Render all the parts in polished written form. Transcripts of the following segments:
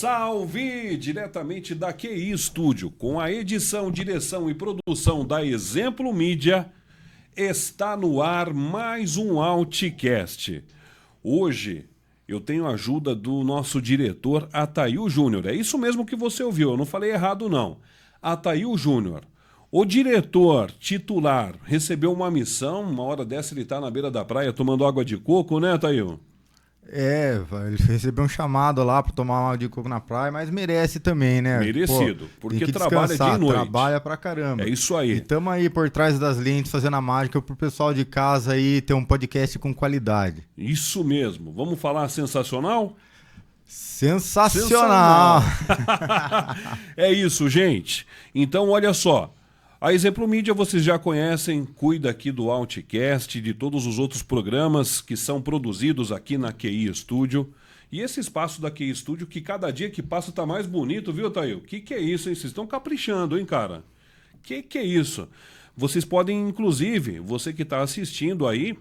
Salve! Diretamente da QI Studio, com a edição, direção e produção da Exemplo Mídia, está no ar mais um Outcast. Hoje eu tenho a ajuda do nosso diretor Atail Júnior. É isso mesmo que você ouviu, eu não falei errado não. Atail Júnior. O diretor titular recebeu uma missão, uma hora dessa ele está na beira da praia tomando água de coco, né, Atail? Ele recebeu um chamado lá para tomar uma água de coco na praia, mas merece também, né? Merecido, porque trabalha trabalha dia e noite. Trabalha pra caramba. É isso aí. E estamos aí por trás das lentes fazendo a mágica pro pessoal de casa aí ter um podcast com qualidade. Isso mesmo. Vamos falar sensacional? Sensacional! É isso, gente. Então, olha só. A Exemplo Mídia vocês já conhecem, cuida aqui do Outcast, de todos os outros programas que são produzidos aqui na QI Studio. E esse espaço da QI Studio que cada dia que passa tá mais bonito, viu, Tail? Que é isso, hein? Vocês estão caprichando, hein, cara? Que é isso? Vocês podem, inclusive, você que está assistindo aí,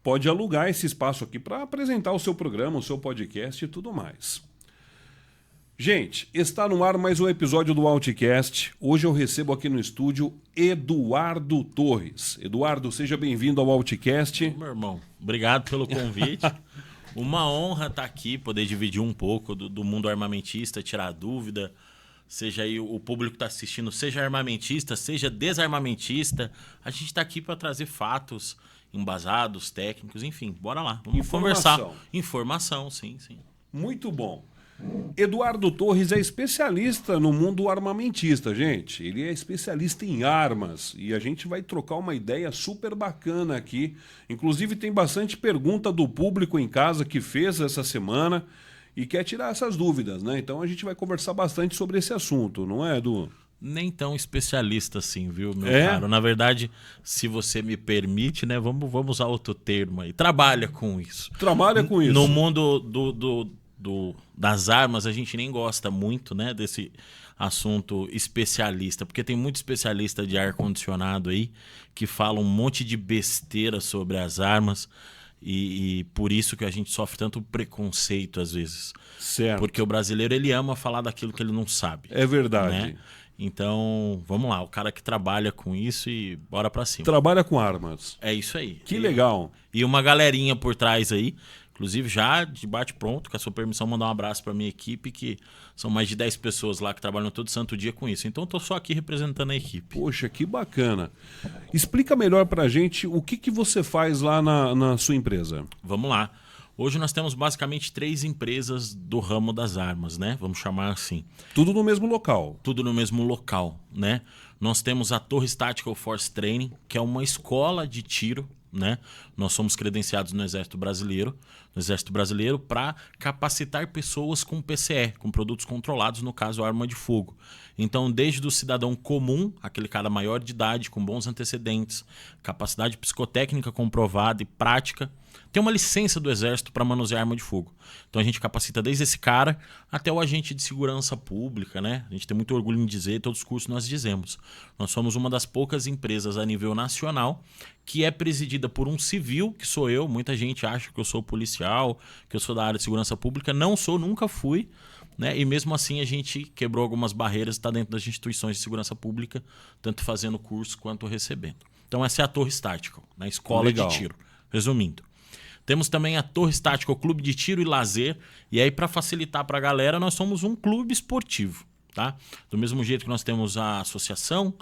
pode alugar esse espaço aqui para apresentar o seu programa, o seu podcast e tudo mais. Gente, está no ar mais um episódio do Outcast. Hoje eu recebo aqui no estúdio Eduardo Torres. Eduardo, seja bem-vindo ao Outcast. Meu irmão, obrigado pelo convite. Uma honra estar aqui, poder dividir um pouco do mundo armamentista, tirar dúvida. Seja aí o público que está assistindo, seja armamentista, seja desarmamentista. A gente está aqui para trazer fatos embasados, técnicos, enfim, bora lá. Vamos conversar. Informação, sim. Muito bom. Eduardo Torres é especialista no mundo armamentista, gente. Ele é especialista em armas e a gente vai trocar uma ideia super bacana aqui. Inclusive tem bastante pergunta do público em casa que fez essa semana e quer tirar essas dúvidas, né? Então a gente vai conversar bastante sobre esse assunto, não é, Edu? Nem tão especialista assim, viu, meu caro? Na verdade, se você me permite, né? Vamos usar outro termo aí. Trabalha com isso. Trabalha com isso. No mundo das armas, a gente nem gosta muito, né, desse assunto especialista, porque tem muito especialista de ar-condicionado aí que fala um monte de besteira sobre as armas e por isso que a gente sofre tanto preconceito às vezes. Certo. Porque o brasileiro, ele ama falar daquilo que ele não sabe. É verdade. Né? Então, vamos lá, o cara que trabalha com isso e bora pra cima. Trabalha com armas. É isso aí. Que legal. E uma galerinha por trás aí, inclusive já de bate-pronto, com a sua permissão, mandar um abraço para minha equipe, que são mais de 10 pessoas lá que trabalham todo santo dia com isso. Então eu tô só aqui representando a equipe. Poxa, que bacana. Explica melhor pra gente o que você faz lá na sua empresa. Vamos lá. Hoje nós temos basicamente 3 empresas do ramo das armas, né? Vamos chamar assim. Tudo no mesmo local. Tudo no mesmo local, né? Nós temos a Torres Tactical Force Training, que é uma escola de tiro, né? Nós somos credenciados no Exército Brasileiro, para capacitar pessoas com PCE, com produtos controlados, no caso arma de fogo. Então, desde o cidadão comum, aquele cara maior de idade, com bons antecedentes, capacidade psicotécnica comprovada e prática, tem uma licença do Exército para manusear arma de fogo. Então a gente capacita desde esse cara até o agente de segurança pública, né? A gente tem muito orgulho em dizer, todos os cursos nós dizemos. Nós somos uma das poucas empresas a nível nacional que é presidida por um civil, que sou eu. Muita gente acha que eu sou policial, que eu sou da área de segurança pública. Não sou, nunca fui. Né? E mesmo assim a gente quebrou algumas barreiras, está dentro das instituições de segurança pública, tanto fazendo curso quanto recebendo. Então essa é a Torres Tactical, na escola de tiro. Resumindo. Temos também a Torres Tactical Clube de Tiro e Lazer. E aí, para facilitar para a galera, nós somos um clube esportivo. Tá? Do mesmo jeito que nós temos a associação,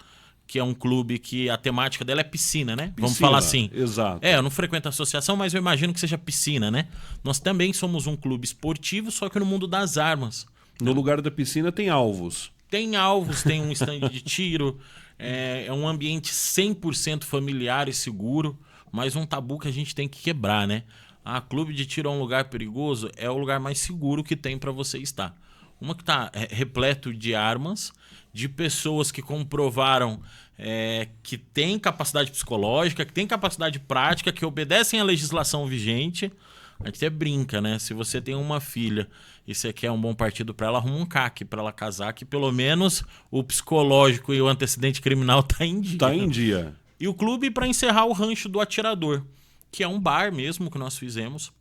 que é um clube que a temática dela é piscina, né? Vamos falar assim. Exato. Eu não frequento a associação, mas eu imagino que seja piscina, né? Nós também somos um clube esportivo, só que no mundo das armas. No lugar da piscina tem alvos. Tem alvos, tem um stand de tiro, é um ambiente 100% familiar e seguro, mas um tabu que a gente tem que quebrar, né? Clube de tiro é um lugar perigoso, é o lugar mais seguro que tem para você estar. Uma que está repleto de armas, de pessoas que comprovaram que tem capacidade psicológica, que tem capacidade prática, que obedecem à legislação vigente. A gente até brinca, né? Se você tem uma filha e você quer um bom partido para ela, arruma um CAC para ela casar, que pelo menos o psicológico e o antecedente criminal tá em dia. Tá em dia. E o clube para encerrar o Rancho do Atirador, que é um bar mesmo que nós fizemos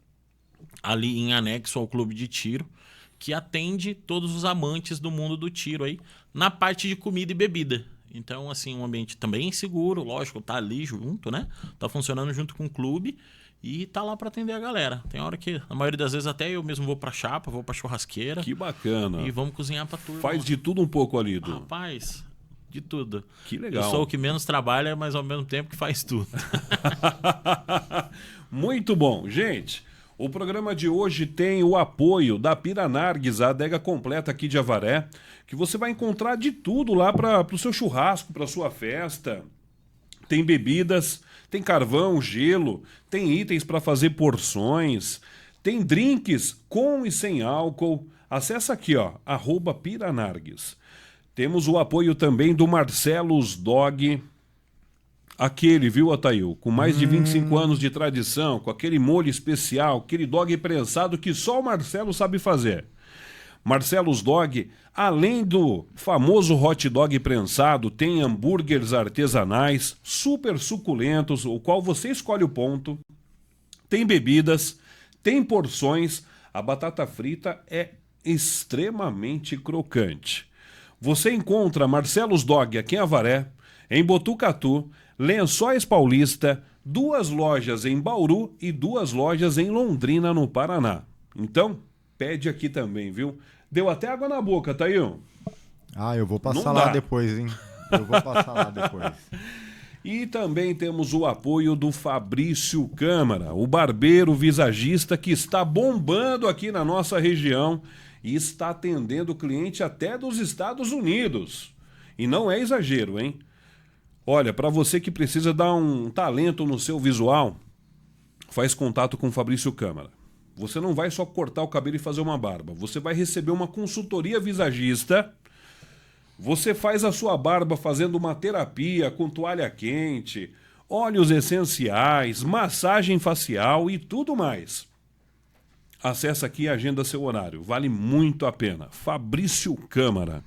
ali em anexo ao clube de tiro, que atende todos os amantes do mundo do tiro aí, na parte de comida e bebida. Então, assim, um ambiente também seguro, lógico, tá ali junto, né? Tá funcionando junto com o clube e tá lá para atender a galera. Tem hora que, na maioria das vezes, até eu mesmo vou pra chapa, vou pra churrasqueira. Que bacana. E vamos cozinhar pra turma. Faz de tudo um pouco ali, Du. Rapaz, de tudo. Que legal. Eu sou o que menos trabalha, mas ao mesmo tempo que faz tudo. Muito bom. Gente, o programa de hoje tem o apoio da Piranargues, a adega completa aqui de Avaré, que você vai encontrar de tudo lá para o seu churrasco, para sua festa. Tem bebidas, tem carvão, gelo, tem itens para fazer porções, tem drinks com e sem álcool. Acesse aqui, ó, @Piranargues. Temos o apoio também do Marcelo's Dog, aquele, viu, Atail, com mais de 25 anos de tradição, com aquele molho especial, aquele dog prensado que só o Marcelo sabe fazer. Marcelo's Dog, além do famoso hot dog prensado, tem hambúrgueres artesanais, super suculentos, o qual você escolhe o ponto, tem bebidas, tem porções, a batata frita é extremamente crocante. Você encontra Marcelo's Dog aqui em Avaré, em Botucatu, Lençóis Paulista, 2 lojas em Bauru e 2 lojas em Londrina, no Paraná. Então, pede aqui também, viu? Deu até água na boca, Tail. Ah, eu vou passar Não lá dá. depois, hein? Eu vou passar lá depois. E também temos o apoio do Fabrício Câmara, o barbeiro visagista que está bombando aqui na nossa região e está atendendo cliente até dos Estados Unidos. E não é exagero, hein? Olha, para você que precisa dar um talento no seu visual, faz contato com o Fabrício Câmara. Você não vai só cortar o cabelo e fazer uma barba. Você vai receber uma consultoria visagista. Você faz a sua barba fazendo uma terapia com toalha quente, óleos essenciais, massagem facial e tudo mais. Acesse aqui e agenda seu horário. Vale muito a pena. Fabrício Câmara.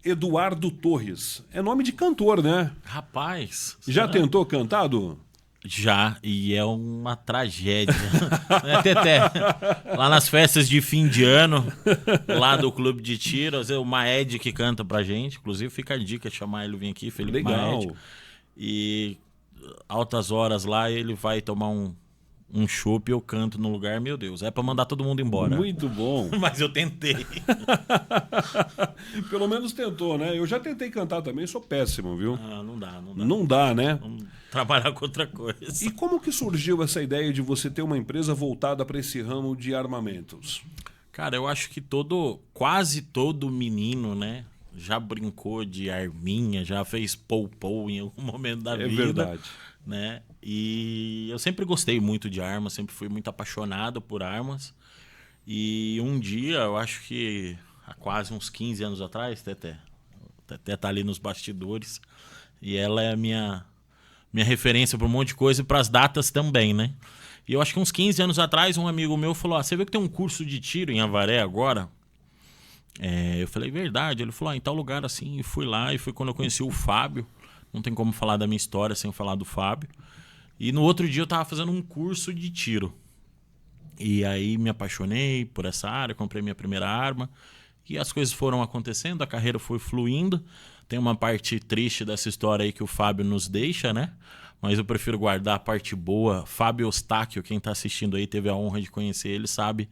Eduardo Torres. É nome de cantor, né? Rapaz. Já tentou cantar, Du? Já, e é uma tragédia. Né, Teté? Lá nas festas de fim de ano, lá do clube de tiro, às vezes o Maed que canta pra gente, inclusive fica a dica, chamar ele vir aqui, Felipe Legal. Maed. E altas horas lá, ele vai tomar um chopp e eu canto no lugar, meu Deus, é pra mandar todo mundo embora. Muito bom. Mas eu tentei. Pelo menos tentou, né? Eu já tentei cantar também, sou péssimo, viu? Ah, não dá, não dá. Não dá, né? Vamos trabalhar com outra coisa. E como que surgiu essa ideia de você ter uma empresa voltada para esse ramo de armamentos? Cara, eu acho que quase todo menino, né, já brincou de arminha, já fez pou-pou em algum momento da vida. É verdade. Né? E eu sempre gostei muito de armas, sempre fui muito apaixonado por armas. E um dia, eu acho que há quase uns 15 anos atrás, Teté tá ali nos bastidores, e ela é a minha referência para um monte de coisa e para as datas também, né? E eu acho que uns 15 anos atrás, um amigo meu falou: você viu que tem um curso de tiro em Avaré agora? Eu falei, verdade. Ele falou, em tal lugar assim, e fui lá, e foi quando eu conheci o Fábio. Não tem como falar da minha história sem falar do Fábio. E no outro dia eu tava fazendo um curso de tiro. E aí me apaixonei por essa área, comprei minha primeira arma. E as coisas foram acontecendo, a carreira foi fluindo. Tem uma parte triste dessa história aí que o Fábio nos deixa, né? Mas eu prefiro guardar a parte boa. Fábio Eustáquio, quem tá assistindo aí, teve a honra de conhecer ele, sabe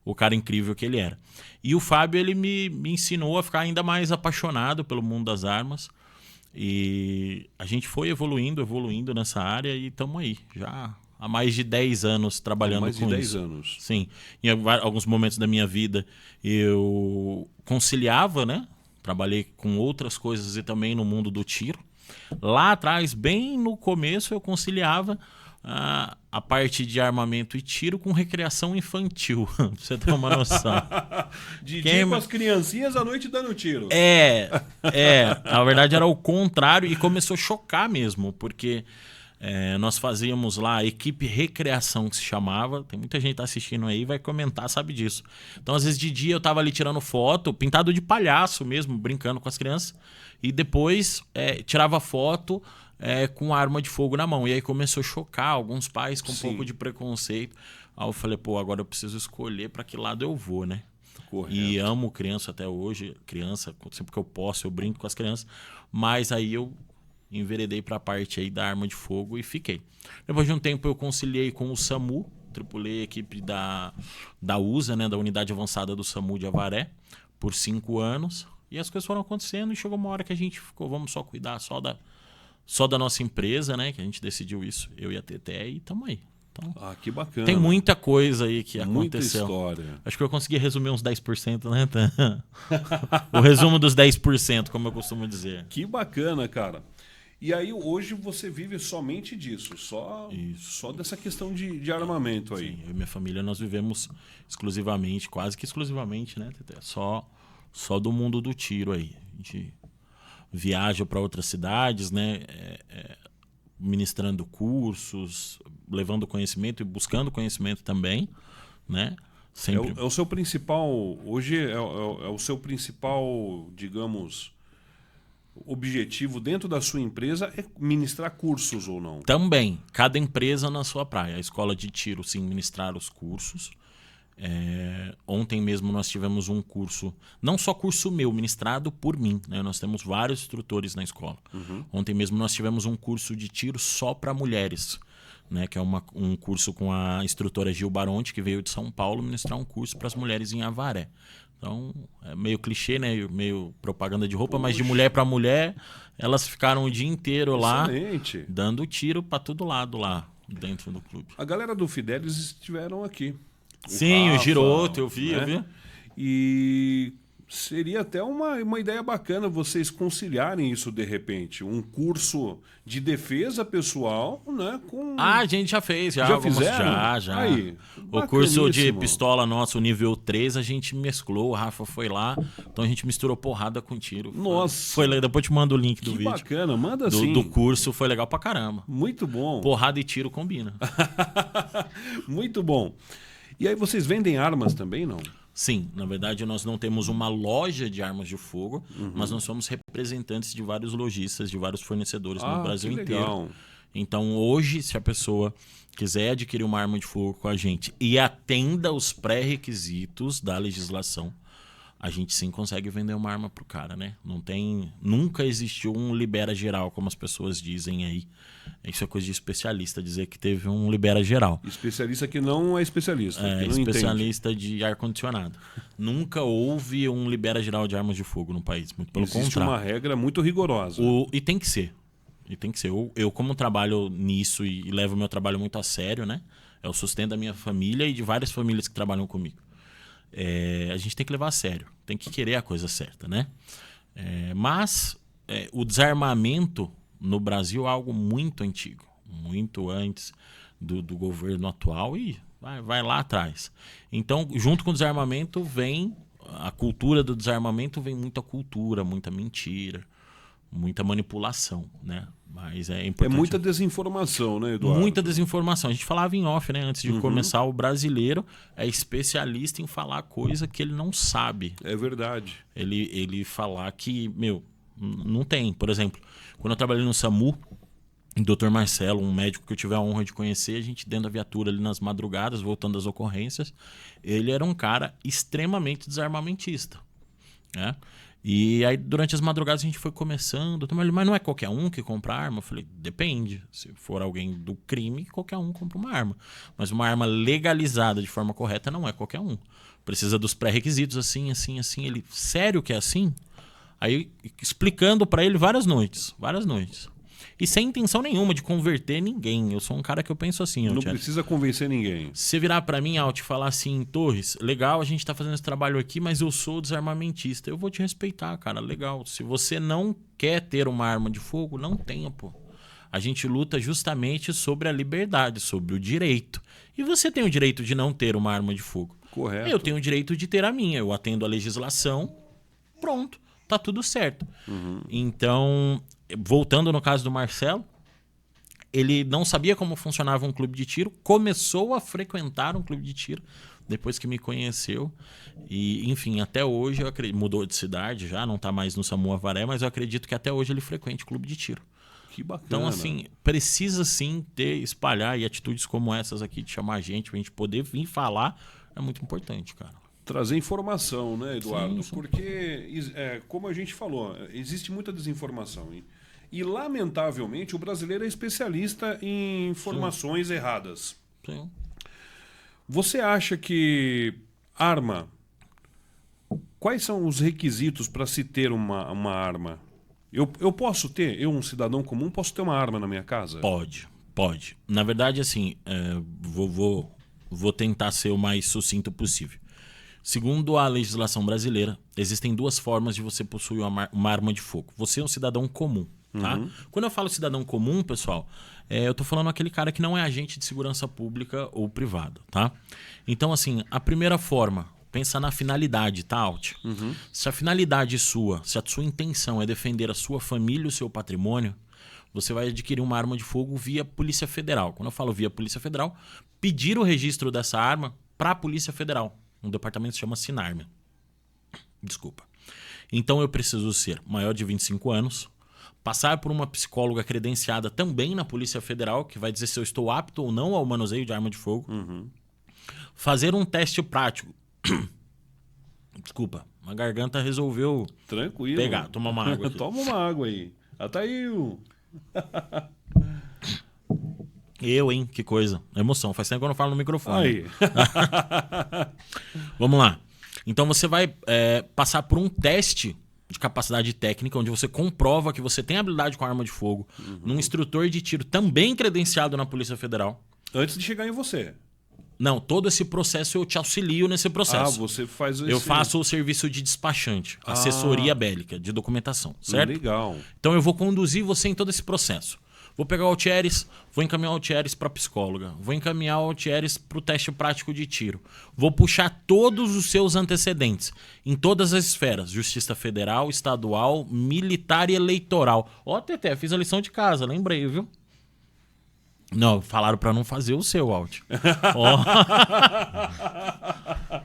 o cara incrível que ele era. E o Fábio, ele me ensinou a ficar ainda mais apaixonado pelo mundo das armas. E a gente foi evoluindo nessa área e estamos aí, já há mais de 10 anos trabalhando com isso. Mais de 10 anos. Sim, em alguns momentos da minha vida eu conciliava, né? Trabalhei com outras coisas e também no mundo do tiro. Lá atrás, bem no começo, eu conciliava a parte de armamento e tiro com recreação infantil, pra você ter uma noção. De dia com as criancinhas, à noite dando tiro. Na verdade era o contrário e começou a chocar mesmo, porque nós fazíamos lá a equipe recreação, que se chamava. Tem muita gente que tá assistindo aí e vai comentar, sabe disso. Então às vezes de dia eu tava ali tirando foto, pintado de palhaço mesmo, brincando com as crianças, e depois tirava foto com arma de fogo na mão. E aí começou a chocar alguns pais com um pouco de preconceito. Aí eu falei, agora eu preciso escolher para que lado eu vou, né? Correto. E amo criança até hoje. Criança, sempre que eu posso, eu brinco com as crianças. Mas aí eu enveredei para a parte aí da arma de fogo e fiquei. Depois de um tempo eu conciliei com o SAMU, tripulei a equipe da USA, né, da Unidade Avançada do SAMU de Avaré, por 5 anos. E as coisas foram acontecendo e chegou uma hora que a gente ficou, vamos só cuidar só da nossa empresa, né? Que a gente decidiu isso, eu e a TTE, e estamos aí. Então, Que bacana. tem muita coisa aí que Muita aconteceu. história. Acho que eu consegui resumir uns 10%, né? O resumo dos 10%, como eu costumo dizer. Que bacana, cara. E aí hoje você vive somente disso, só dessa questão de armamento aí. Sim, eu e minha família nós vivemos exclusivamente, quase que exclusivamente, né, Tete? Só do mundo do tiro aí. A gente viaja para outras cidades, né? Ministrando cursos, levando conhecimento e buscando conhecimento também, né? Sempre. É o seu principal, hoje é o seu principal, digamos, objetivo dentro da sua empresa é ministrar cursos ou não? Também, cada empresa na sua praia. A escola de tiro, sim, ministrar os cursos. Ontem mesmo nós tivemos um curso, não só curso meu, ministrado por mim, né? Nós temos vários instrutores na escola. Ontem mesmo nós tivemos um curso de tiro só para mulheres, né? Que é um curso com a instrutora Gil Baronte, que veio de São Paulo ministrar um curso para as mulheres em Avaré. Então, é meio clichê, né? Meio propaganda de roupa, mas de mulher para mulher, elas ficaram o dia inteiro lá, Excelente. dando tiro para todo lado lá dentro do clube. A galera do Fidelis estiveram aqui. Sim, o Rafa, Giroto, eu vi. E seria até uma ideia bacana vocês conciliarem isso de repente. Um curso de defesa pessoal, né? A gente já fez, já. Já fizeram? Já. Aí, o curso de bacaníssimo. pistola nosso, nível 3, a gente mesclou, o Rafa foi lá, então a gente misturou porrada com tiro. Nossa. Foi legal, depois eu te mando o link do Que vídeo. bacana, manda sim. Do curso, foi legal pra caramba. Muito bom. Porrada e tiro combina. Muito bom. E aí vocês vendem armas também, não? Sim, na verdade nós não temos uma loja de armas de fogo, mas nós somos representantes de vários lojistas, de vários fornecedores no Brasil que inteiro. legal. Então hoje, se a pessoa quiser adquirir uma arma de fogo com a gente e atenda os pré-requisitos da legislação, a gente sim consegue vender uma arma pro cara, né? Nunca existiu um libera geral, como as pessoas dizem aí. Isso é coisa de especialista, dizer que teve um libera geral. Especialista que não é especialista. Que não Especialista de ar-condicionado. Nunca houve um libera geral de armas de fogo no país, muito pelo Existe contrário. uma regra muito rigorosa. E tem que ser. Eu como trabalho nisso e levo meu trabalho muito a sério, né? É o sustento da minha família e de várias famílias que trabalham comigo. A gente tem que levar a sério, tem que querer a coisa certa, né? Mas o desarmamento no Brasil é algo muito antigo, muito antes do governo atual e vai lá atrás. Então, junto com o desarmamento vem a cultura do desarmamento, vem muita cultura, muita mentira, muita manipulação, né? Mas é importante. É muita desinformação, né, Eduardo? Muita desinformação. A gente falava em off, né? Antes de começar, o brasileiro é especialista em falar coisa que ele não sabe. É verdade. Ele falar que, não tem. Por exemplo, quando eu trabalhei no SAMU, o Dr. Marcelo, um médico que eu tive a honra de conhecer, a gente dentro da viatura ali nas madrugadas, voltando das ocorrências, ele era um cara extremamente desarmamentista, né? E aí, durante as madrugadas, a gente foi começando. Mas não é qualquer um que compra arma? Eu falei, depende. Se for alguém do crime, qualquer um compra uma arma. Mas uma arma legalizada de forma correta não é qualquer um. Precisa dos pré-requisitos, assim, assim, assim. Ele, sério que é assim? Aí, explicando pra ele várias noites. E sem intenção nenhuma de converter ninguém. Eu sou um cara que eu penso assim. Não precisa convencer ninguém. Se você virar pra mim, Alt, e falar assim, Torres, legal, a gente tá fazendo esse trabalho aqui, mas eu sou desarmamentista. Eu vou te respeitar, cara, legal. Se você não quer ter uma arma de fogo, não tenha, pô. A gente luta justamente sobre a liberdade, sobre o direito. E você tem o direito de não ter uma arma de fogo. Correto. Eu tenho o direito de ter a minha. Eu atendo a legislação, pronto, tá tudo certo. Então, voltando no caso do Marcelo, ele não sabia como funcionava um clube de tiro, começou a frequentar um clube de tiro depois que me conheceu. E, enfim, até hoje, eu acredito, mudou de cidade já, não tá mais no SAMU Avaré, mas eu acredito que até hoje ele frequente clube de tiro. Que bacana. Então, assim, precisa sim espalhar, e atitudes como essas aqui, de chamar a gente, pra gente poder vir falar, é muito importante, cara. Trazer informação, né, Eduardo? Sim. Porque, como a gente falou, existe muita desinformação. E, lamentavelmente, o brasileiro é especialista em informações erradas. Sim. Você acha que arma... Quais são os requisitos para se ter uma arma? Eu posso ter, um cidadão comum, posso ter uma arma na minha casa? Pode. Na verdade, assim, vou tentar ser o mais sucinto possível. Segundo a legislação brasileira, existem duas formas de você possuir uma arma de fogo. Você é um cidadão comum, tá? Quando eu falo cidadão comum, pessoal, eu tô falando aquele cara que não é agente de segurança pública ou privado, tá? Então, assim, a primeira forma, pensa na finalidade, tá, Alt? Se a finalidade sua, se a sua intenção é defender a sua família e o seu patrimônio, você vai adquirir uma arma de fogo via Polícia Federal. Quando eu falo via Polícia Federal, pedir o registro dessa arma para a Polícia Federal. Um departamento que se chama Sinarme. Desculpa. Então eu preciso ser maior de 25 anos, passar por uma psicóloga credenciada também na Polícia Federal, que vai dizer se eu estou apto ou não ao manuseio de arma de fogo, fazer um teste prático. Desculpa, a garganta resolveu Tranquilo. pegar, tomar uma água aqui. Toma uma água aí. Ataíl. Hein? Que coisa. Emoção. Faz tempo que eu não falo no microfone. Aí. Vamos lá. Então você vai passar por um teste de capacidade técnica, onde você comprova que você tem habilidade com arma de fogo, num instrutor de tiro também credenciado na Polícia Federal. Antes de chegar em você. Não, todo esse processo eu te auxilio nesse processo. Você faz esse... Eu faço o serviço de despachante, assessoria bélica, de documentação, certo? Legal. Então eu vou conduzir você em todo esse processo. Vou pegar o Altieres, vou encaminhar o Altieres para psicóloga, vou encaminhar o Altieres para o teste prático de tiro. Vou puxar todos os seus antecedentes em todas as esferas, Justiça Federal, Estadual, Militar e Eleitoral. Ó, Teté, fiz a lição de casa, lembrei, viu? Não, falaram para não fazer o seu, Alt.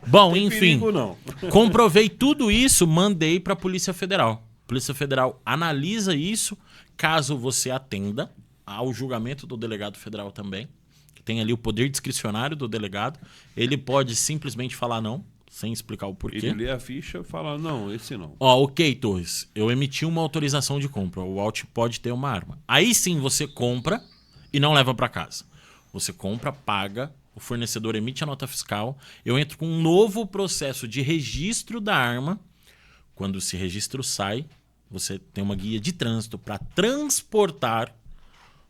Bom, enfim, perigo, não. comprovei tudo isso, mandei para a Polícia Federal. A Polícia Federal analisa isso, caso você atenda ao julgamento do delegado federal também, que tem ali o poder discricionário do delegado, ele pode simplesmente falar não, sem explicar o porquê. Ele lê a ficha e fala, não, esse não. Ok, Torres, eu emiti uma autorização de compra, o Alt pode ter uma arma. Aí sim você compra e não leva para casa. Você compra, paga, o fornecedor emite a nota fiscal, eu entro com um novo processo de registro da arma. Quando esse registro sai, você tem uma guia de trânsito para transportar.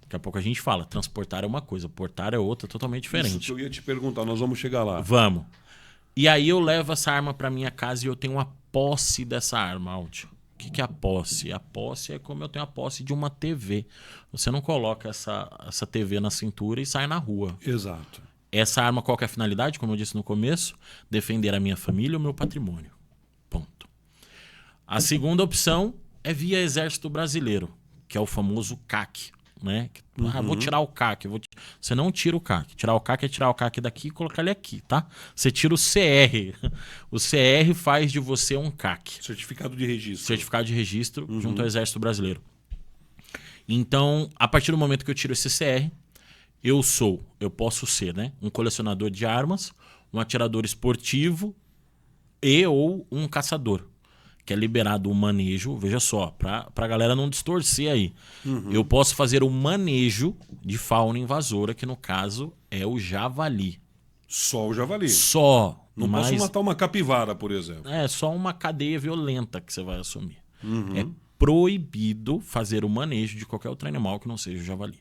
Daqui a pouco a gente fala, transportar é uma coisa, portar é outra, totalmente diferente. Isso que eu ia te perguntar, nós vamos chegar lá. Vamos. E aí eu levo essa arma para minha casa e eu tenho a posse dessa arma, Alt. O que é a posse? A posse é como eu tenho a posse de uma TV. Você não coloca essa TV na cintura e sai na rua. Exato. Essa arma, qual que é a finalidade? Como eu disse no começo, defender a minha família e o meu patrimônio. Ponto. A segunda opção é via Exército Brasileiro, que é o famoso CAC. Né? Vou tirar o CAC. Você não tira o CAC. Tirar o CAC é tirar o CAC daqui e colocar ele aqui, tá? Você tira o CR. O CR faz de você um CAC. Certificado de registro. Certificado de registro junto ao Exército Brasileiro. Então, a partir do momento que eu tiro esse CR, eu posso ser, né, um colecionador de armas, um atirador esportivo ou um caçador, que é liberado o manejo, veja só, pra galera não distorcer aí. Eu posso fazer o manejo de fauna invasora, que no caso é o javali. Só o javali. Só. Não posso matar uma capivara, por exemplo. É só uma cadeia violenta que você vai assumir. É proibido fazer o manejo de qualquer outro animal que não seja o javali.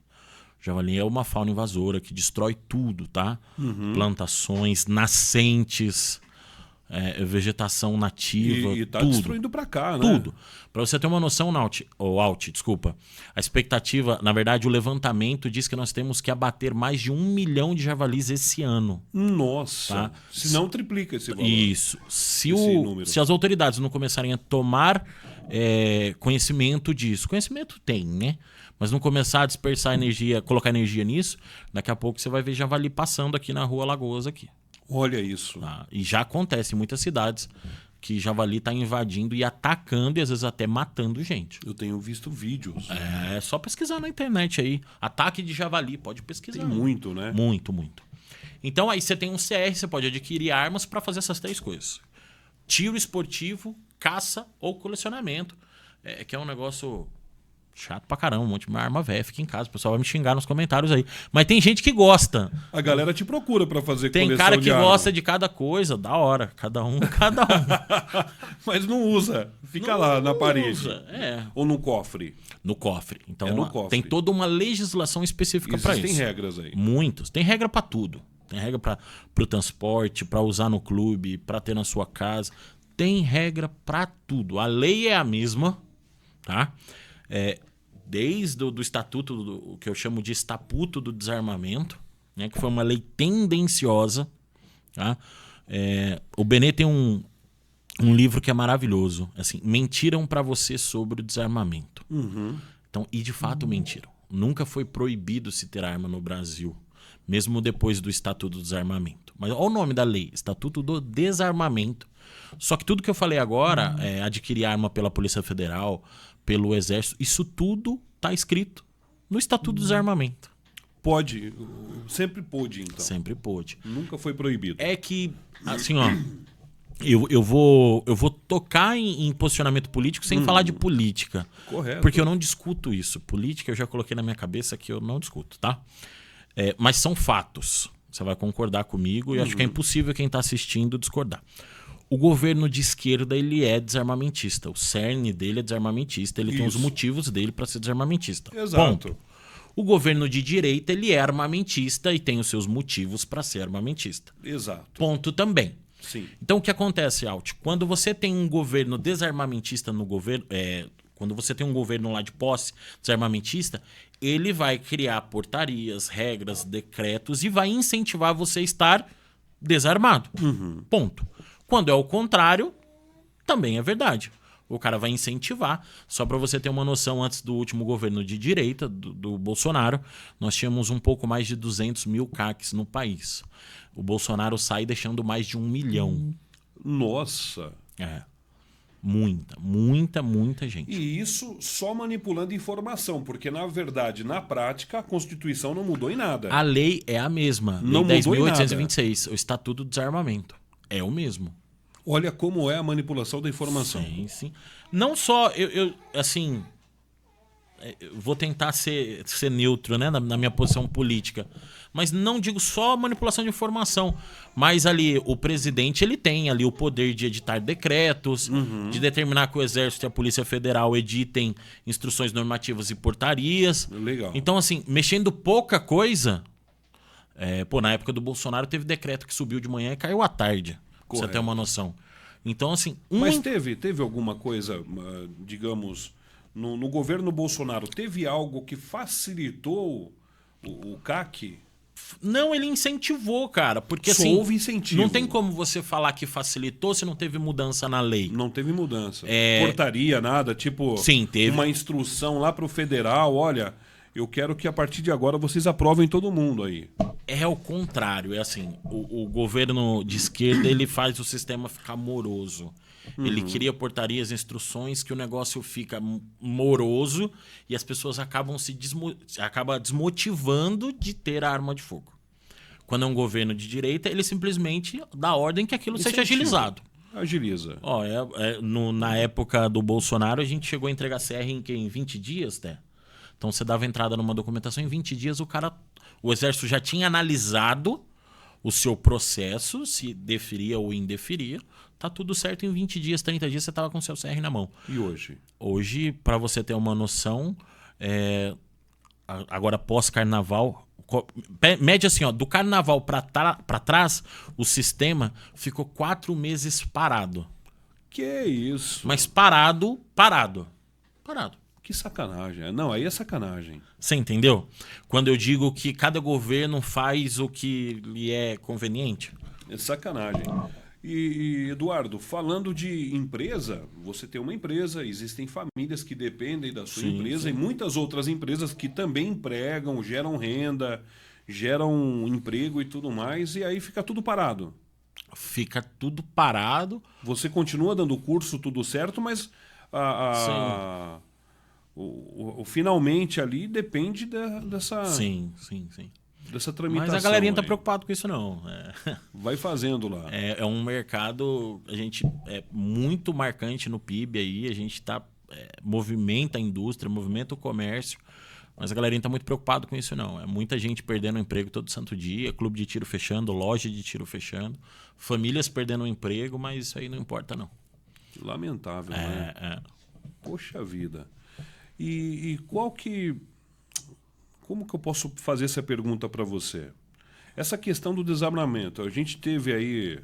O javali é uma fauna invasora que destrói tudo, tá? Plantações, nascentes, vegetação nativa, E tá tudo. destruindo pra cá, né? Tudo. Pra você ter uma noção, Alt, desculpa. A expectativa, na verdade, o levantamento diz que nós temos que abater mais de 1 milhão de javalis esse ano. Nossa. Tá? Se não, triplica esse valor. Isso. Se número. as autoridades não começarem a tomar conhecimento disso, conhecimento tem, né? Mas não começar a dispersar energia, colocar energia nisso, daqui a pouco você vai ver javali passando aqui na rua Lagoas aqui. Olha isso. Tá? E já acontece em muitas cidades que javali está invadindo e atacando e às vezes até matando gente. Eu tenho visto vídeos. É só pesquisar na internet aí. Ataque de javali, pode pesquisar. Tem muito, né? Muito, muito. Então aí você tem um CR, você pode adquirir armas para fazer essas 3 coisas. Tiro esportivo, caça ou colecionamento. Que é um negócio chato pra caramba, um monte de arma velha, fica em casa. O pessoal vai me xingar nos comentários aí. Mas tem gente que gosta. A galera te procura pra fazer Tem coleção cara que de arma. gosta de cada coisa, da hora. Cada um. Mas não usa. Fica lá na parede. Usa, Ou no cofre. No cofre. Então No cofre. tem toda uma legislação específica para isso. Existem regras aí. Muitos. Tem regra para tudo. Tem regra para o transporte, para usar no clube, para ter na sua casa. Tem regra para tudo. A lei é a mesma, tá? Desde o estatuto, o que eu chamo de Estatuto do Desarmamento, né, que foi uma lei tendenciosa. Tá? O Benê tem um livro que é maravilhoso. Assim, mentiram para você sobre o desarmamento. Então, e de fato mentiram. Nunca foi proibido se ter arma no Brasil, mesmo depois do Estatuto do Desarmamento. Mas olha o nome da lei, Estatuto do Desarmamento. Só que tudo que eu falei agora, adquirir arma pela Polícia Federal, pelo Exército, isso tudo está escrito no Estatuto do Desarmamento. Pode, sempre pôde, então. Sempre pôde. Nunca foi proibido. É que, assim, ó, eu vou tocar em posicionamento político sem falar de política. Correto. Porque eu não discuto isso. Política eu já coloquei na minha cabeça que eu não discuto, tá? Mas são fatos. Você vai concordar comigo e acho que é impossível quem está assistindo discordar. O governo de esquerda, ele é desarmamentista. O cerne dele é desarmamentista. Ele tem os motivos dele para ser desarmamentista. Exato. Ponto. O governo de direita, ele é armamentista e tem os seus motivos para ser armamentista. Exato. Ponto também. Sim. Então, o que acontece, Alt? Quando você tem um governo desarmamentista no governo... quando você tem um governo lá de posse desarmamentista, ele vai criar portarias, regras, decretos e vai incentivar você a estar desarmado. Ponto. Quando é o contrário, também é verdade. O cara vai incentivar. Só para você ter uma noção, antes do último governo de direita, do Bolsonaro, nós tínhamos um pouco mais de 200 mil CACs no país. O Bolsonaro sai deixando mais de 1 milhão. Nossa. Muita gente. E isso só manipulando informação, porque na verdade, na prática, a Constituição não mudou em nada. A lei é a mesma. Não Lei mudou em nada. 10.826, o Estatuto do Desarmamento. É o mesmo. Olha como é a manipulação da informação. Sim. Não só, eu vou tentar ser neutro, né, na minha posição política, mas não digo só manipulação de informação, mas ali o presidente, ele tem ali o poder de editar decretos, de determinar que o Exército e a Polícia Federal editem instruções normativas e portarias. Legal. Então, assim, mexendo pouca coisa, na época do Bolsonaro teve decreto que subiu de manhã e caiu à tarde, pra você ter uma noção. Então, assim... Mas teve alguma coisa, digamos, no governo Bolsonaro, teve algo que facilitou o CAC? Não, ele incentivou, cara. Porque Só assim, houve incentivo. Não tem como você falar que facilitou se não teve mudança na lei. Não teve mudança. Portaria, nada, tipo... Sim, teve. Uma instrução lá pro federal, olha, eu quero que a partir de agora vocês aprovem todo mundo aí. É o contrário, é assim, o governo de esquerda, ele faz o sistema ficar moroso. Ele cria portarias, instruções que o negócio fica moroso e as pessoas acabam acaba desmotivando de ter a arma de fogo. Quando é um governo de direita, ele simplesmente dá ordem que aquilo seja agilizado. Agiliza. Na época do Bolsonaro, a gente chegou a entregar CR em 20 dias, né? Então você dava entrada numa documentação, em 20 dias o Exército já tinha analisado o seu processo, se deferia ou indeferia. Tá tudo certo, em 20 dias, 30 dias você tava com o seu CR na mão. E hoje? Hoje, para você ter uma noção, agora pós-carnaval, mede assim, ó, do carnaval para trás, o sistema ficou 4 meses parado. Que isso? Mas parado. Que sacanagem. Não, aí é sacanagem. Você entendeu? Quando eu digo que cada governo faz o que lhe é conveniente. É sacanagem. E, Eduardo, falando de empresa, você tem uma empresa, existem famílias que dependem da sua empresa e muitas outras empresas que também empregam, geram renda, geram emprego e tudo mais, e aí fica tudo parado. Fica tudo parado. Você continua dando o curso, tudo certo, mas o finalmente ali depende dessa... Sim. dessa tramitação. Mas a galerinha tá aí. preocupada com isso, não. Vai fazendo lá. É um mercado, a gente é muito marcante no PIB aí, a gente movimenta a indústria, movimenta o comércio, mas a galerinha tá muito preocupada com isso, não. É muita gente perdendo emprego todo santo dia, clube de tiro fechando, loja de tiro fechando, famílias perdendo o emprego, mas isso aí não importa, não. Lamentável, né? Poxa vida. E qual que... Como que eu posso fazer essa pergunta para você? Essa questão do desarmamento, a gente teve aí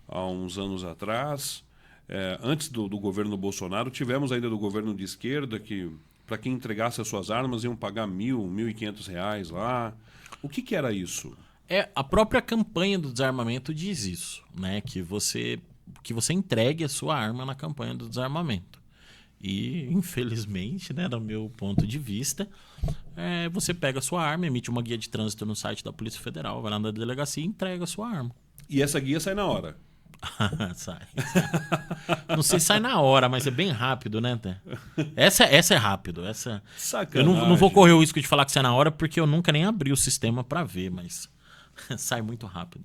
há uns anos atrás, antes do governo Bolsonaro, tivemos ainda do governo de esquerda que para quem entregasse as suas armas iam pagar R$1.000, R$1.500 lá. O que era isso? A própria campanha do desarmamento diz isso, né? Que você entregue a sua arma na campanha do desarmamento. E, infelizmente, né, do meu ponto de vista, você pega a sua arma, emite uma guia de trânsito no site da Polícia Federal, vai lá na delegacia e entrega a sua arma. E essa guia sai na hora? Sai. Não sei se sai na hora, mas é bem rápido, né, Té? Essa é rápido. Sacanagem. Eu não vou correr o risco de falar que sai na hora, porque eu nunca nem abri o sistema para ver, mas sai muito rápido.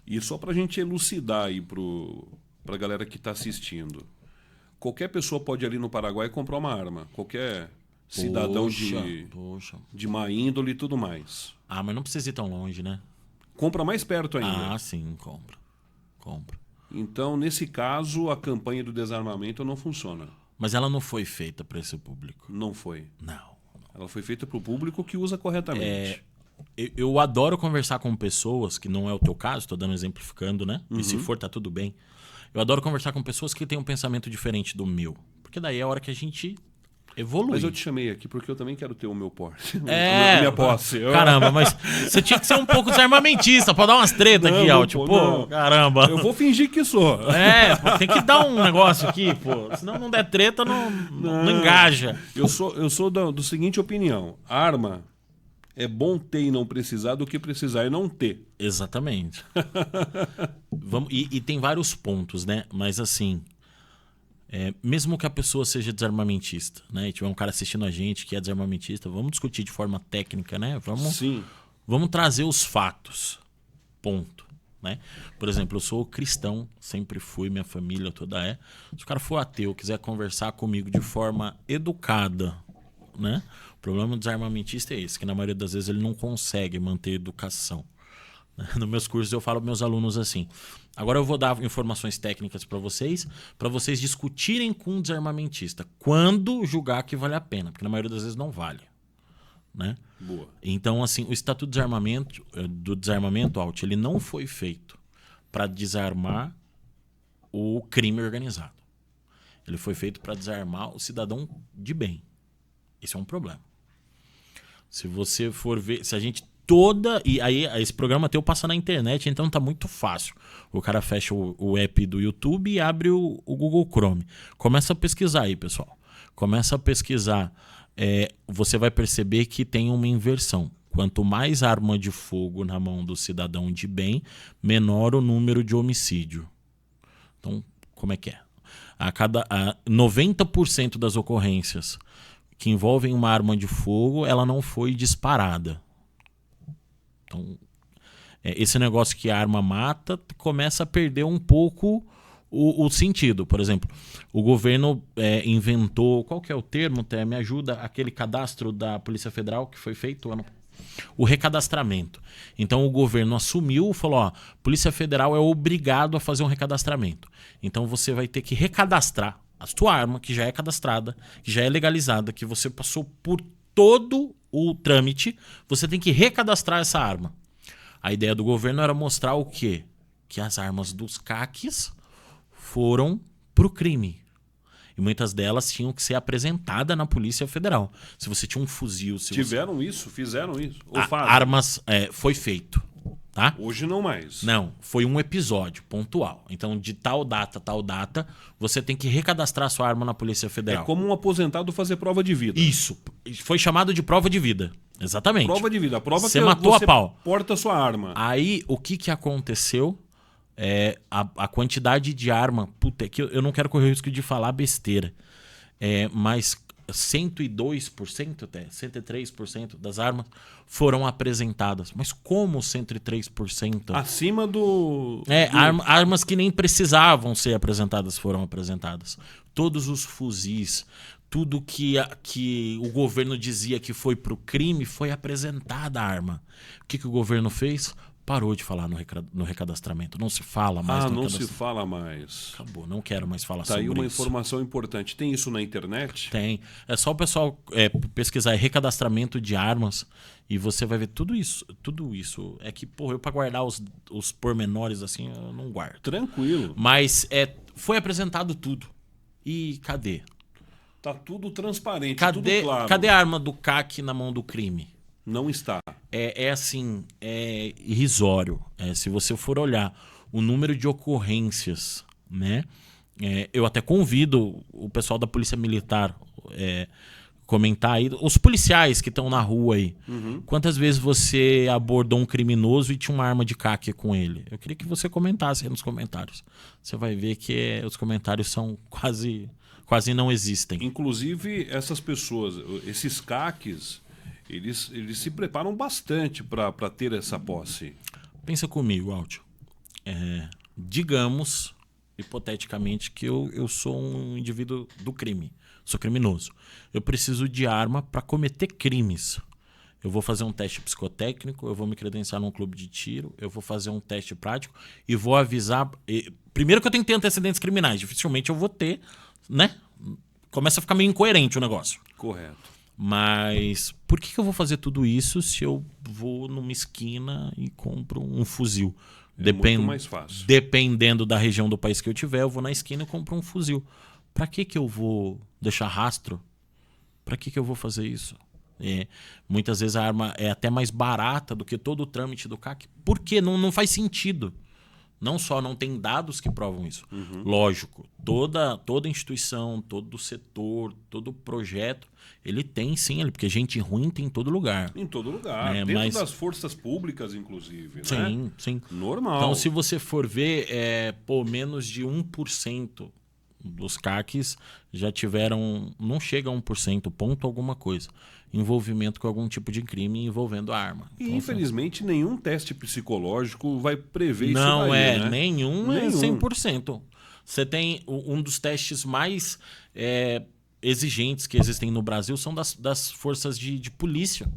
E só pra gente elucidar aí pra galera que tá assistindo. Qualquer pessoa pode ir ali no Paraguai comprar uma arma. Qualquer cidadão de má índole e tudo mais. Mas não precisa ir tão longe, né? Compra mais perto ainda. Sim, compra. Então, nesse caso, a campanha do desarmamento não funciona. Mas ela não foi feita para esse público. Não foi? Não. Ela foi feita para o público que usa corretamente. Eu adoro conversar com pessoas, que não é o teu caso, estou dando exemplificando, né? E se for, tá tudo bem. Eu adoro conversar com pessoas que têm um pensamento diferente do meu. Porque daí é a hora que a gente evolui. Mas eu te chamei aqui porque eu também quero ter o meu porte. A minha posse. Caramba, mas você tinha que ser um pouco desarmamentista pra dar umas tretas aqui, Alt. Pô, caramba. Eu vou fingir que sou. Tem que dar um negócio aqui, pô. Se não der treta, não engaja. Eu sou do seguinte opinião. Arma é bom ter e não precisar do que precisar e não ter. Exatamente. E tem vários pontos, né? Mas assim... mesmo que a pessoa seja desarmamentista, né? E tiver um cara assistindo a gente que é desarmamentista, vamos discutir de forma técnica, né? Vamos trazer os fatos. Ponto. Né? Por exemplo, eu sou cristão, sempre fui, minha família toda é. Se o cara for ateu, quiser conversar comigo de forma educada, né? O problema do desarmamentista é esse, que na maioria das vezes ele não consegue manter educação. Nos meus cursos eu falo para meus alunos assim: agora eu vou dar informações técnicas para vocês discutirem com um desarmamentista quando julgar que vale a pena, porque na maioria das vezes não vale, né? Boa. Então, assim, o Estatuto do Desarmamento, Alt, ele não foi feito para desarmar o crime organizado. Ele foi feito para desarmar o cidadão de bem. Isso é um problema. Se você for ver, se a gente e aí esse programa teu passa na internet, então tá muito fácil. O cara fecha o app do YouTube e abre o Google Chrome. Começa a pesquisar aí, pessoal. Começa a pesquisar. Você vai perceber que tem uma inversão. Quanto mais arma de fogo na mão do cidadão de bem, menor o número de homicídio. Então, como é que é? 90% das ocorrências que envolvem uma arma de fogo, ela não foi disparada. Então, esse negócio que a arma mata começa a perder um pouco o sentido. Por exemplo, o governo inventou... Qual que é o termo, Té? Me ajuda. Aquele cadastro da Polícia Federal que foi feito o recadastramento. Então o governo assumiu e falou: Polícia Federal é obrigado a fazer um recadastramento. Então você vai ter que recadastrar a sua arma, que já é cadastrada, que já é legalizada, que você passou por todo o trâmite, você tem que recadastrar essa arma. A ideia do governo era mostrar o quê? Que as armas dos CACs foram pro crime. E muitas delas tinham que ser apresentadas na Polícia Federal. Se você tinha um fuzil... Fizeram isso? Armas... foi feito. Tá? Hoje não mais. Não, foi um episódio pontual. Então, de tal data, você tem que recadastrar sua arma na Polícia Federal. É como um aposentado fazer prova de vida. Isso. Foi chamado de prova de vida. Exatamente. Prova de vida. A prova você que matou você a pau. Porta a sua arma. Aí, o que aconteceu? A quantidade de arma... Puta, que eu não quero correr o risco de falar besteira. Mas 102%, até 103% das armas foram apresentadas. Mas como 103%? Acima do... Armas que nem precisavam ser apresentadas foram apresentadas. Todos os fuzis, tudo que o governo dizia que foi pro crime, foi apresentada a arma. O que o governo fez? Parou de falar no recadastramento. Não se fala mais no não recadastramento. se fala mais. Acabou, não quero mais falar Tá sobre aí uma isso. informação importante. Tem isso na internet? Tem. É só o pessoal pesquisar recadastramento de armas e você vai ver tudo isso. Tudo isso. É que, porra, eu pra guardar os pormenores assim, eu não guardo. Tranquilo. Mas foi apresentado tudo. E cadê? Tá tudo transparente, tudo claro. Cadê a arma do CAC na mão do crime? Não está. É irrisório. Se você for olhar o número de ocorrências, né? Eu até convido o pessoal da Polícia Militar comentar aí, os policiais que estão na rua aí. Quantas vezes você abordou um criminoso e tinha uma arma de CAC com ele? Eu queria que você comentasse aí nos comentários. Você vai ver que os comentários são quase não existem. Inclusive, essas pessoas, esses CACs, eles se preparam bastante para ter essa posse. Pensa comigo, Álvaro. Digamos, hipoteticamente, que eu sou um indivíduo do crime. Sou criminoso. Eu preciso de arma para cometer crimes. Eu vou fazer um teste psicotécnico, eu vou me credenciar num clube de tiro, eu vou fazer um teste prático e vou avisar... Primeiro que eu tenho que ter antecedentes criminais. Dificilmente eu vou ter, né? Começa a ficar meio incoerente o negócio. Correto. Mas por que eu vou fazer tudo isso se eu vou numa esquina e compro um fuzil? Muito mais fácil. Dependendo da região do país que eu tiver, eu vou na esquina e compro um fuzil. Pra que eu vou deixar rastro? Pra que eu vou fazer isso? Muitas vezes a arma é até mais barata do que todo o trâmite do CAC. Por quê? Não faz sentido. Não só não tem dados que provam isso. Lógico, toda instituição, todo setor, todo projeto, ele tem sim, porque gente ruim tem em todo lugar. Em todo lugar. Dentro das forças públicas, inclusive. Sim, né? sim. Normal. Então, se você for ver, menos de 1% dos CACs já tiveram, não chega a 1%, ponto alguma coisa, envolvimento com algum tipo de crime envolvendo a arma. E então, infelizmente nenhum teste psicológico vai prever isso não daí, né? Nenhum é 100%. Você tem um dos testes mais exigentes que existem no Brasil são das forças de polícia.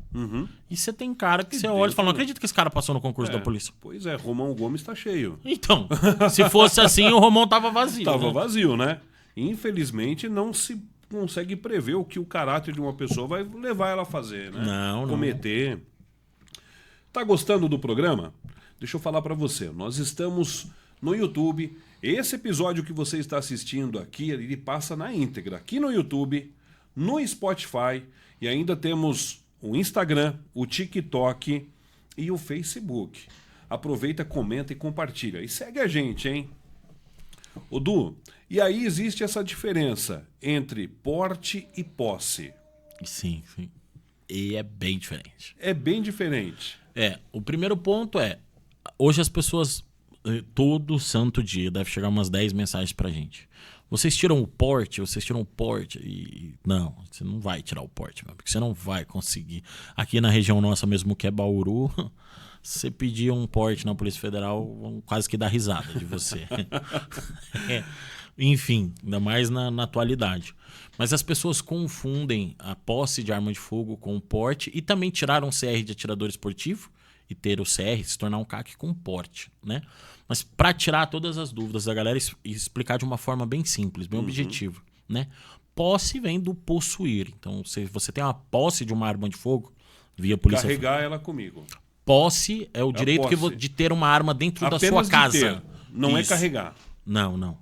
E você tem cara que você olha e fala, não acredito que esse cara passou no concurso da polícia. Pois é, Romão Gomes tá cheio. Então, se fosse assim, o Romão tava vazio. Tava vazio, né? Infelizmente não se consegue prever o que o caráter de uma pessoa vai levar ela a fazer, né? Não. Cometer. Tá gostando do programa? Deixa eu falar para você. Nós estamos no YouTube. Esse episódio que você está assistindo aqui, ele passa na íntegra. Aqui no YouTube, no Spotify. E ainda temos o Instagram, o TikTok e o Facebook. Aproveita, comenta e compartilha. E segue a gente, hein? Ô Du, e aí existe essa diferença entre porte e posse. Sim. E é bem diferente. É bem diferente. O primeiro ponto hoje as pessoas, todo santo dia, deve chegar umas 10 mensagens pra gente. Vocês tiram o porte, e... Não, você não vai tirar o porte, porque você não vai conseguir. Aqui na região nossa mesmo, que é Bauru, você pedir um porte na Polícia Federal, vão quase que dar risada de você. Enfim, ainda mais na atualidade. Mas as pessoas confundem a posse de arma de fogo com o porte e também tiraram o CR de atirador esportivo e ter o CR, se tornar um CAC com porte, né? Mas para tirar todas as dúvidas da galera e explicar de uma forma bem simples, bem objetiva, né? Posse vem do possuir. Então, se você tem uma posse de uma arma de fogo via Polícia Carregar ela comigo. Posse é o direito de ter uma arma dentro apenas da sua casa. De ter, não Isso. é carregar. Não.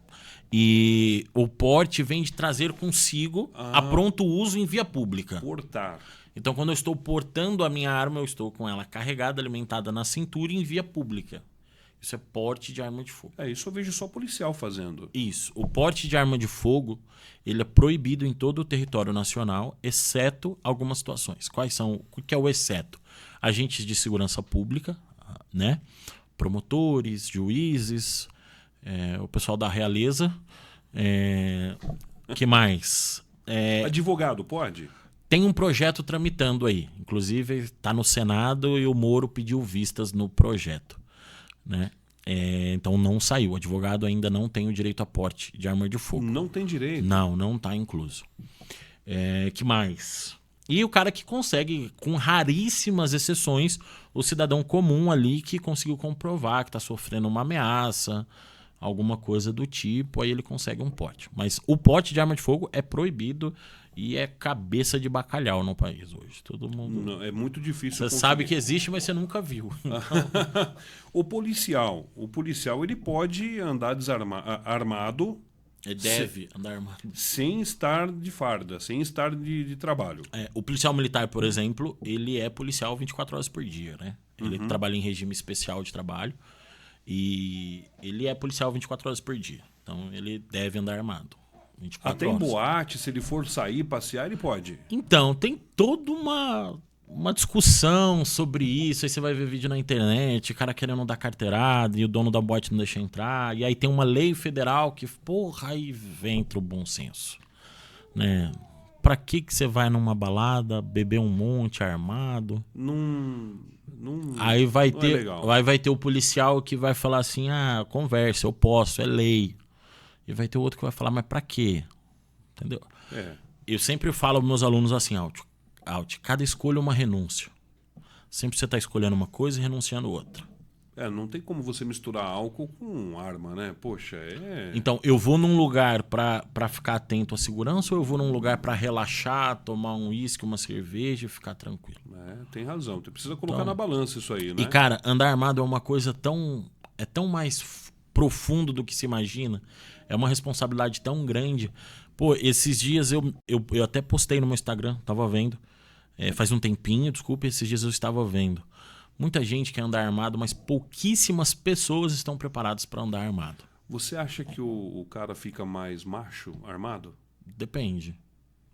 E o porte vem de trazer consigo a pronto uso em via pública. Portar. Então, quando eu estou portando a minha arma, eu estou com ela carregada, alimentada na cintura em via pública. Isso é porte de arma de fogo. Isso eu vejo só policial fazendo. Isso. O porte de arma de fogo, ele é proibido em todo o território nacional, exceto algumas situações. Quais são? O que é o exceto? Agentes de segurança pública, né? Promotores, juízes, o pessoal da realeza. Que mais? Advogado, pode? Tem um projeto tramitando aí. Inclusive, está no Senado e o Moro pediu vistas no projeto. Né? Então não saiu. O advogado ainda não tem o direito a porte de arma de fogo. Não tem direito? Não está incluso. Que mais? E o cara que consegue, com raríssimas exceções, o cidadão comum ali que conseguiu comprovar que está sofrendo uma ameaça, alguma coisa do tipo, aí ele consegue um porte. Mas o porte de arma de fogo é proibido e é cabeça de bacalhau no país hoje. Todo mundo... Não, é muito difícil. Você sabe que existe, mas você nunca viu. O policial, ele pode andar armado. Ele deve andar armado. Sem estar de farda, sem estar de trabalho. O policial militar, por exemplo, ele é policial 24 horas por dia, né? Ele trabalha em regime especial de trabalho e ele é policial 24 horas por dia. Então ele deve andar armado. Até em boate, se ele for sair, passear, ele pode. Então, tem toda uma discussão sobre isso. Aí você vai ver vídeo na internet, o cara querendo dar carteirada e o dono da boate não deixa entrar. E aí tem uma lei federal que, porra, aí vem o bom senso. Né? Pra que você vai numa balada, beber um monte armado? Aí vai ter o policial que vai falar assim, conversa, eu posso, é lei. E vai ter outro que vai falar, mas pra quê? Entendeu? Eu sempre falo aos meus alunos assim, Alt, cada escolha é uma renúncia. Sempre você está escolhendo uma coisa e renunciando outra. Não tem como você misturar álcool com arma, né? Poxa, Então, eu vou num lugar para ficar atento à segurança ou eu vou num lugar para relaxar, tomar um uísque, uma cerveja e ficar tranquilo? Tem razão. Você precisa colocar na balança isso aí, né? E, cara, andar armado é uma coisa tão mais profundo do que se imagina. É uma responsabilidade tão grande. Pô, esses dias eu até postei no meu Instagram, tava vendo. Faz um tempinho, desculpa, esses dias eu estava vendo. Muita gente quer andar armado, mas pouquíssimas pessoas estão preparadas para andar armado. Você acha que o cara fica mais macho armado? Depende.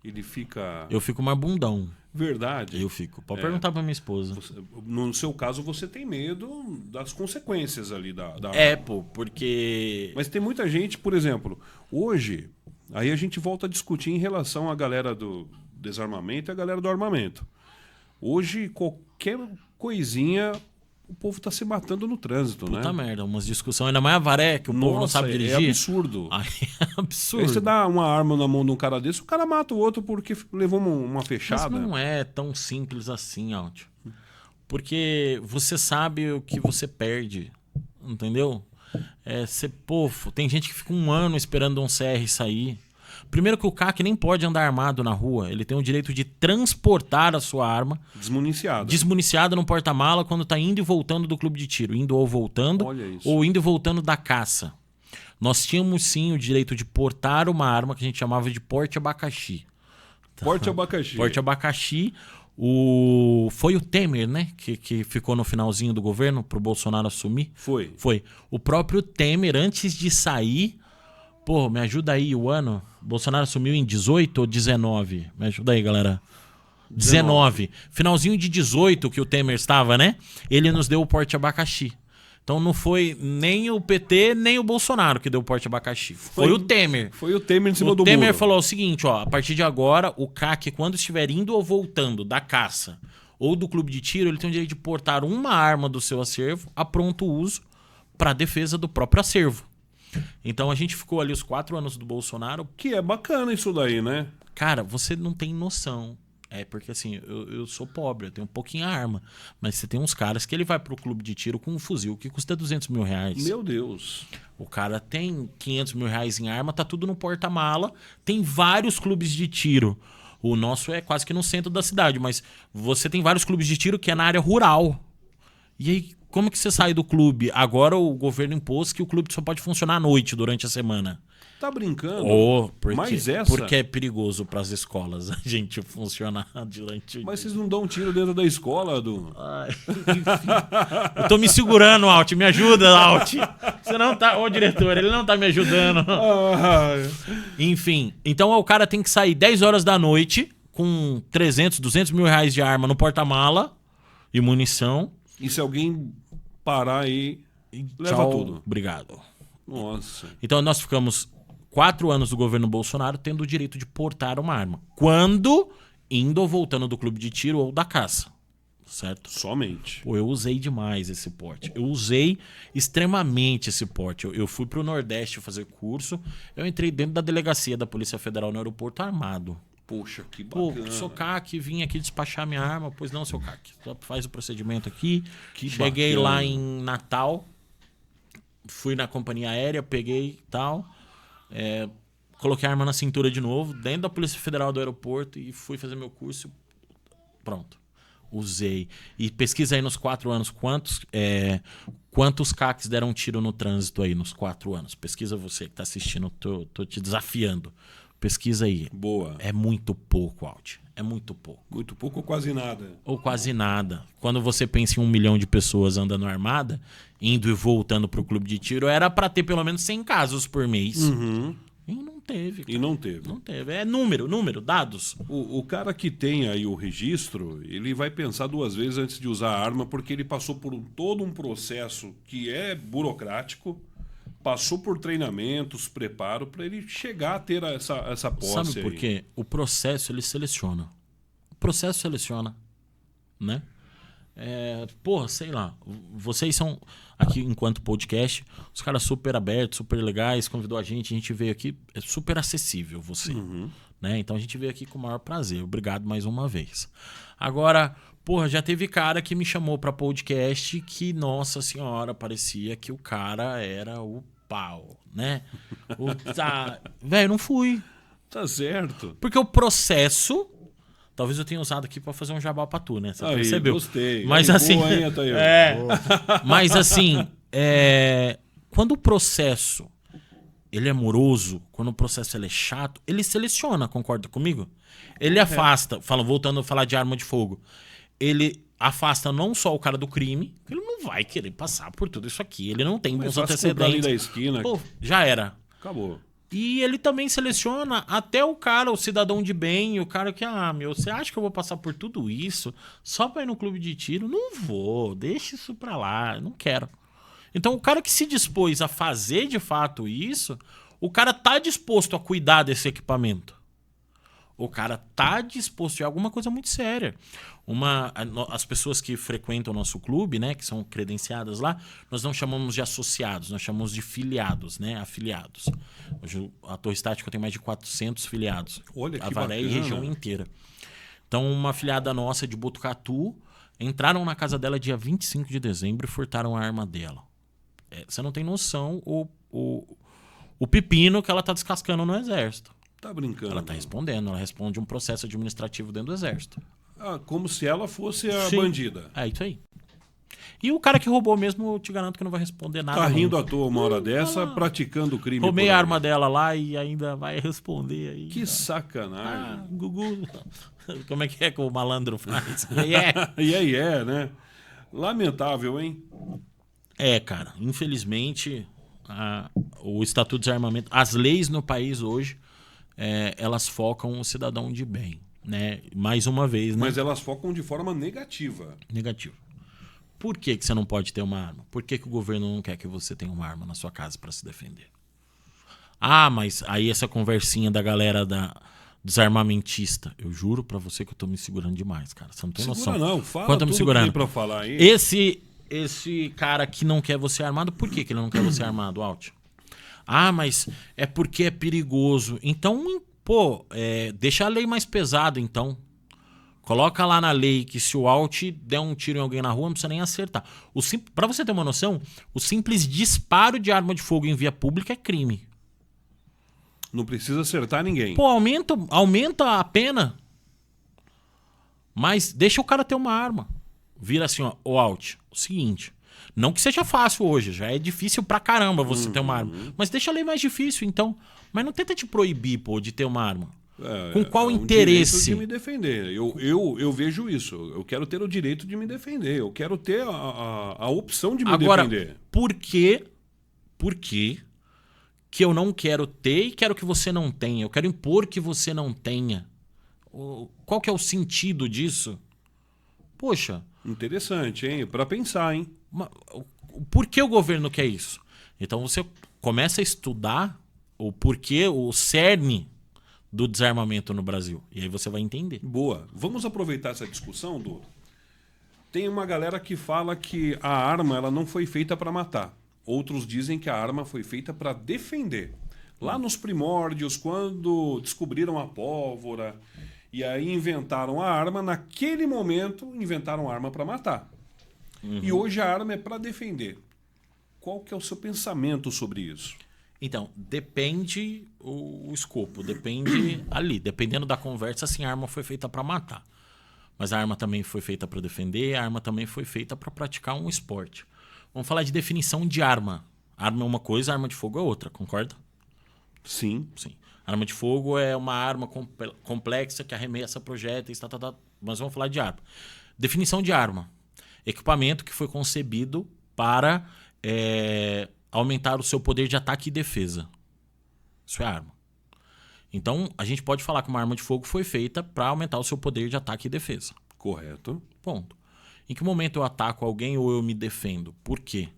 Ele fica... Eu fico mais bundão. Verdade? Eu fico. Pode perguntar pra minha esposa. No seu caso, você tem medo das consequências ali da... Porque... Mas tem muita gente, por exemplo, hoje, aí a gente volta a discutir em relação à galera do desarmamento e a galera do armamento. Hoje, qualquer coisinha, o povo tá se matando no trânsito, né? Puta merda, umas discussões. Ainda mais a Varé, que o povo não sabe dirigir. É absurdo. É absurdo. Aí você dá uma arma na mão de um cara desse, o cara mata o outro porque levou uma fechada. Mas não é tão simples assim, Alt. Porque você sabe o que você perde, entendeu? Tem gente que fica um ano esperando um CR sair. Primeiro que o CAC nem pode andar armado na rua. Ele tem o direito de transportar a sua arma desmuniciada no porta-mala quando está indo e voltando do clube de tiro. Indo ou voltando, ou indo e voltando da caça. Nós tínhamos sim o direito de portar uma arma que a gente chamava de porte-abacaxi. Porte-abacaxi. Porte-abacaxi. Foi o Temer, né? Que ficou no finalzinho do governo pro Bolsonaro assumir. Foi. O próprio Temer, antes de sair... Pô, me ajuda aí o ano. Bolsonaro assumiu em 18 ou 19? Me ajuda aí, galera. 19. Finalzinho de 18 que o Temer estava, né? Ele nos deu o porte-abacaxi. Então não foi nem o PT, nem o Bolsonaro que deu o porte-abacaxi. Foi o Temer. Foi o Temer em cima do muro. O Temer falou o seguinte, a partir de agora, o CAC, quando estiver indo ou voltando da caça ou do clube de tiro, ele tem o direito de portar uma arma do seu acervo a pronto uso para defesa do próprio acervo. Então a gente ficou ali os 4 anos do Bolsonaro. Que é bacana isso daí, né? Cara, você não tem noção. Porque assim, eu sou pobre, eu tenho um pouquinho a arma. Mas você tem uns caras que ele vai pro clube de tiro com um fuzil que custa 200 mil reais. Meu Deus. O cara tem 500 mil reais em arma, tá tudo no porta-mala. Tem vários clubes de tiro. O nosso é quase que no centro da cidade, mas você tem vários clubes de tiro que é na área rural. E aí, como que você sai do clube? Agora o governo impôs que o clube só pode funcionar à noite, durante a semana. Tá brincando? Porque é perigoso para as escolas a gente funcionar durante o Mas vocês não dão um tiro dentro da escola, Adu? Enfim. Eu tô me segurando, Alt. Me ajuda, Alt. Você não tá... Ô, diretor, ele não tá me ajudando. Enfim. Então o cara tem que sair 10 horas da noite com 300, 200 mil reais de arma no porta-mala e munição. E se alguém parar aí, leva tchau, tudo. Obrigado. Nossa. Então nós ficamos 4 anos do governo Bolsonaro tendo o direito de portar uma arma. Quando indo ou voltando do clube de tiro ou da caça. Certo? Somente. Pô, eu usei demais esse porte. Eu usei extremamente esse porte. Eu fui pro Nordeste fazer curso. Eu entrei dentro da delegacia da Polícia Federal no aeroporto armado. Poxa, que Pô, bacana. sou CAC, vim aqui despachar minha arma. Pois não, seu CAC. Só faz o procedimento aqui. Que Cheguei bacana. lá em Natal. Fui na companhia aérea, peguei e tal. Coloquei a arma na cintura de novo, dentro da Polícia Federal do aeroporto e fui fazer meu curso. Pronto. Usei. E pesquisa aí nos 4 anos quantos CACs deram tiro no trânsito aí nos 4 anos. Pesquisa você que tá assistindo, tô te desafiando. Pesquisa aí. Boa. É muito pouco, Alt. É muito pouco. Muito pouco ou quase nada. Ou quase nada. Quando você pensa em 1 milhão de pessoas andando armada, indo e voltando pro clube de tiro, era pra ter pelo menos 100 casos por mês. Uhum. E não teve. E não teve. Não teve. É número, dados. O cara que tem aí o registro, ele vai pensar 2 vezes antes de usar a arma, porque ele passou por todo um processo que é burocrático, passou por treinamentos, preparo, para ele chegar a ter essa posse. Sabe por quê? O processo, ele seleciona. O processo seleciona, né? Porra, sei lá. Vocês são, aqui enquanto podcast, os caras super abertos, super legais, convidou a gente veio aqui, é super acessível você. Né? Então a gente veio aqui com o maior prazer. Obrigado mais uma vez. Agora, porra, já teve cara que me chamou pra podcast que, nossa senhora, parecia que o cara era o pau, né? Velho, não fui. Tá certo. Porque o processo... Talvez eu tenha usado aqui pra fazer um jabá pra tu, né? Você Aí, percebeu? gostei. Mas Aí, assim... boa, hein, Ataíl? Mas assim... quando o processo ele é moroso, quando o processo ele é chato, ele seleciona, concorda comigo? Ele afasta, voltando a falar de arma de fogo, ele afasta não só o cara do crime, ele não vai querer passar por tudo isso aqui, ele não tem bons Mas faz comprar ali antecedentes. da esquina. Pô, já era. Acabou. E ele também seleciona até o cara, o cidadão de bem, o cara que, você acha que eu vou passar por tudo isso só pra ir no clube de tiro? Não vou, deixa isso pra lá, não quero. Então o cara que se dispôs a fazer de fato isso, o cara tá disposto a cuidar desse equipamento. O cara tá disposto a alguma coisa muito séria. As pessoas que frequentam o nosso clube, né, que são credenciadas lá, nós não chamamos de associados, nós chamamos de filiados, né, afiliados. Hoje a Torre Estática tem mais de 400 filiados. Olha que Avaré e bacana. região inteira. Então uma afiliada nossa de Botucatu entraram na casa dela dia 25 de dezembro e furtaram a arma dela. Você não tem noção o pepino que ela tá descascando no exército. Tá brincando. Ela tá respondendo, ela responde um processo administrativo dentro do exército. Como se ela fosse a Sim. bandida. É isso aí. E o cara que roubou mesmo, eu te garanto que não vai responder nada. Tá rindo nunca. à toa uma hora dessa, praticando crime. Roubei por a aí. arma dela lá e ainda vai responder aí. Que sacanagem. Gugu. Como é que o malandro faz? E aí né? Lamentável, hein? Cara, infelizmente, o Estatuto de Desarmamento, as leis no país hoje, elas focam o cidadão de bem, né? Mais uma vez, né? Mas elas focam de forma negativa. Negativo. Por que você não pode ter uma arma? Por que o governo não quer que você tenha uma arma na sua casa para se defender? Mas aí essa conversinha da galera desarmamentista. Eu juro pra você que eu tô me segurando demais, cara. Você não tem noção. Segura não, fala quanto eu me tudo segurando. que tem pra falar aí. Esse cara que não quer você armado, por que ele não quer você armado, Alt? Mas é porque é perigoso. Então, deixa a lei mais pesada, então. Coloca lá na lei que se o Alt der um tiro em alguém na rua, não precisa nem acertar. Pra você ter uma noção, o simples disparo de arma de fogo em via pública é crime. Não precisa acertar ninguém. Pô, aumenta a pena. Mas deixa o cara ter uma arma. Vira assim, ó, Alt, o seguinte, não que seja fácil hoje, já é difícil pra caramba você ter uma arma. Mas deixa a lei mais difícil, então. Mas não tenta te proibir, de ter uma arma. Com qual interesse? De me defender. Eu vejo isso. Eu quero ter o direito de me defender. Eu quero ter a opção de me defender. Agora, por que eu não quero ter e quero que você não tenha? Eu quero impor que você não tenha. Qual que é o sentido disso? Poxa. Interessante, hein? Pra pensar, hein? Por que o governo quer isso? Então você começa a estudar o porquê, o cerne do desarmamento no Brasil. E aí você vai entender. Boa. Vamos aproveitar essa discussão, Du. Tem uma galera que fala que a arma ela não foi feita para matar. Outros dizem que a arma foi feita para defender. Lá nos primórdios, quando descobriram a pólvora e aí inventaram a arma, naquele momento inventaram a arma para matar. E hoje a arma é para defender. Qual que é o seu pensamento sobre isso? Então, depende o escopo, depende ali. Dependendo da conversa, assim, a arma foi feita para matar. Mas a arma também foi feita para defender, a arma também foi feita para praticar um esporte. Vamos falar de definição de arma. Arma é uma coisa, arma de fogo é outra, concorda? Sim. Sim. Arma de fogo é uma arma complexa que arremessa projéteis, mas vamos falar de arma. Definição de arma. Equipamento que foi concebido para aumentar o seu poder de ataque e defesa. Isso é arma. Então, a gente pode falar que uma arma de fogo foi feita para aumentar o seu poder de ataque e defesa. Correto. Ponto. Em que momento eu ataco alguém ou eu me defendo? Por quê?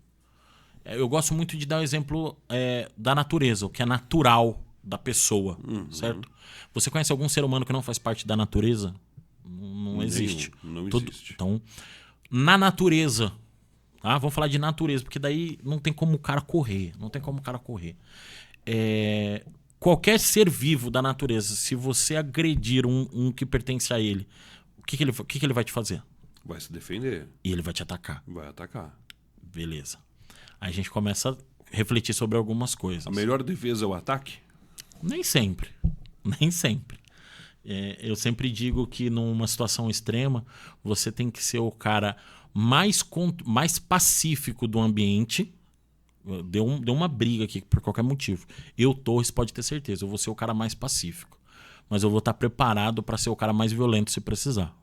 Eu gosto muito de dar o exemplo da natureza, o que é natural da pessoa, certo? Você conhece algum ser humano que não faz parte da natureza? Não existe. Não existe. Então, na natureza, tá? Vamos falar de natureza, porque daí não tem como o cara correr. Não tem como o cara correr. Qualquer ser vivo da natureza, se você agredir um que pertence a ele, o que ele vai te fazer? Vai se defender. E ele vai te atacar. Vai atacar. Beleza. Aí a gente começa a refletir sobre algumas coisas. A melhor defesa é o ataque? Nem sempre. Nem sempre. Eu sempre digo que numa situação extrema, você tem que ser o cara mais pacífico do ambiente. Deu uma briga aqui por qualquer motivo. Eu, Torres, pode ter certeza. Eu vou ser o cara mais pacífico. Mas eu vou estar preparado para ser o cara mais violento se precisar.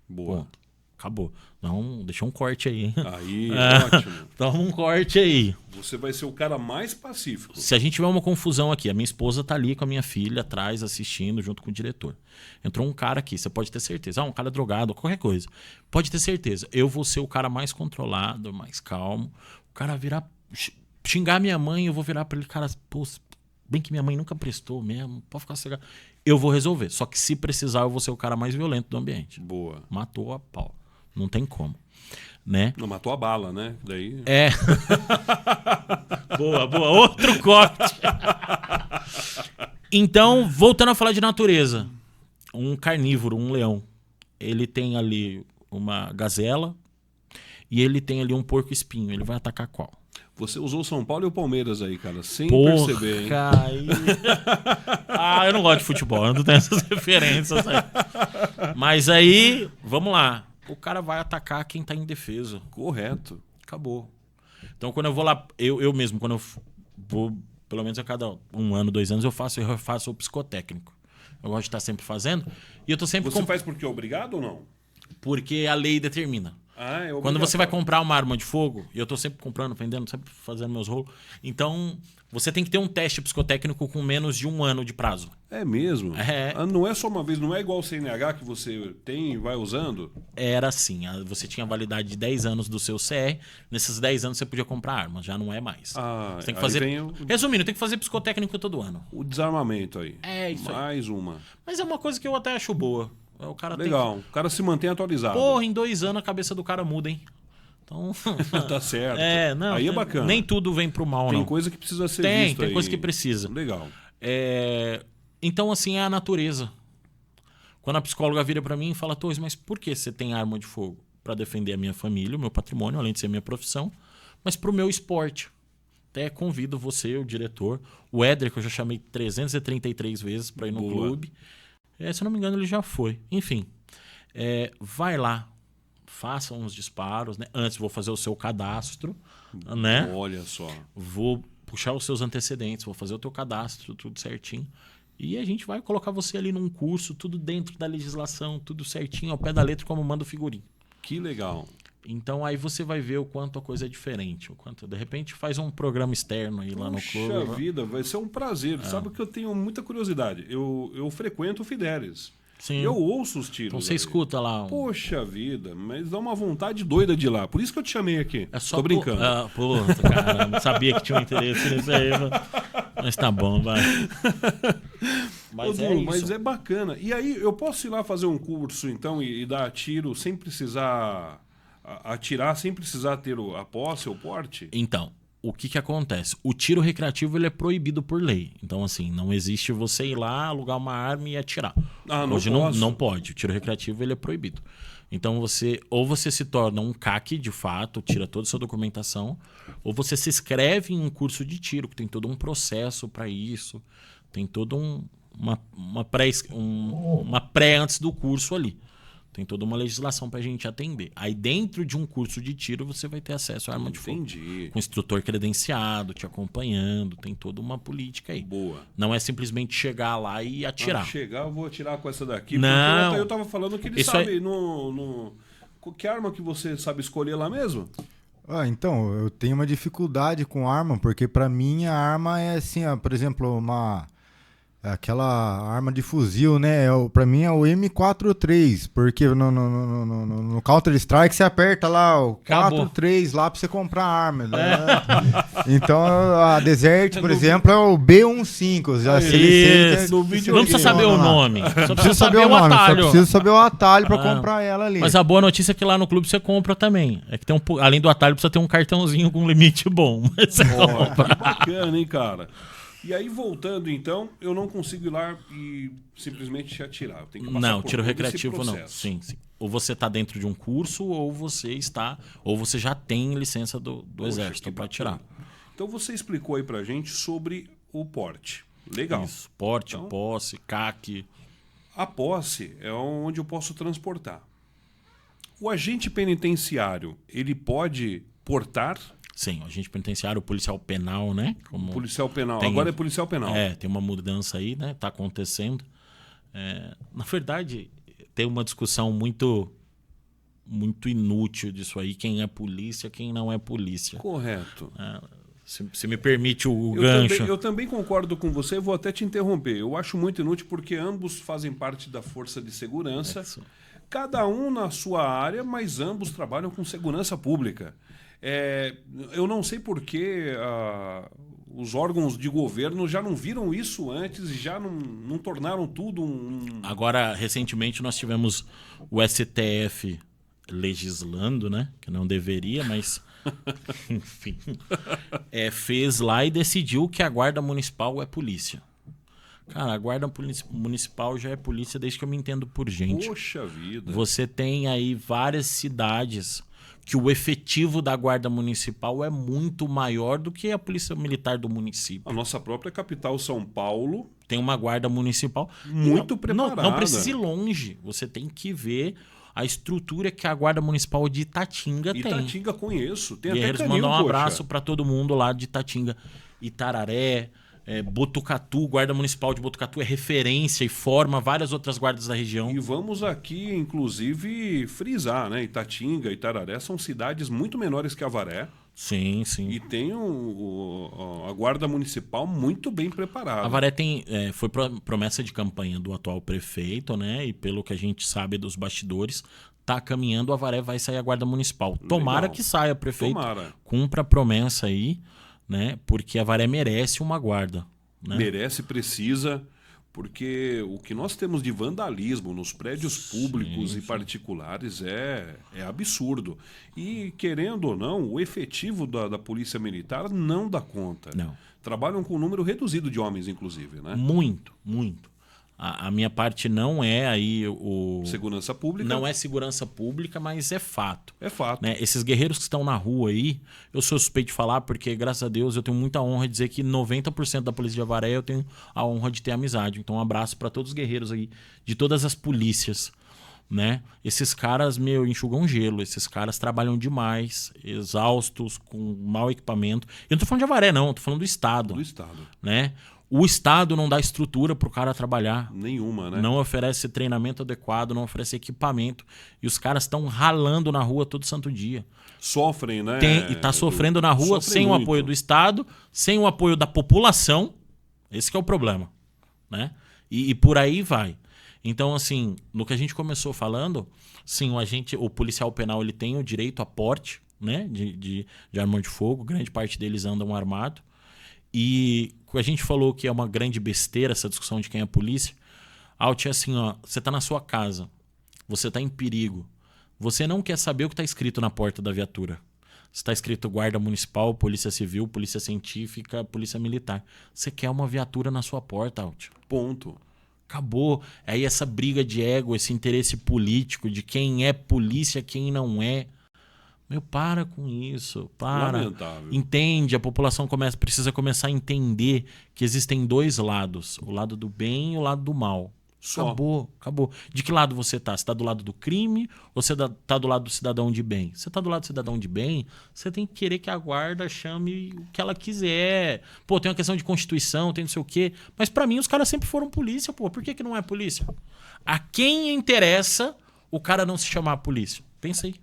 Boa. Ponto. Acabou. Não, deixa um corte aí. Aí, ótimo. Toma um corte aí. Você vai ser o cara mais pacífico. Se a gente tiver uma confusão aqui, a minha esposa tá ali com a minha filha atrás assistindo junto com o diretor. Entrou um cara aqui, você pode ter certeza. Um cara drogado, qualquer coisa. Pode ter certeza. Eu vou ser o cara mais controlado, mais calmo. O cara virar, xingar minha mãe, eu vou virar pra ele, cara, pô, bem que minha mãe nunca prestou mesmo, pode ficar cegado. Eu vou resolver. Só que se precisar, eu vou ser o cara mais violento do ambiente. Boa. Matou a pau. Não tem como, né? Não, matou a bala, né? Daí... Boa. Outro corte. Então, voltando a falar de natureza. Um carnívoro, um leão. Ele tem ali uma gazela e ele tem ali um porco-espinho. Ele vai atacar qual? Você usou o São Paulo e o Palmeiras aí, cara, sem perceber, hein? Eu não gosto de futebol, eu não tenho essas referências aí. Mas aí, vamos lá. O cara vai atacar quem tá em defesa. Correto. Acabou. Então, quando eu vou lá, eu mesmo, quando eu vou, pelo menos a cada 1 ano, 2 anos, eu faço o psicotécnico. Eu gosto de estar sempre fazendo. E eu tô sempre... Você faz porque é obrigado ou não? Porque a lei determina. É quando você vai comprar uma arma de fogo, e eu tô sempre comprando, vendendo, sempre fazendo meus rolos, então você tem que ter um teste psicotécnico com menos de 1 ano de prazo. É mesmo? É. Não é só uma vez, não é igual o CNH que você tem e vai usando? Era assim, você tinha validade de 10 anos do seu CR, nesses 10 anos você podia comprar arma, já não é mais. Você tem que fazer... Resumindo, tem que fazer psicotécnico todo ano. O desarmamento aí. É isso aí. Mais uma. Mas é uma coisa que eu até acho boa. O cara legal, o cara se mantém atualizado. Porra, em 2 anos a cabeça do cara muda, hein? Então... Tá certo. Não, aí é bacana. Nem tudo vem pro mal, tem não. coisa que precisa ser vista Tem aí. coisa que precisa. Legal. Então, assim, é a natureza. Quando a psicóloga vira pra mim e fala, Torres, mas por que você tem arma de fogo? Pra defender a minha família, o meu patrimônio, além de ser a minha profissão, mas pro meu esporte. Até convido você, o diretor, o Éder, que eu já chamei 333 vezes pra ir no clube. Se eu não me engano, ele já foi. Enfim, vai lá, faça uns disparos, né? Antes vou fazer o seu cadastro, né? Olha só. Vou puxar os seus antecedentes, vou fazer o teu cadastro, tudo certinho. E a gente vai colocar você ali num curso, tudo dentro da legislação, tudo certinho, ao pé da letra, como manda o figurinho. Que legal. Então aí você vai ver o quanto a coisa é diferente. O quanto, de repente, faz um programa externo aí lá no clube. Puxa vida, vai ser um prazer. Sabe que eu tenho muita curiosidade. Eu frequento o Fidelis. Sim. Eu ouço os tiros. Então você escuta lá. Poxa vida, mas dá uma vontade doida de ir lá. Por isso que eu te chamei aqui. É só Tô brincando. Puta, cara, não sabia que tinha um interesse nisso aí. Mas tá bom, vai. Mas, é isso. Mas é bacana. E aí, eu posso ir lá fazer um curso, então, e dar tiro sem precisar atirar, sem precisar ter a posse ou porte? Então, o que acontece? O tiro recreativo ele é proibido por lei. Então, assim, não existe você ir lá, alugar uma arma e atirar. Ah, não Hoje posso. não pode. O tiro recreativo ele é proibido. Então, você se torna um CAC, de fato, tira toda a sua documentação, ou você se inscreve em um curso de tiro, que tem todo um processo para isso, tem todo uma pré antes do curso ali. Tem toda uma legislação pra gente atender. Aí dentro de um curso de tiro você vai ter acesso à arma de fogo. Entendi. Com instrutor credenciado, te acompanhando. Tem toda uma política aí. Boa. Não é simplesmente chegar lá e atirar. Chegar, eu vou atirar com essa daqui. Não. Porque eu tava falando que ele Isso sabe que arma que você sabe escolher lá mesmo? Então, eu tenho uma dificuldade com arma, porque pra mim a arma é assim, ó, por exemplo, aquela arma de fuzil, né? Pra mim é o M43, porque no Counter-Strike você aperta lá o 4-3 lá pra você comprar a arma. Né? Então a Desert, por exemplo, é o B15. Já Isso. Não precisa saber o nome. Só precisa saber o atalho. Só precisa saber o atalho pra comprar ela ali. Mas a boa notícia é que lá no clube você compra também. É que tem além do atalho, precisa ter um cartãozinho com limite bom. Mas você compra. Que bacana, hein, cara? E aí, voltando, então, eu não consigo ir lá e simplesmente atirar. Eu tenho que passar por tiro todo recreativo esse não. processo. Sim. Ou você está dentro de um curso, ou você já tem licença do Exército para atirar. Então, você explicou aí pra gente sobre o porte. Legal. Isso. Porte, Então, posse, CAC. A posse é onde eu posso transportar. O agente penitenciário, ele pode portar? Sim, o agente penitenciário, o policial penal, né? Como Policial penal. Agora é policial penal. tem uma mudança aí, né? Tá acontecendo. Na verdade, tem uma discussão muito inútil disso aí. Quem é polícia, quem não é polícia. Correto. Se me permite o gancho. Eu também concordo com você, vou até te interromper. Eu acho muito inútil porque ambos fazem parte da força de segurança. Cada um na sua área, mas ambos trabalham com segurança pública. Eu não sei por que os órgãos de governo já não viram isso antes e já não tornaram tudo Agora, recentemente, nós tivemos o STF legislando, né? Que não deveria, mas... Enfim. Fez lá e decidiu que a Guarda Municipal é polícia. Cara, a Guarda Municipal já é polícia desde que eu me entendo por gente. Poxa vida. Você tem aí várias cidades que o efetivo da Guarda Municipal é muito maior do que a Polícia Militar do município. A nossa própria capital, São Paulo, tem uma Guarda Municipal muito preparada. Não precisa ir longe. Você tem que ver a estrutura que a Guarda Municipal de Itatinga tem. Itatinga conheço. Tem Guerreiros, até canil, mandar um abraço para todo mundo lá de Itatinga. Itararé, Botucatu, Guarda Municipal de Botucatu é referência e forma várias outras guardas da região. E vamos aqui, inclusive, frisar, né? Itatinga, Itararé são cidades muito menores que Avaré. Sim, sim. E tem a Guarda Municipal muito bem preparada. Avaré foi promessa de campanha do atual prefeito, né? E pelo que a gente sabe dos bastidores, tá caminhando, o Avaré vai sair a Guarda Municipal. Tomara Legal. que saia, prefeito. Tomara. Cumpra a promessa aí, né? Porque Avaré merece uma guarda. Né? Merece, precisa, porque o que nós temos de vandalismo nos prédios públicos e particulares é absurdo. E, querendo ou não, o efetivo da Polícia Militar não dá conta. Não. Trabalham com um número reduzido de homens, inclusive, né? Muito, muito. A minha parte não é aí Segurança pública. Não é segurança pública, mas é fato. É fato. Né? Esses guerreiros que estão na rua aí, eu sou suspeito de falar porque, graças a Deus, eu tenho muita honra de dizer que 90% da polícia de Avaré eu tenho a honra de ter amizade. Então, um abraço para todos os guerreiros aí, de todas as polícias. Né? Esses caras, enxugam gelo. Esses caras trabalham demais, exaustos, com mau equipamento. Eu não tô falando de Avaré, não. Eu tô falando do Estado. Do Estado. Né? O Estado não dá estrutura pro cara trabalhar. Nenhuma, né? Não oferece treinamento adequado, não oferece equipamento. E os caras estão ralando na rua todo santo dia. Sofrem, né? E tá sofrendo na rua sem muito. o apoio do Estado, sem o apoio da população. Esse que é o problema. Né? E por aí vai. Então, assim, no que a gente começou falando, sim, o policial penal ele tem o direito a porte, né, de arma de fogo. Grande parte deles andam armado. E a gente falou que é uma grande besteira essa discussão de quem é polícia. Alt é assim, ó, você tá na sua casa, você tá em perigo, você não quer saber o que tá escrito na porta da viatura. Está escrito guarda municipal, polícia civil, polícia científica, polícia militar. Você quer uma viatura na sua porta, Alt. Ponto. Acabou. Aí essa briga de ego, esse interesse político de quem é polícia, quem não é. Meu, para com isso. Para. Lamentável. Entende, a população precisa começar a entender que existem dois lados. O lado do bem e o lado do mal. Só. Acabou. De que lado você tá? Você tá do lado do crime ou você tá do lado do cidadão de bem? Você tá do lado do cidadão de bem, você tem que querer que a guarda chame o que ela quiser. Pô, tem uma questão de constituição, tem não sei o quê. Mas pra mim os caras sempre foram polícia, pô. Por que não é polícia? A quem interessa o cara não se chamar polícia? Pensa aí.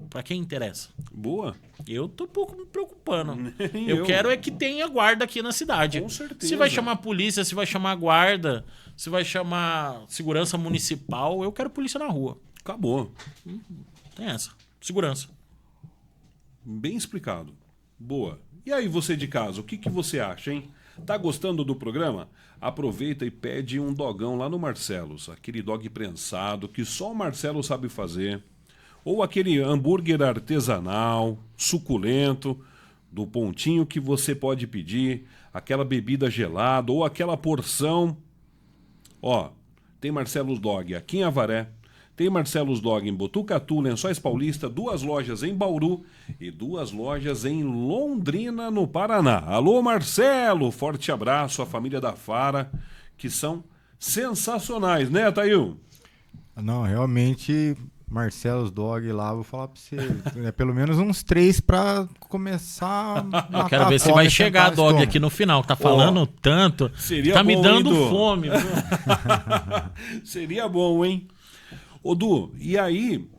Pra quem interessa? Boa. Eu tô um pouco me preocupando. Nem Eu quero é que tenha guarda aqui na cidade. Com certeza. Se vai chamar polícia, se vai chamar guarda, se vai chamar segurança municipal, eu quero polícia na rua. Acabou. Tem essa. Segurança. Bem explicado. Boa. E aí, você de casa, o que você acha, hein? Tá gostando do programa? Aproveita e pede um dogão lá no Marcelos. Aquele dog prensado que só o Marcelo sabe fazer. Ou aquele hambúrguer artesanal, suculento, do pontinho que você pode pedir, aquela bebida gelada ou aquela porção. Ó, tem Marcelos Dog aqui em Avaré, tem Marcelos Dog em Botucatu, Lençóis Paulista, 2 lojas em Bauru e 2 lojas em Londrina, no Paraná. Alô, Marcelo! Forte abraço à família da Fara, que são sensacionais, né, Thail? Não, realmente... Marcelos Dog lá, vou falar pra você. Pelo menos uns 3 pra começar. Eu quero ver se vai chegar a Dog aqui no final, que tá falando tanto. Seria tá bom, me dando hein, fome. Seria bom, hein? Ô, Du, e aí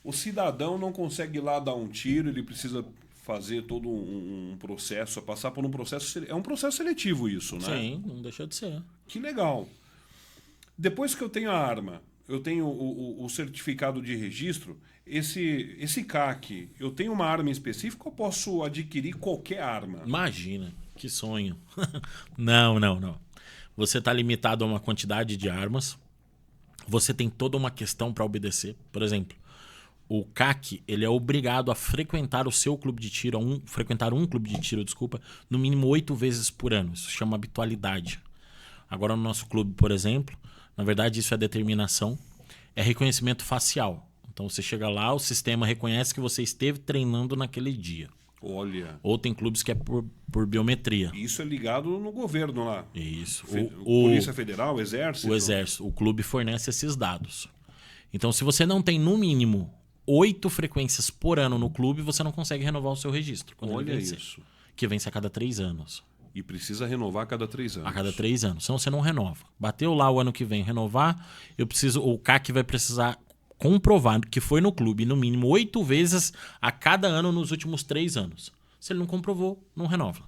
o cidadão não consegue ir lá dar um tiro, ele precisa fazer todo um processo, passar por um processo. É um processo seletivo isso, né? Sim, não deixa de ser. Que legal. Depois que eu tenho a arma, eu tenho o certificado de registro, esse CAC, eu tenho uma arma específica ou posso adquirir qualquer arma? Imagina, que sonho. Não. Você está limitado a uma quantidade de armas. Você tem toda uma questão para obedecer. Por exemplo, o CAC, ele é obrigado a frequentar o seu clube de tiro, frequentar um clube de tiro, no mínimo 8 vezes por ano. Isso chama habitualidade. Agora, no nosso clube, por exemplo, na verdade, isso é determinação, é reconhecimento facial. Então, você chega lá, o sistema reconhece que você esteve treinando naquele dia. Olha. Ou tem clubes que é por biometria. Isso é ligado no governo lá. Isso. Polícia Federal, Exército? O Exército. O clube fornece esses dados. Então, se você não tem, no mínimo, 8 frequências por ano no clube, você não consegue renovar o seu registro. Olha isso. Que vence a cada 3 anos. E precisa renovar a cada 3 anos. A cada 3 anos. Senão você não renova. Bateu lá o ano que vem renovar, o CAC vai precisar comprovar que foi no clube no mínimo 8 vezes a cada ano nos últimos 3 anos. Se ele não comprovou, não renova.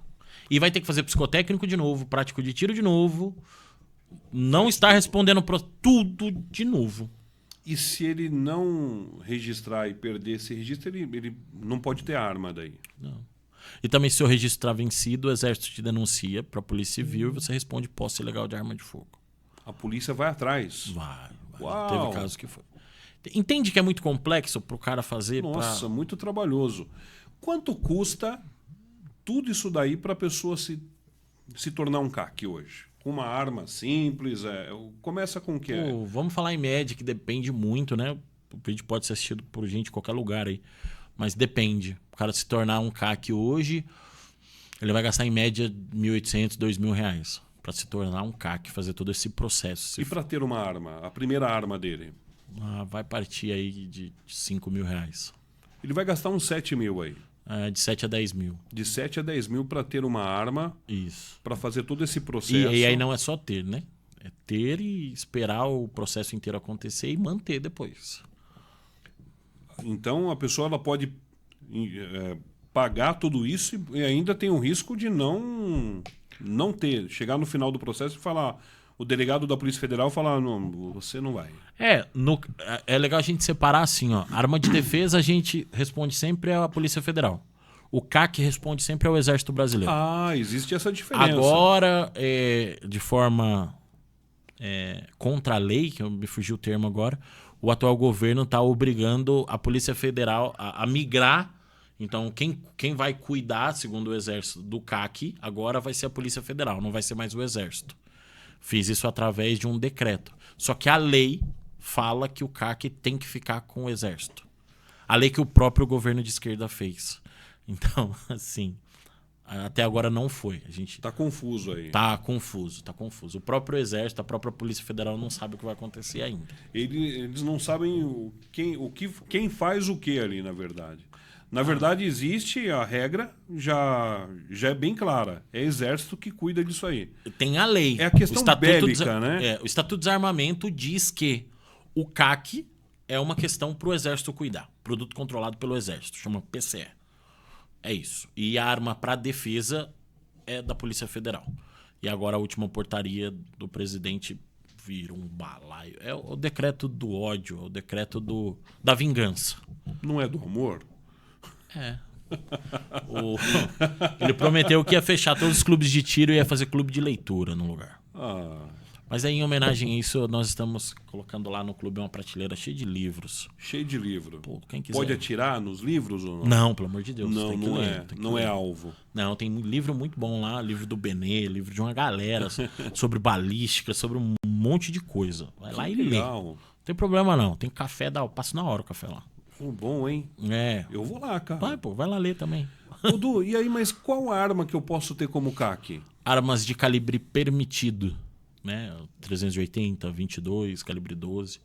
E vai ter que fazer psicotécnico de novo, prático de tiro de novo. Não está respondendo para tudo de novo. E se ele não registrar e perder esse registro, ele não pode ter arma daí? Não. E também, se o registro está vencido, o Exército te denuncia para a Polícia Civil e você responde posse ilegal de arma de fogo. A polícia vai atrás? Vai. Uau. Teve casos que foi. Entende que é muito complexo para o cara fazer? Nossa, muito trabalhoso. Quanto custa tudo isso daí para a pessoa se tornar um CAC hoje? Com uma arma simples? Começa com o quê? Vamos falar em média, que depende muito, né? O vídeo pode ser assistido por gente de qualquer lugar aí. Mas depende. O cara se tornar um CAC hoje, ele vai gastar em média R$1.800, R$2.000 para se tornar um CAC, fazer todo esse processo. E para ter uma arma, a primeira arma dele? Vai partir aí de R$5.000. Ele vai gastar uns 7 mil aí. De 7 a 10 mil. De 7 a 10 mil para ter uma arma. Isso. Para fazer todo esse processo. E aí não é só ter, né? É ter e esperar o processo inteiro acontecer e manter depois. Então a pessoa ela pode pagar tudo isso e ainda tem o risco de não ter. Chegar no final do processo e falar... O delegado da Polícia Federal falar, não, você não vai. É legal a gente separar assim, ó. Arma de defesa a gente responde sempre à Polícia Federal. O CAC responde sempre ao Exército Brasileiro. Ah, existe essa diferença. Agora, de forma contra a lei, que me fugiu o termo agora, o atual governo está obrigando a Polícia Federal a migrar. Então, quem vai cuidar, segundo o Exército, do CAC, agora vai ser a Polícia Federal, não vai ser mais o Exército. Fiz isso através de um decreto. Só que a lei fala que o CAC tem que ficar com o Exército. A lei que o próprio governo de esquerda fez. Então, assim, até agora não foi. A gente Tá confuso aí. tá confuso. O próprio Exército, a própria Polícia Federal não sabe o que vai acontecer ainda. Eles não sabem quem faz o que ali, na verdade. Na verdade, existe a regra, já é bem clara. É Exército que cuida disso aí. Tem a lei. É a questão bélica, né? O Estatuto de Desarmamento diz que o CAC é uma questão para o Exército cuidar. Produto controlado pelo Exército, chama PCE. É isso. E a arma para defesa é da Polícia Federal. E agora a última portaria do presidente vira um balaio. É o decreto do ódio, é o decreto da vingança. Não é do amor? É. Ele prometeu que ia fechar todos os clubes de tiro e ia fazer clube de leitura no lugar. Ah, Mas aí, em homenagem a isso, nós estamos colocando lá no clube uma prateleira cheia de livros. cheio de livro. Pô, quem quiser. Pode atirar nos livros ou não? Não, pelo amor de Deus. Não, tem que não ler, é. tem que Não é ler. alvo. Não, tem livro muito bom lá, livro do Benê, livro de uma galera sobre balística, sobre um monte de coisa. Vai lá e lê. Legal. Não tem problema não, tem café, passo na hora o café lá. Bom, hein? É. Eu vou lá, cara. Vai lá ler também. Ô, Du, e aí, mas qual arma que eu posso ter como CAC? Armas de calibre permitido, né? 380, 22, calibre 12.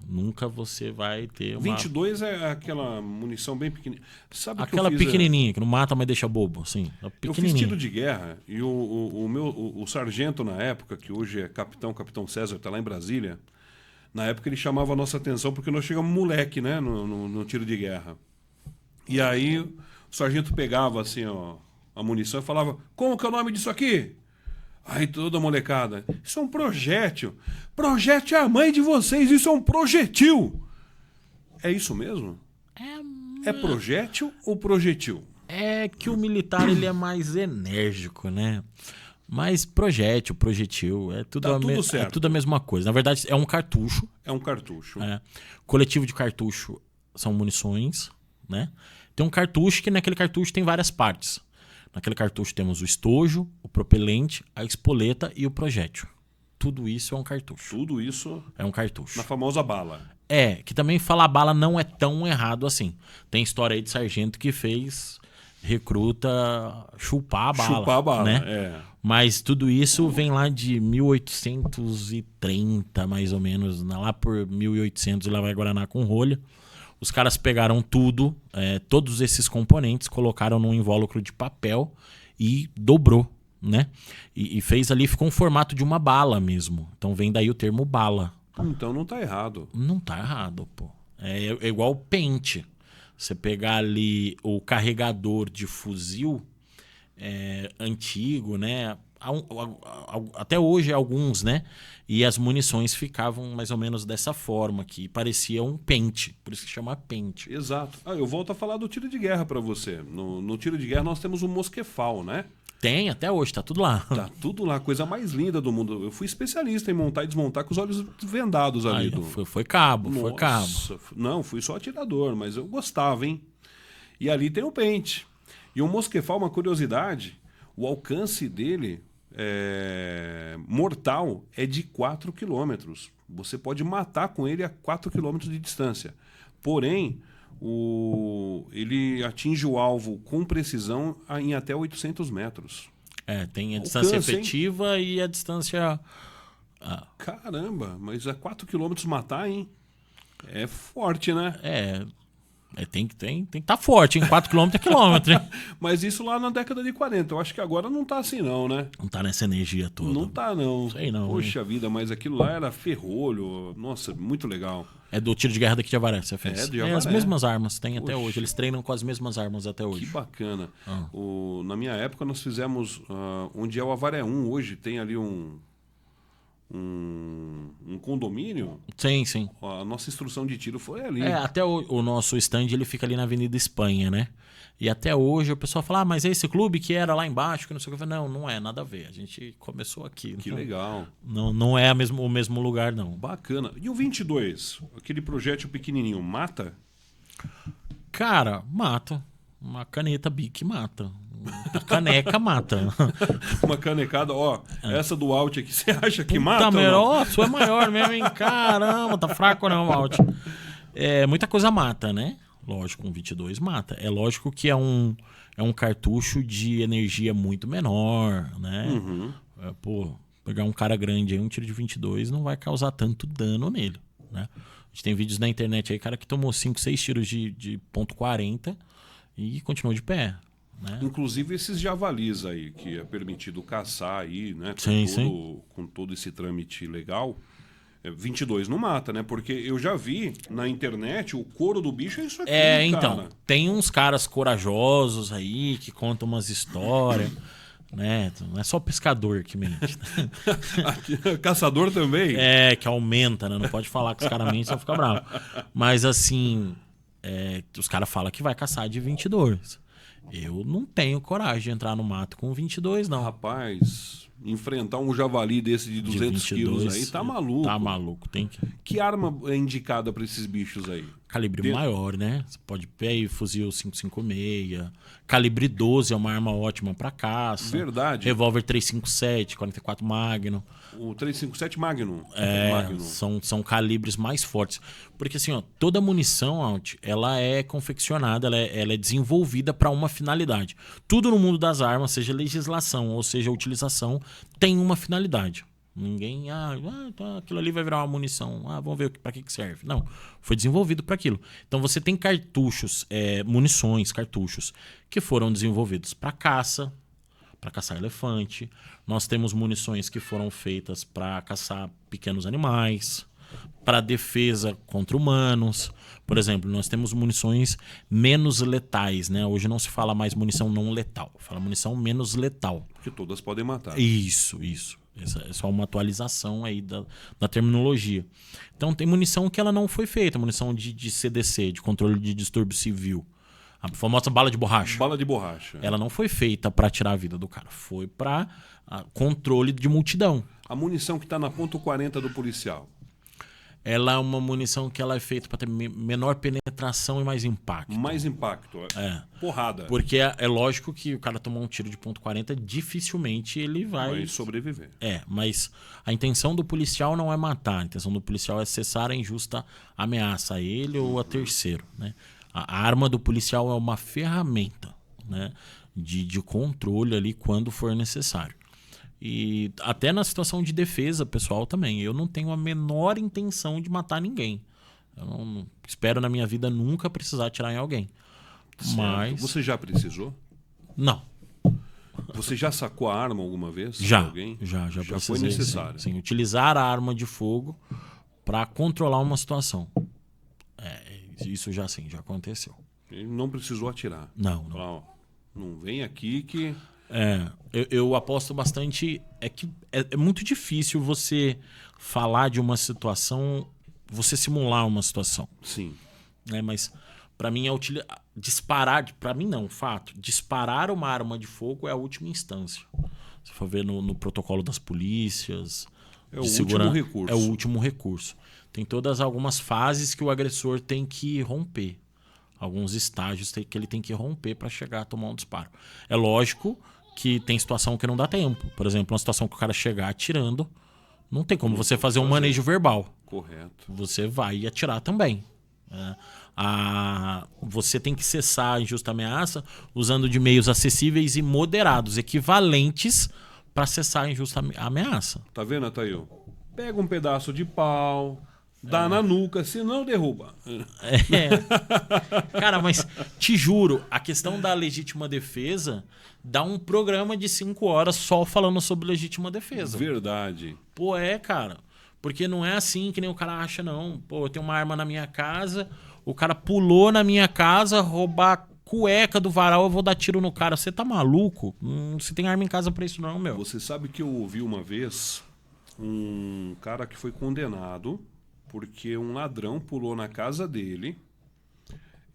Nunca você vai ter uma... 22 é aquela munição bem pequenininha. Sabe Aquela que eu fiz, pequenininha, que não mata, mas deixa bobo, assim. Eu fiz Pequenininha. tiro de guerra e o sargento na época, que hoje é capitão César, tá lá em Brasília, na época ele chamava a nossa atenção porque nós chegamos moleque, né, no tiro de guerra. E aí o sargento pegava assim, ó, a munição e falava: como que é o nome disso aqui? Aí toda a molecada: isso é um projétil. Projétil é a mãe de vocês, isso é um projetil. É isso mesmo? É projétil ou projetil? É que o militar ele é mais enérgico, né? Mas projetil, é tudo, Tá tudo certo. é tudo a mesma coisa. Na verdade, é um cartucho. É um cartucho. Coletivo de cartucho são munições, né? Tem um cartucho que naquele cartucho tem várias partes. Naquele cartucho temos o estojo, o propelente, a espoleta e o projétil. Tudo isso é um cartucho. Tudo isso É um cartucho. na famosa bala. Que também falar bala não é tão errado assim. Tem história aí de sargento que fez recruta chupar a bala. Chupar a bala, né? é. Mas tudo isso vem lá de 1830, mais ou menos. Lá por 1800, lá vai Guaraná com rolha. Os caras pegaram tudo, todos esses componentes, colocaram num invólucro de papel e dobrou, né? E fez ali, ficou um formato de uma bala mesmo. Então vem daí o termo bala. Então não tá errado. Não tá errado, pô. É igual pente. Você pegar ali o carregador de fuzil antigo, né? Até hoje alguns, né? E as munições ficavam mais ou menos dessa forma, que parecia um pente. Por isso que chama pente. Exato. Eu volto a falar do tiro de guerra para você. No tiro de guerra nós temos o mosquefal, né? Tem, até hoje, tá tudo lá. Tá tudo lá, coisa mais linda do mundo. Eu fui especialista em montar e desmontar com os olhos vendados ali. Aí, foi cabo, foi cabo. Nossa, não, fui só atirador, mas eu gostava, hein? E ali tem o pente. E o mosquefal, uma curiosidade, o alcance dele mortal é de 4 quilômetros. Você pode matar com ele a 4 quilômetros de distância. Porém, ele atinge o alvo com precisão em até 800 metros. Tem a distância Alcance, efetiva e a distância... Caramba, mas a 4 quilômetros matar, hein? É forte, né? Tem que estar forte, hein? 4 km é quilômetro, hein? Mas isso lá na década de 40. Eu acho que agora não tá assim não, né? Não tá nessa energia toda. Não tá não. Sei não, Poxa vida, mas aquilo lá era ferrolho. Nossa, muito legal. É do tiro de guerra daqui de Avaré que você fez. De Avaré. As mesmas armas, tem até Poxa. hoje. Eles treinam com as mesmas armas até Que hoje. bacana. Na minha época nós fizemos onde é o Avaré 1 hoje, tem ali um um condomínio, Sim, sim. a nossa instrução de tiro foi ali. Até o nosso stand ele fica ali na Avenida Espanha, né? E até hoje o pessoal fala, mas é esse clube que era lá embaixo, que não sei o que. Eu falei, não é, nada a ver. A gente começou aqui. Que Então, legal. não é o mesmo lugar, não. Bacana. E o 22? Aquele projétil pequenininho, mata? Cara, mata. Uma caneta Bic mata. Uma caneca mata. Uma canecada, ó. Essa do Alt aqui, você acha que mata? Tá ou não? melhor, sua é maior mesmo, hein? Caramba, tá fraco não, Alt. Muita coisa mata, né? Lógico, um 22 mata. É lógico que é um cartucho de energia muito menor, né? Uhum. Pegar um cara grande aí, um tiro de 22 não vai causar tanto dano nele, né? A gente tem vídeos na internet aí, cara que tomou 5, 6 tiros de .40 e continuou de pé, né? Inclusive esses javalis aí, que é permitido caçar aí, né? Com todo esse trâmite legal. 22 não mata, né? Porque eu já vi na internet o couro do bicho é isso aqui, cara. Então, tem uns caras corajosos aí que contam umas histórias, né? Não é só pescador que mente. Caçador também? Que aumenta, né? Não pode falar que os caras mentem, só fica bravo. Mas assim, os caras falam que vai caçar de 22. Eu não tenho coragem de entrar no mato com 22, não. Rapaz, enfrentar um javali desse de 200 quilos aí, tá maluco. Tá maluco, tem que... Que arma é indicada pra esses bichos aí? Calibre maior, né? Você pode pegar aí fuzil 5.56. Calibre 12 é uma arma ótima pra caça. Verdade. Revólver 357, 44 Magnum. O 357 Magnum. São calibres mais fortes. Porque assim, ó, toda munição, Alt, ela é confeccionada, ela é desenvolvida para uma finalidade. Tudo no mundo das armas, seja legislação ou seja utilização, tem uma finalidade. Ninguém, aquilo ali vai virar uma munição. Vamos ver para que serve. Não, foi desenvolvido para aquilo. Então você tem cartuchos, munições, cartuchos, que foram desenvolvidos para caça, para caçar elefante. Nós temos munições que foram feitas para caçar pequenos animais, para defesa contra humanos. Por exemplo, nós temos munições menos letais, né? Hoje não se fala mais munição não letal, fala munição menos letal. Que todas podem matar. Isso. Essa é só uma atualização aí da terminologia. Então tem munição que ela não foi feita, munição de CDC, de controle de distúrbio civil. A famosa bala de borracha. Bala de borracha. Ela não foi feita para tirar a vida do cara, foi para controle de multidão. A munição que está na .40 do policial. Ela é uma munição que ela é feita para ter menor penetração e mais impacto. Mais impacto. Porrada. Porque é lógico que o cara tomar um tiro de .40, dificilmente ele vai sobreviver. Mas a intenção do policial não é matar. A intenção do policial é cessar a injusta ameaça a ele ou a terceiro, né? A arma do policial é uma ferramenta, né, de controle ali quando for necessário. E até na situação de defesa pessoal também. Eu não tenho a menor intenção de matar ninguém. Eu não espero na minha vida nunca precisar atirar em alguém. Certo. Mas... Você já precisou? Não. Você já sacou a arma alguma vez? Já. Alguém? Já precisei, foi necessário. Sim, utilizar a arma de fogo para controlar uma situação. Isso já aconteceu. Ele não precisou atirar. Não. Não vem aqui que... Eu aposto bastante. É muito difícil você falar de uma situação, você simular uma situação. Sim. Mas para mim disparar, para mim não, fato. Disparar uma arma de fogo é a última instância. Se for ver no protocolo das polícias, é o último recurso. É o último recurso. Tem algumas fases que o agressor tem que romper. Alguns estágios que ele tem que romper para chegar a tomar um disparo. É lógico que tem situação que não dá tempo. Por exemplo, uma situação que o cara chegar atirando, não tem como você fazer um manejo verbal. Correto. Você vai atirar também. Você tem que cessar a injusta ameaça usando de meios acessíveis e moderados, equivalentes para cessar a injusta ameaça. Tá vendo, Ataíl? Pega um pedaço de pau... Dá na nuca, senão derruba. Cara, mas te juro, a questão da legítima defesa dá um programa de 5 horas só falando sobre legítima defesa. Verdade. Cara. Porque não é assim que nem o cara acha, não. Eu tenho uma arma na minha casa, o cara pulou na minha casa, roubar a cueca do varal, eu vou dar tiro no cara. Você tá maluco? Você tem arma em casa pra isso não, meu. Você sabe que eu ouvi uma vez um cara que foi condenado porque um ladrão pulou na casa dele,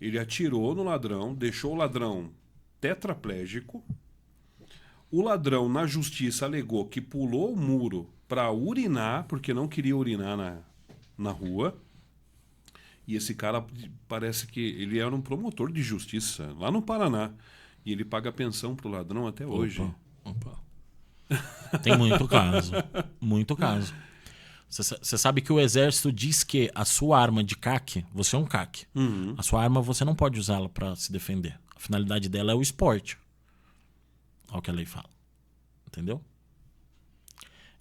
ele atirou no ladrão, deixou o ladrão tetraplégico. O ladrão, na justiça, alegou que pulou o muro para urinar, porque não queria urinar na rua. E esse cara parece que ele era um promotor de justiça lá no Paraná. E ele paga pensão pro ladrão até hoje. Opa. Tem muito caso. Muito caso. Você sabe que o exército diz que a sua arma de CAC, você é um CAC. A sua arma você não pode usá-la para se defender. A finalidade dela é o esporte. Olha o que a lei fala. Entendeu?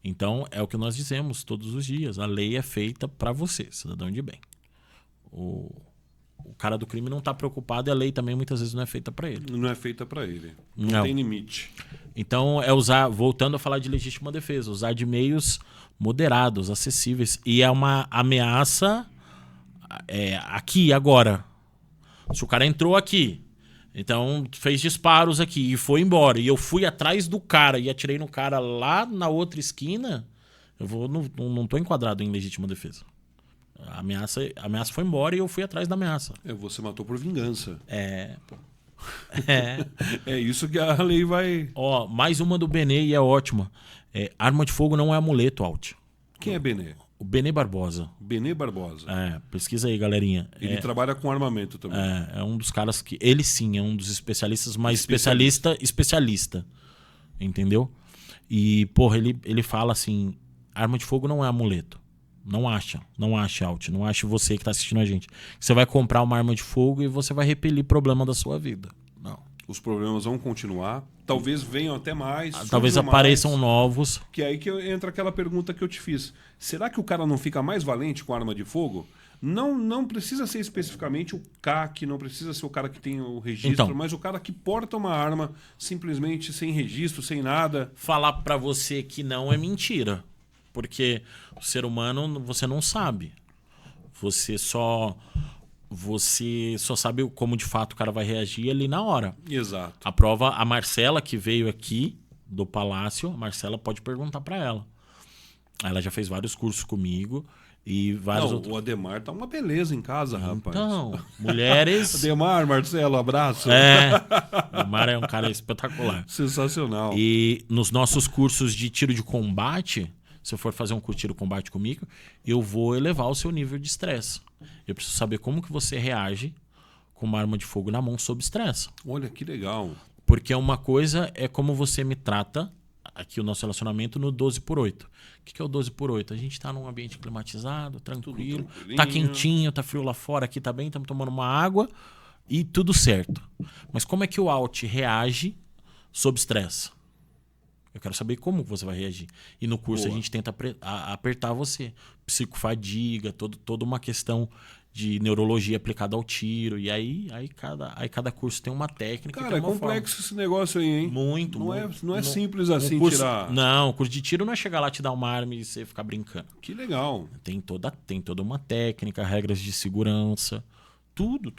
Então, é o que nós dizemos todos os dias. A lei é feita para você, cidadão de bem. O cara do crime não está preocupado e a lei também muitas vezes não é feita para ele. Não é feita para ele. Não tem limite. Então, é usar, voltando a falar de legítima defesa, usar de meios moderados, acessíveis. E é uma ameaça aqui, agora. Se o cara entrou aqui, então fez disparos aqui e foi embora, e eu fui atrás do cara e atirei no cara lá na outra esquina, não tô enquadrado em legítima defesa. A ameaça foi embora e eu fui atrás da ameaça. Você matou por vingança. Pô. É isso que a lei vai... Ó, mais uma do Benê e é ótima. Arma de fogo não é amuleto, Alt. Quem é Benê? O Benê Barbosa. Benê Barbosa. Pesquisa aí, galerinha. Ele trabalha com armamento também. É um dos caras que... Ele sim é um dos especialistas, mas especialista. Entendeu? E, porra, ele fala assim, arma de fogo não é amuleto. Não acha, Alt. Não ache você que tá assistindo a gente. Você vai comprar uma arma de fogo e você vai repelir problema da sua vida. Não. Os problemas vão continuar. Talvez venham até mais. Talvez apareçam novos. Que é aí que entra aquela pergunta que eu te fiz. Será que o cara não fica mais valente com arma de fogo? Não precisa ser especificamente o CAC, não precisa ser o cara que tem o registro, mas o cara que porta uma arma simplesmente sem registro, sem nada. Falar pra você que não é mentira. Porque o ser humano você não sabe. Você só sabe como de fato o cara vai reagir ali na hora. Exato. A prova, a Marcela que veio aqui do Palácio, a Marcela pode perguntar pra ela. Ela já fez vários cursos comigo e vários outros. O Ademar tá uma beleza em casa, rapaz. Então, mulheres... Ademar, Marcelo, abraço. O Ademar é um cara espetacular. Sensacional. E nos nossos cursos de tiro de combate... Se eu for fazer um curso de tiro de combate comigo, eu vou elevar o seu nível de estresse. Eu preciso saber como que você reage com uma arma de fogo na mão sob estresse. Olha, que legal. Porque uma coisa é como você me trata, aqui o nosso relacionamento, no 12x8. O que é o 12x8? A gente tá num ambiente climatizado, tranquilo, tá quentinho, tá frio lá fora, aqui tá bem, estamos tomando uma água e tudo certo. Mas como é que o Alt reage sob estresse? Eu quero saber como você vai reagir. E no curso a gente tenta apertar você. Psicofadiga, toda uma questão de neurologia aplicada ao tiro. E aí cada curso tem uma técnica. Cara, tem uma complexo esse negócio aí, hein? Muito. Não é simples assim curso, tirar... Não, o curso de tiro não é chegar lá, te dar uma arma e você ficar brincando. Que legal. Tem toda uma técnica, regras de segurança. Tudo.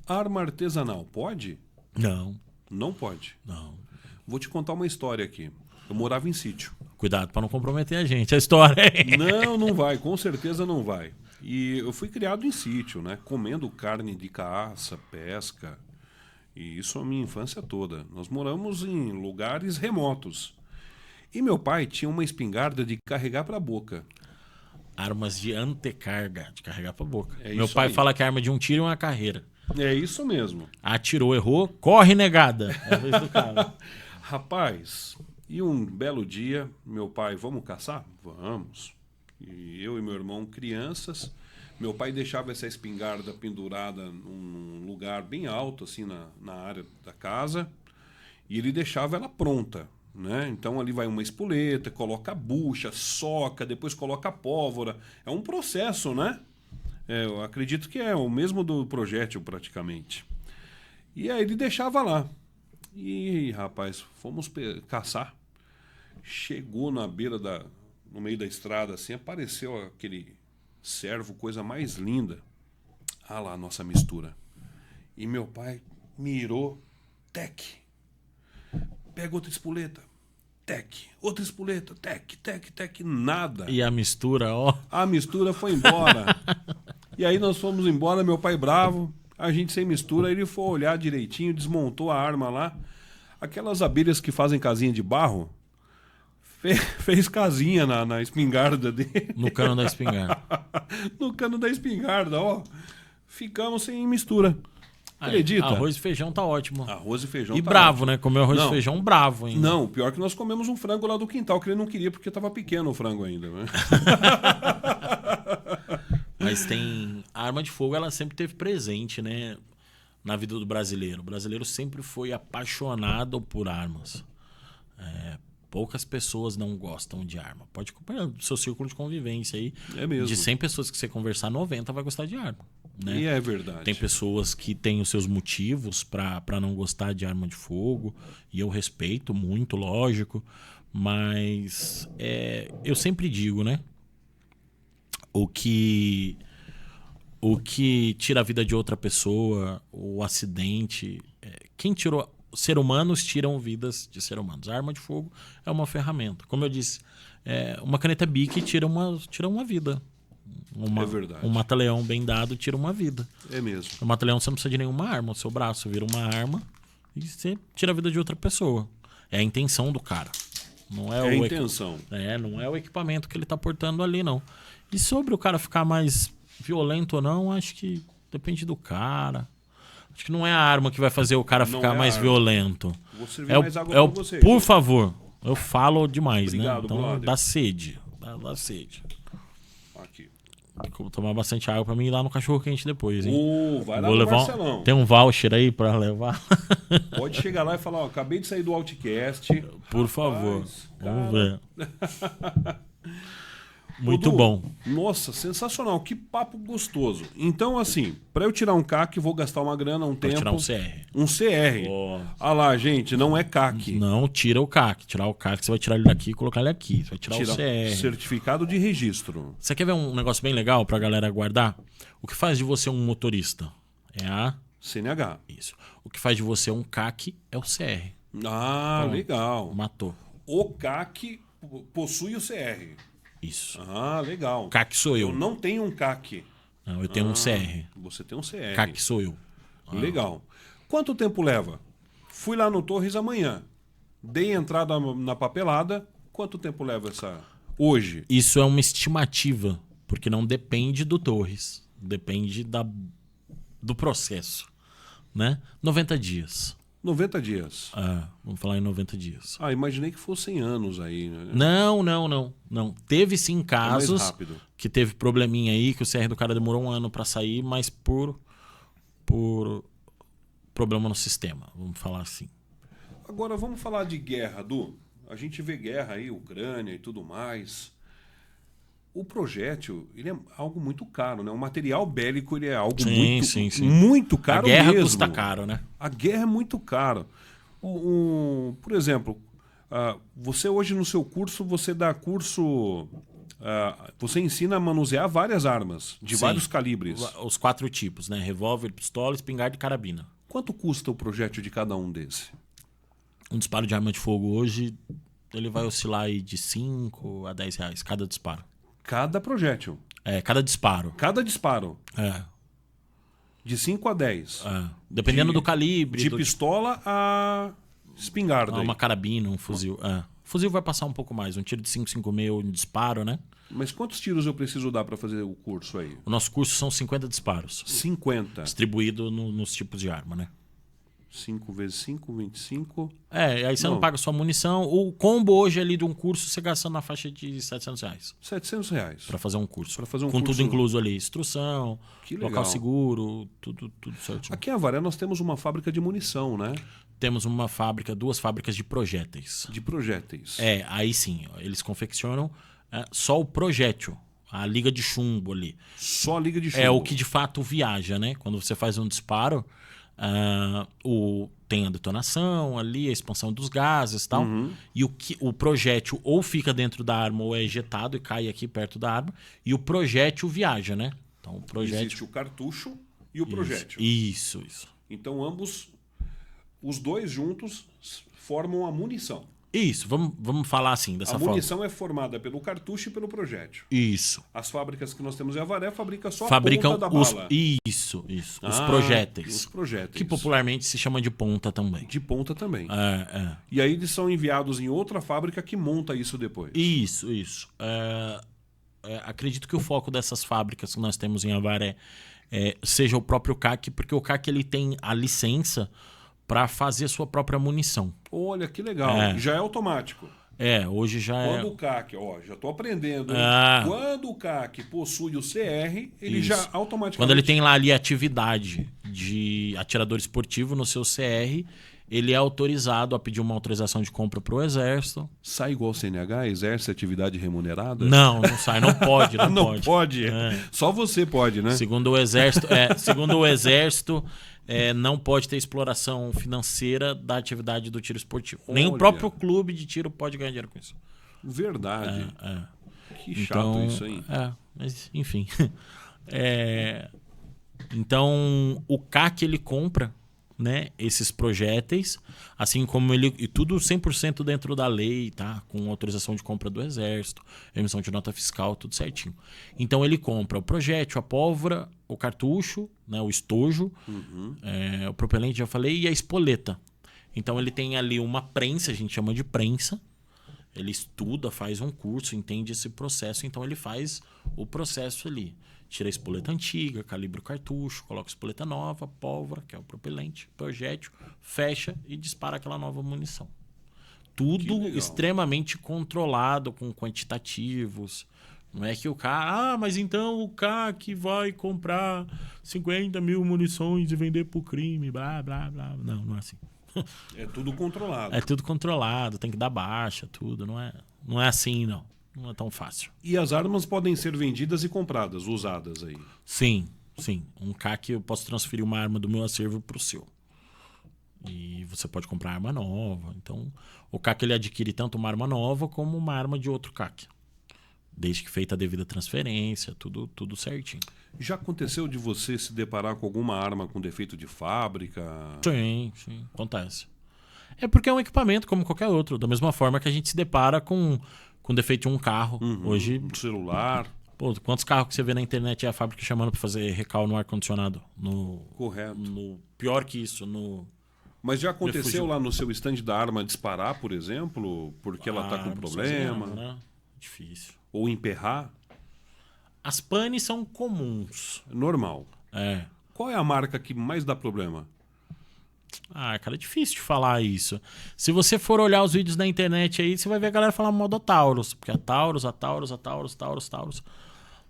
Arma artesanal, pode? Não. Não pode? Não. Vou te contar uma história aqui. Eu morava em sítio. Cuidado para não comprometer a gente, a história. Não vai. Com certeza não vai. E eu fui criado em sítio, né? Comendo carne de caça, pesca. E isso a minha infância toda. Nós moramos em lugares remotos. E meu pai tinha uma espingarda de carregar para a boca. Armas de antecarga, de carregar para a boca. É meu isso pai aí. fala que a arma de um tiro é uma carreira. É isso mesmo. Atirou, errou, corre, negada. É a vez do cara. Rapaz, e um belo dia, meu pai, vamos caçar? Vamos. E eu e meu irmão, crianças. Meu pai deixava essa espingarda pendurada num lugar bem alto, assim, na área da casa. E ele deixava ela pronta, né? Então ali vai uma espoleta, coloca a bucha, soca, depois coloca a pólvora. É um processo, né? Eu acredito que é o mesmo do projétil, praticamente. E aí ele deixava lá. E, rapaz, fomos caçar. Chegou na beira no meio da estrada, assim, apareceu aquele cervo, coisa mais linda. Ah lá, nossa mistura. E meu pai mirou, tec. Pega outra espoleta. tec. Outra espoleta, tec, tec, tec, nada. E a mistura, ó. A mistura foi embora. E aí nós fomos embora, meu pai bravo, a gente sem mistura, ele foi olhar direitinho, desmontou a arma lá. Aquelas abelhas que fazem casinha de barro, fez casinha na espingarda dele. No cano da espingarda. No cano da espingarda, ó. Ficamos sem mistura. Aí, Acredita? arroz e feijão tá ótimo. Arroz e feijão E tá bravo, ótimo. né? Comeu arroz Não. e feijão bravo ainda. Não, pior que nós comemos um frango lá do quintal, que ele não queria porque tava pequeno o frango ainda, né? Mas tem... A arma de fogo, ela sempre teve presente, né? Na vida do brasileiro. O brasileiro sempre foi apaixonado por armas. Poucas pessoas não gostam de arma. Pode acompanhar do seu círculo de convivência aí. É mesmo. De 100 pessoas que você conversar, 90 vai gostar de arma. Né? E é verdade. Tem pessoas que têm os seus motivos para não gostar de arma de fogo. E eu respeito muito, lógico. Mas eu sempre digo, né? O que tira a vida de outra pessoa, o acidente... Quem tirou... Ser humanos tiram vidas de ser humanos. A arma de fogo é uma ferramenta. Como eu disse, uma caneta Bic tira uma vida. É verdade. Um mata-leão bem dado tira uma vida. É mesmo. O mata-leão você não precisa de nenhuma arma. O seu braço vira uma arma e você tira a vida de outra pessoa. É a intenção do cara. Não é a intenção. Não é o equipamento que ele tá portando ali, não. E sobre o cara ficar mais violento ou não, acho que depende do cara. Acho que não é a arma que vai fazer o cara ficar mais violento. Vou servir mais água pra você. Por favor, eu falo demais, Obrigado, né? Então brother. dá sede. Dá sede. Aqui. Vou tomar bastante água pra mim ir lá no cachorro quente depois, hein? Vai lá Vou no levar Marcelão. Tem um voucher aí pra levar? Pode chegar lá e falar, ó, acabei de sair do Outcast. Por favor. Vamos ver. Muito Dudu, bom. Nossa, sensacional. Que papo gostoso. Então, assim, pra eu tirar um CAC, vou gastar uma grana, um tempo. Tirar um CR. Um CR. Ó. Ah lá, gente, não é CAC. Não, tira o CAC. Tirar o CAC, você vai tirar ele daqui e colocar ele aqui. Você vai tirar o CR. Certificado de registro. Você quer ver um negócio bem legal pra galera guardar? O que faz de você um motorista? É a... CNH. Isso. O que faz de você um CAC é o CR. Ah, Pronto. legal. Matou. O CAC possui o CR. Isso. Ah, legal. O CAC sou eu. Eu não tenho um CAC. Não, eu tenho um CR. Você tem um CR. CAC sou eu. Legal. Quanto tempo leva? Fui lá no Torres amanhã. Dei entrada na papelada. Quanto tempo leva essa... Hoje? Isso é uma estimativa, porque não depende do Torres. Depende do processo. Né? 90 dias. 90 dias. Vamos falar em 90 dias. Ah, imaginei que fossem anos aí. Né? Não. Teve sim mais casos rápido. que teve probleminha aí, que o CR do cara demorou um ano pra sair, mas por problema no sistema, vamos falar assim. Agora vamos falar de guerra, Du. A gente vê guerra aí, Ucrânia e tudo mais. O projétil, ele é algo muito caro, né? O material bélico, ele é algo Sim. muito caro A guerra mesmo. custa caro, né? A guerra é muito cara. Por exemplo, você hoje no seu curso, você dá curso... você ensina a manusear várias armas, de Sim. vários calibres. Os 4 tipos, né? Revólver, pistola, espingarda e carabina. Quanto custa o projétil de cada um desse? Um disparo de arma de fogo hoje, ele vai oscilar aí de 5 a 10 reais cada disparo. Cada projétil. Cada disparo. Cada disparo. É. De 5 a 10. Dependendo do calibre. De pistola a espingarda. Uma carabina, um fuzil. Fuzil vai passar um pouco mais. Um tiro de 5,56, um disparo, né? Mas quantos tiros eu preciso dar para fazer o curso aí? O nosso curso são 50 disparos. 50. Distribuído nos tipos de arma, né? 5 vezes 5, 25. Aí você não paga sua munição. O combo hoje ali de um curso, você gasta na faixa de R$700. R$700. Pra fazer um curso. Pra fazer um Com curso. tudo incluso ali. Instrução, Que legal. local seguro, tudo certinho. Aqui em Avaré nós temos uma fábrica de munição, né? Temos duas fábricas de projéteis. De projéteis. Aí sim, ó, eles confeccionam só o projétil. A liga de chumbo ali. Só a liga de chumbo. É o que de fato viaja, né? Quando você faz um disparo, tem a detonação ali, a expansão dos gases e tal. E o projétil ou fica dentro da arma ou é ejetado e cai aqui perto da arma. E o projétil viaja, né? Então o projétil... Existe o cartucho e o projétil. Isso. Então ambos, os dois juntos, formam a munição. Isso, vamos falar assim, dessa A forma. munição é formada pelo cartucho e pelo projétil. Isso. As fábricas que nós temos em Avaré fabricam só a Fabricam ponta da bala. Isso. Os Ah, projéteis. os projéteis. Que popularmente se chama de ponta também. De ponta também. É. E aí eles são enviados em outra fábrica que monta isso depois. Isso. Acredito que o foco dessas fábricas que nós temos em Avaré seja o próprio CAC, porque o CAC ele tem a licença para fazer a sua própria munição. Olha, que legal. Já é automático. Hoje já Quando o CAC, já estou aprendendo, hein? Quando o CAC possui o CR, ele Isso. já automaticamente... Quando ele tem lá ali atividade de atirador esportivo no seu CR, ele é autorizado a pedir uma autorização de compra para o Exército. Sai igual o CNH, exerce atividade remunerada? Não sai, não pode, não, Não pode. pode. Só você pode, né? Segundo o Exército, não pode ter exploração financeira da atividade do tiro esportivo. Nem o Olha. próprio clube de tiro pode ganhar dinheiro com isso. Verdade. Que chato isso, hein? Mas enfim. Então, o CAC ele compra, né, esses projéteis, assim como ele... E tudo 100% dentro da lei, tá? Com autorização de compra do Exército, emissão de nota fiscal, tudo certinho. Então ele compra o projétil, a pólvora, o cartucho, né, o estojo, o propelente, já falei, e a espoleta. Então ele tem ali uma prensa, a gente chama de prensa. Ele estuda, faz um curso, entende esse processo, então ele faz o processo ali. Tira a espoleta antiga, calibra o cartucho, coloca a espoleta nova, pólvora, que é o propelente, projétil, fecha e dispara aquela nova munição. Tudo extremamente controlado, com quantitativos. Não é que o cara... mas então o CAC vai comprar 50 mil munições e vender pro crime, blá, blá, blá. Não é assim. É tudo controlado. É tudo controlado, tem que dar baixa, tudo. Não é assim, não. Não é tão fácil. E as armas podem ser vendidas e compradas, usadas aí. Sim. Um CAC, eu posso transferir uma arma do meu acervo pro seu. E você pode comprar arma nova. Então, o CAC ele adquire tanto uma arma nova como uma arma de outro CAC. Desde que feita a devida transferência, tudo certinho. Já aconteceu de você se deparar com alguma arma com defeito de fábrica? Sim, acontece. É porque é um equipamento como qualquer outro. Da mesma forma que a gente se depara com defeito de um carro. Hoje, Um celular. pô, quantos carros que você vê na internet é a fábrica chamando para fazer recal no ar-condicionado? Correto. Pior que isso, Mas já aconteceu lá no seu stand da arma disparar, por exemplo, porque ela está com problema? Sozinha, né? Difícil. Ou emperrar? As panes são comuns. Normal. Qual é a marca que mais dá problema? Cara, é difícil de falar isso. Se você for olhar os vídeos na internet aí, você vai ver a galera falar mal da Taurus. Porque a Taurus.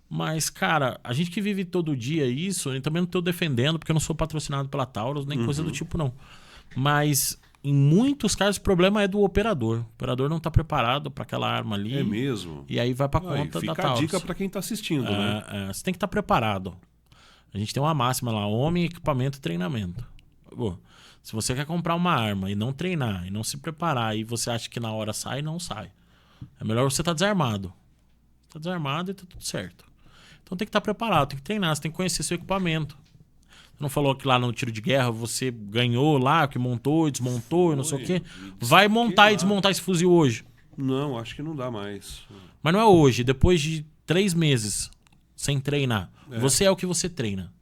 Mas, cara, a gente que vive todo dia isso, eu também não estou defendendo, porque eu não sou patrocinado pela Taurus, nem coisa do tipo, não. Mas, em muitos casos, o problema é do operador. O operador não está preparado para aquela arma ali. É mesmo? E aí vai para conta da Taurus. Fica a dica para quem está assistindo, né? Você tem que estar preparado. A gente tem uma máxima lá: homem, equipamento e treinamento. Pô, se você quer comprar uma arma e não treinar, e não se preparar, e você acha que na hora sai, não sai. É melhor você estar desarmado. Está desarmado e tá tudo certo. Então tem que estar preparado, tem que treinar, você tem que conhecer seu equipamento. Você não falou que lá no tiro de guerra você ganhou lá, que montou, desmontou e não sei o quê. Vai montar e desmontar esse fuzil hoje. Não, acho que não dá mais. Mas não é hoje, depois de 3 meses sem treinar. Você é o que você treina.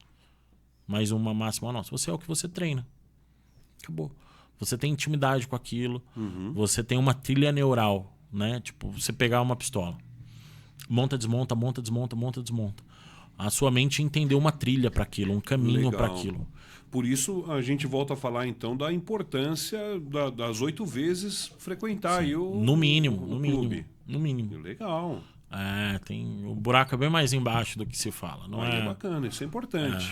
Mais uma máxima nossa. Você é o que você treina. Acabou. Você tem intimidade com aquilo. Você tem uma trilha neural, né? Tipo, você pegar uma pistola. Monta, desmonta, monta, desmonta, monta, desmonta. A sua mente entendeu uma trilha para aquilo, um caminho para aquilo. Por isso, a gente volta a falar, então, da importância das 8 vezes frequentar aí o No mínimo. clube. No mínimo. Legal. O buraco é bem mais embaixo do que se fala. Não é bacana, isso é importante.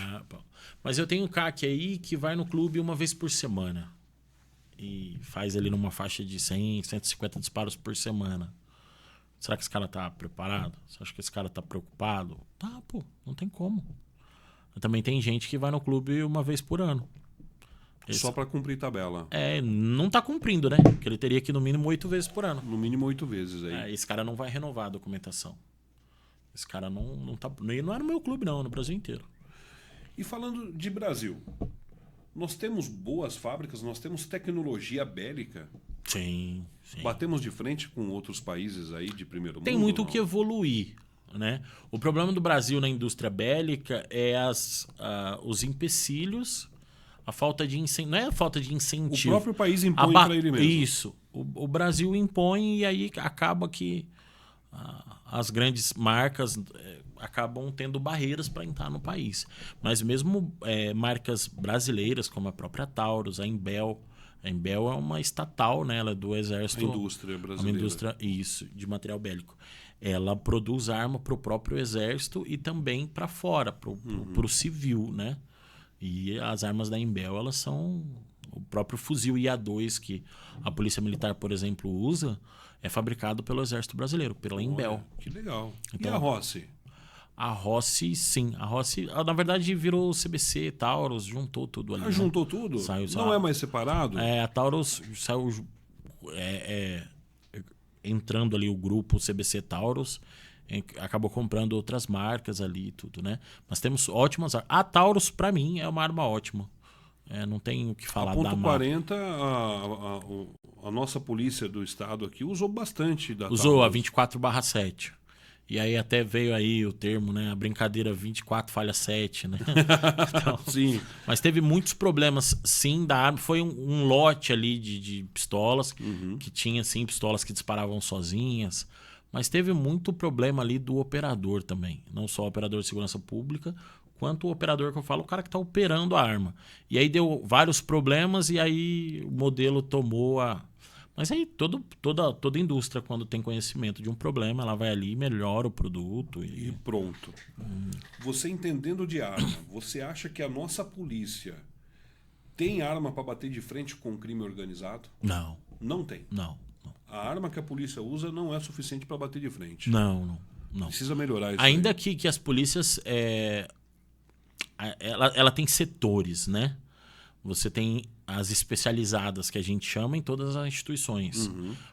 Mas eu tenho um CAC aí que vai no clube uma vez por semana. E faz ali numa faixa de 100, 150 disparos por semana. Será que esse cara tá preparado? Você acha que esse cara tá preocupado? Tá, pô, não tem como. Também tem gente que vai no clube uma vez por ano. Só para cumprir tabela. Não tá cumprindo, né? Porque ele teria que ir no mínimo 8 vezes por ano. No mínimo 8 vezes aí. Esse cara não vai renovar a documentação. Esse cara não tá... Não é no meu clube, não, no Brasil inteiro. E falando de Brasil, Nós temos boas fábricas, nós temos tecnologia bélica. Sim, sim. Batemos de frente com outros países aí de primeiro mundo. Tem muito o não? que evoluir, né? O problema do Brasil na indústria bélica é os empecilhos, a falta de incentivo. Não é a falta de O incentivo. próprio país impõe para ele mesmo. Isso. O Brasil impõe e aí acaba que as grandes marcas acabam tendo barreiras para entrar no país. Mas mesmo marcas brasileiras, como a própria Taurus, a Imbel. A Imbel é uma estatal, né? Ela é do Exército. A indústria brasileira. Uma indústria, isso, de material bélico. Ela produz arma para o próprio Exército e também para fora, para o civil, né? E as armas da Imbel, elas são... O próprio fuzil IA-2 que a Polícia Militar, por exemplo, usa, é fabricado pelo Exército Brasileiro, pela Imbel. Que legal. Então, e a Rossi? A Rossi, sim. A Rossi, na verdade, virou CBC, Taurus, juntou tudo ali. Juntou tudo? Saiu, Não é mais separado? A Taurus saiu entrando ali o grupo CBC Taurus, acabou comprando outras marcas ali e tudo, né? Mas temos ótimas armas. A Taurus, para mim, é uma arma ótima. Não tem o que falar a da ponto marca. 40, a nossa polícia do estado aqui usou bastante da Usou Taurus. a 24/7. E aí até veio aí o termo, né? A brincadeira 24 falha 7, né? Então, Sim. mas teve muitos problemas, sim, da arma. Foi um lote ali de pistolas, que tinha, sim, pistolas que disparavam sozinhas. Mas teve muito problema ali do operador também. Não só o operador de segurança pública, quanto o operador que eu falo, o cara que está operando a arma. E aí deu vários problemas e aí o modelo tomou a... Mas aí toda indústria, quando tem conhecimento de um problema, ela vai ali e melhora o produto. E pronto. Você entendendo de arma, você acha que a nossa polícia tem arma para bater de frente com o crime organizado? Não. Não tem. Não. A arma que a polícia usa não é suficiente para bater de frente. Não. Precisa melhorar isso. Ainda aí. que as polícias... Ela tem setores, né? Você tem as especializadas, que a gente chama em todas as instituições.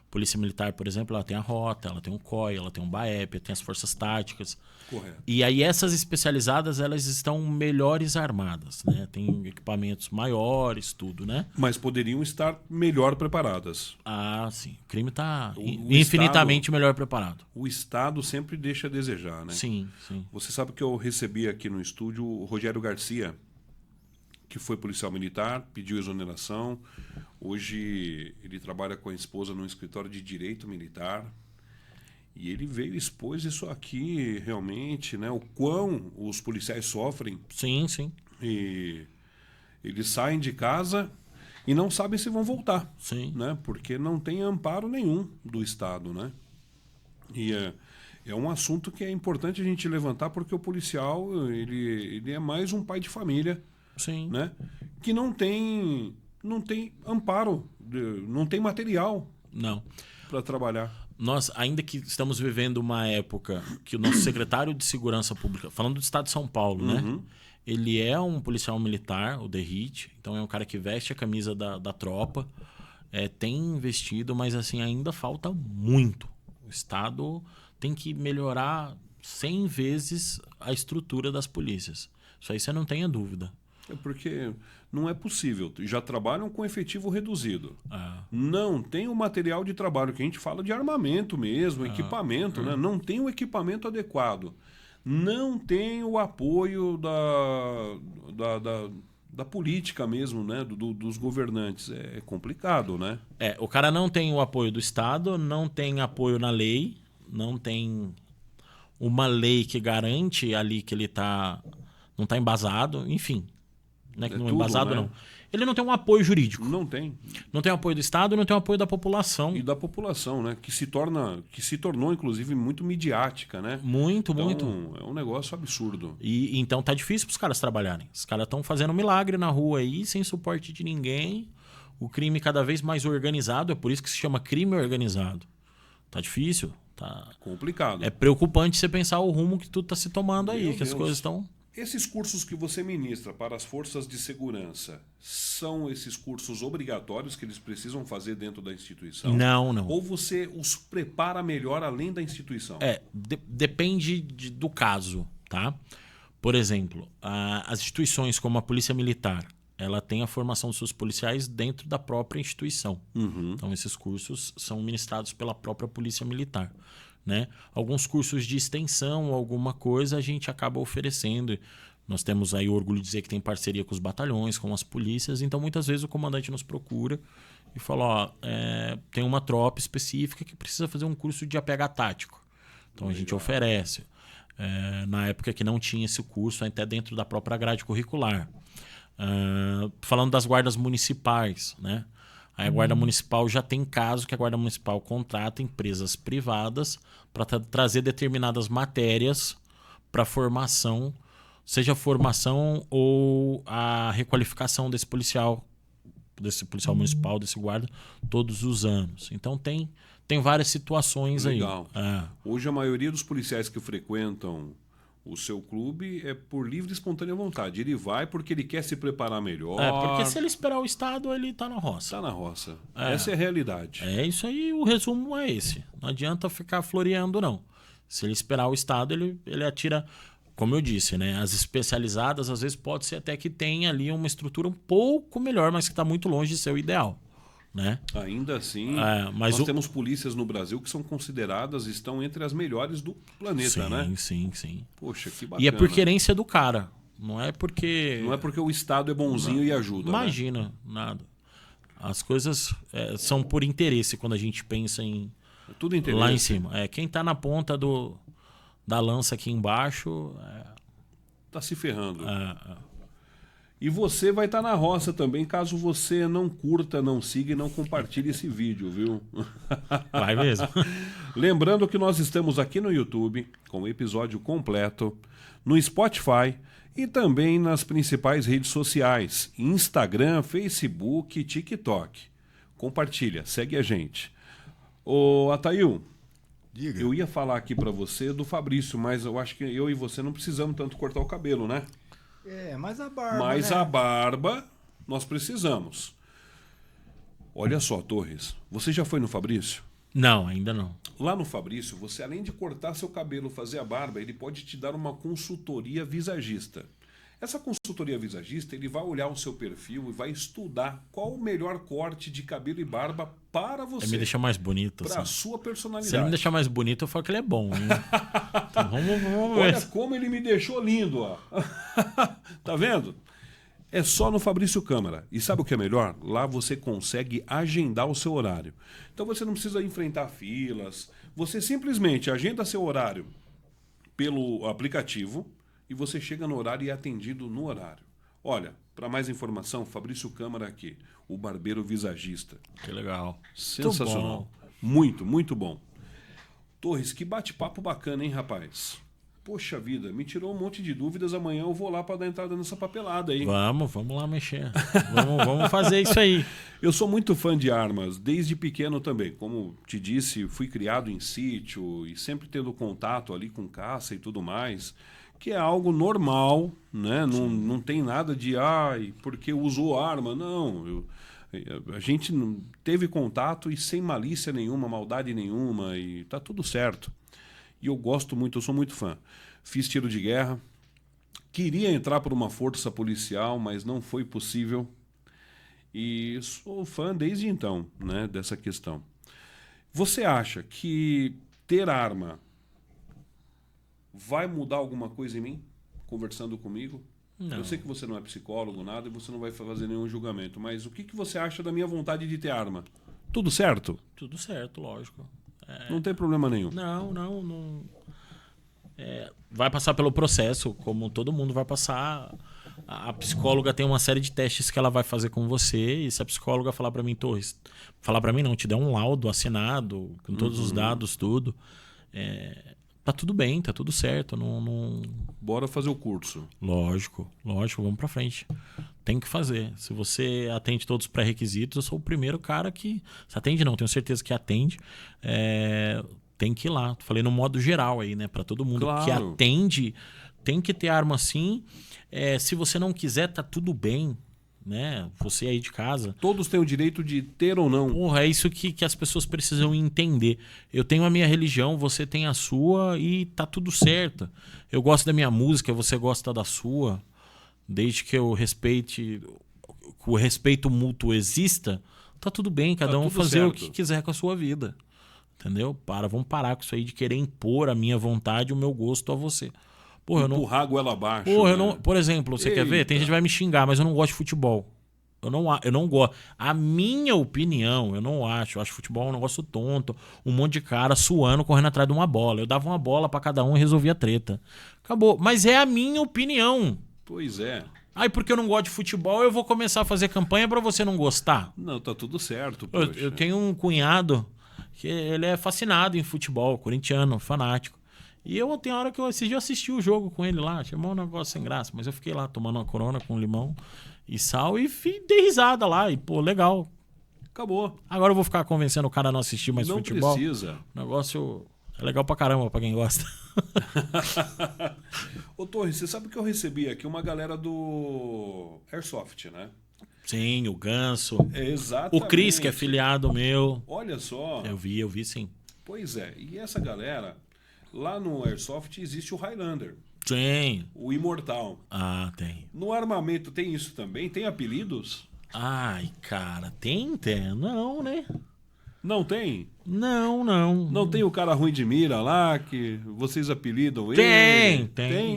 Polícia Militar, por exemplo, ela tem a Rota, ela tem o COI, ela tem o BAEP, tem as Forças Táticas. Correto. E aí essas especializadas, elas estão melhores armadas, né? Tem equipamentos maiores, tudo, né? Mas poderiam estar melhor preparadas. Ah, sim. O crime está O infinitamente melhor preparado. O Estado sempre deixa a desejar, né? Sim. Você sabe que eu recebi aqui no estúdio o Rogério Garcia, que foi policial militar, pediu exoneração. Hoje ele trabalha com a esposa num escritório de direito militar. E ele veio e expôs isso aqui realmente, né? O quão os policiais sofrem. Sim. E eles saem de casa e não sabem se vão voltar. Sim. Né? Porque não tem amparo nenhum do Estado, né? E é um assunto que é importante a gente levantar, porque o policial ele é mais um pai de família, Sim. né? Que não tem amparo, não tem material Não. para trabalhar. Nós, ainda que estamos vivendo uma época que o nosso secretário de Segurança Pública, falando do Estado de São Paulo, né? Ele é um policial militar, o DERIT, então é um cara que veste a camisa da tropa, tem investido, mas assim, ainda falta muito. O Estado tem que melhorar 100 vezes a estrutura das polícias. Isso aí você não tenha dúvida. É porque não é possível. Já trabalham com efetivo reduzido. Não tem o material de trabalho, que a gente fala de armamento mesmo, equipamento, né? Não tem o equipamento adequado. Não tem o apoio da política mesmo, né? Dos governantes. É complicado, né? O cara não tem o apoio do Estado, não tem apoio na lei, não tem uma lei que garante ali que ele não está embasado, enfim. Não é que não é tudo, embasado, né? não. Ele não tem um apoio jurídico. Não tem. Não tem apoio do Estado, não tem apoio da população. E da população, né? Que se tornou, inclusive, muito midiática, né? Muito. É um negócio absurdo. E então tá difícil pros caras trabalharem. Os caras estão fazendo milagre na rua aí, sem suporte de ninguém. O crime cada vez mais organizado, é por isso que se chama crime organizado. Tá difícil, tá... Complicado. É preocupante você pensar o rumo que tudo tá se tomando aí, Meu que as Deus. coisas estão... Esses cursos que você ministra para as forças de segurança são esses cursos obrigatórios que eles precisam fazer dentro da instituição? Não. Ou você os prepara melhor além da instituição? Depende do caso, tá? Por exemplo, as instituições como a Polícia Militar, ela tem a formação dos seus policiais dentro da própria instituição. Uhum. Então, esses cursos são ministrados pela própria Polícia Militar, né? Alguns cursos de extensão, alguma coisa, a gente acaba oferecendo. Nós temos aí o orgulho de dizer que tem parceria com os batalhões, com as polícias. Então, muitas vezes, o comandante nos procura e fala, ó, tem uma tropa específica que precisa fazer um curso de APH tático. Então, a gente oferece. Na época que não tinha esse curso, até dentro da própria grade curricular. Falando das guardas municipais, né? Aí a Guarda Municipal já tem caso que a Guarda Municipal contrata empresas privadas para trazer determinadas matérias para formação, seja a formação ou a requalificação desse policial municipal, desse guarda, todos os anos. Então tem várias situações Legal. aí. Hoje a maioria dos policiais que frequentam o seu clube é por livre e espontânea vontade. Ele vai porque ele quer se preparar melhor. Porque se ele esperar o Estado, ele tá na roça. Tá na roça. Essa é a realidade. É isso aí, o resumo é esse. Não adianta ficar floreando, não. Se ele esperar o Estado, ele atira, como eu disse, né? As especializadas, às vezes, pode ser até que tenha ali uma estrutura um pouco melhor, mas que está muito longe de ser o ideal, né? Ainda assim, mas nós temos polícias no Brasil que são consideradas, estão entre as melhores do planeta, né? Sim. Poxa, que bacana. E é por querência do cara. Não é porque o Estado é bonzinho e ajuda. Imagina, né? Nada. As coisas são por interesse quando a gente pensa em Tudo interesse. Lá em cima. Quem tá na ponta da lança aqui embaixo... Tá se ferrando. E você vai estar na roça também, caso você não curta, não siga e não compartilhe esse vídeo, viu? Vai mesmo. Lembrando que nós estamos aqui no YouTube, com o episódio completo, no Spotify e também nas principais redes sociais, Instagram, Facebook e TikTok. Compartilha, segue a gente. Ô, Atail, Diga. eu ia falar aqui pra você do Fabrício, mas eu acho que eu e você não precisamos tanto cortar o cabelo, né? Mas a barba, Mas né? a barba nós precisamos. Olha só, Torres, você já foi no Fabrício? Não, ainda não. Lá no Fabrício, você além de cortar seu cabelo, fazer a barba, ele pode te dar uma consultoria visagista. Essa consultoria visagista, ele vai olhar o seu perfil e vai estudar qual o melhor corte de cabelo e barba para você. Me deixa mais bonito. Para a Assim. sua personalidade. Se ele me deixar mais bonito, eu falo que ele é bom. Hein? Então, vamos ver. Olha como ele me deixou lindo, ó. Tá vendo? É só no Fabrício Câmara. E sabe o que é melhor? Lá você consegue agendar o seu horário. Então você não precisa enfrentar filas. Você simplesmente agenda seu horário pelo aplicativo e você chega no horário e é atendido no horário. Olha, para mais informação, Fabrício Câmara aqui, o barbeiro visagista. Que legal. Sensacional. Muito, muito bom. Torres, que bate-papo bacana, hein, rapaz? Poxa vida, me tirou um monte de dúvidas. Amanhã eu vou lá para dar entrada nessa papelada aí. Vamos lá mexer. vamos fazer isso aí. Eu sou muito fã de armas, desde pequeno também. Como te disse, fui criado em sítio e sempre tendo contato ali com caça e tudo mais, que é algo normal, né? Não tem nada de, porque usou arma. Não, a gente teve contato e sem malícia nenhuma, maldade nenhuma, e tá tudo certo. E eu gosto muito, eu sou muito fã. Fiz tiro de guerra, queria entrar por uma força policial, mas não foi possível. E sou fã desde então, né, dessa questão. Você acha que ter arma vai mudar alguma coisa em mim, conversando comigo? Não. Eu sei que você não é psicólogo, nada, e você não vai fazer nenhum julgamento, mas o que você acha da minha vontade de ter arma? Tudo certo? Tudo certo, lógico. Não tem problema nenhum. Não. Vai passar pelo processo, como todo mundo vai passar. A psicóloga tem uma série de testes que ela vai fazer com você, e se a psicóloga falar para mim, Torres, falar para mim não, te der um laudo assinado, com todos os dados, tudo, tá tudo bem, tá tudo certo. Não... Bora fazer o curso. Lógico, vamos pra frente. Tem que fazer. Se você atende todos os pré-requisitos, eu sou o primeiro cara que... Se atende não, tenho certeza que atende. Tem que ir lá. Falei no modo geral aí, né? Pra todo mundo Claro. que atende, tem que ter arma sim. Se você não quiser, tá tudo bem, né? Você aí de casa. Todos têm o direito de ter ou não. Porra, é isso que as pessoas precisam entender. Eu tenho a minha religião, você tem a sua e tá tudo certo. Eu gosto da minha música, você gosta da sua. Desde que eu respeite o respeito mútuo exista, tá tudo bem, cada um fazer certo. o que quiser com a sua vida. Entendeu? Vamos parar com isso aí de querer impor a minha vontade e o meu gosto a você. Porra, eu não. Empurrar a goela abaixo. Porra, né? eu não. Por exemplo, você quer ver? Tem gente que vai me xingar, mas eu não gosto de futebol. Eu não gosto. A minha opinião, eu não acho. Eu acho futebol um negócio tonto. Um monte de cara suando, correndo atrás de uma bola. Eu dava uma bola pra cada um e resolvia a treta. Acabou. Mas é a minha opinião. Pois é. Aí porque eu não gosto de futebol, eu vou começar a fazer campanha pra você não gostar? Não, tá tudo certo. Eu tenho um cunhado que ele é fascinado em futebol, corintiano, fanático. E eu tem hora que esse dia eu assisti o jogo com ele lá, achei um negócio sem graça, mas eu fiquei lá tomando uma Corona com limão e sal e dei risada lá, e pô, legal. Acabou. Agora eu vou ficar convencendo o cara a não assistir mais Não futebol. precisa. O negócio é legal pra caramba, pra quem gosta. Ô, Torres, você sabe que eu recebi aqui uma galera do Airsoft, né? Sim, o Ganso. Exatamente. O Cris, que é filiado meu. Olha só. Eu vi sim. Pois é. E essa galera, lá no Airsoft existe o Highlander, Sim. o Imortal. Ah, tem. No armamento tem isso também? Tem apelidos? Ai, cara, tem? Não, né? Não tem? Não. Não tem o cara ruim de mira lá, que vocês apelidam ele?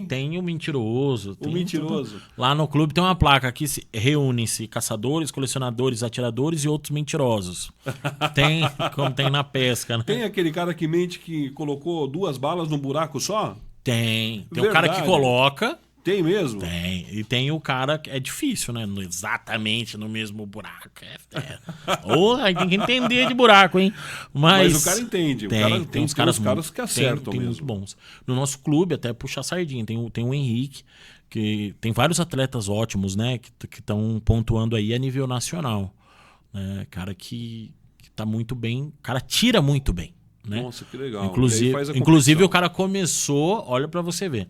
Tem o mentiroso. O mentiroso. Lá no clube tem uma placa que reúne-se caçadores, colecionadores, atiradores e outros mentirosos. Tem, como tem na pesca, né? Tem aquele cara que mente que colocou 2 balas num buraco só? Tem o cara que Verdade. coloca. Tem mesmo? Tem. E tem o cara que é difícil, né? Exatamente no mesmo buraco. Aí tem que entender de buraco, hein? Mas o cara entende. Tem uns caras que acertam tem mesmo. muito bons. No nosso clube, até puxar sardinha, tem o Henrique, que tem vários atletas ótimos, né? Que estão pontuando aí a nível nacional. Né? Cara que tá muito bem. O cara tira muito bem. Né? Nossa, que legal. Inclusive o cara começou, olha pra você ver.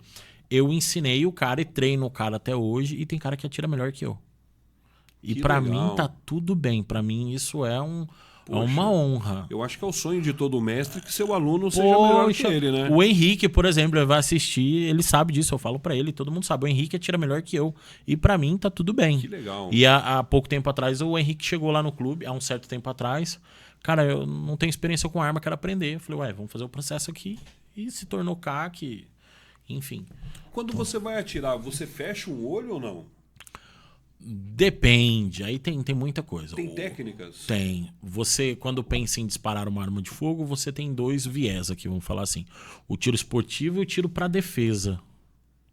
Eu ensinei o cara e treino o cara até hoje e tem cara que atira melhor que eu. E pra mim tá tudo bem. Pra mim isso é uma honra. Eu acho que é o sonho de todo mestre que seu aluno seja melhor que ele, né? O Henrique, por exemplo, ele vai assistir, ele sabe disso, eu falo pra ele, todo mundo sabe. O Henrique atira melhor que eu. E pra mim tá tudo bem. Que legal. E há pouco tempo atrás o Henrique chegou lá no clube, há um certo tempo atrás. Cara, eu não tenho experiência com arma, quero aprender. Eu falei, vamos fazer o processo aqui. E se tornou CAC, enfim. Quando você vai atirar, você fecha um olho ou não? Depende. Aí tem muita coisa. Tem técnicas? Tem. Você, quando pensa em disparar uma arma de fogo, você tem 2 viés aqui, vamos falar assim. O tiro esportivo e o tiro para defesa.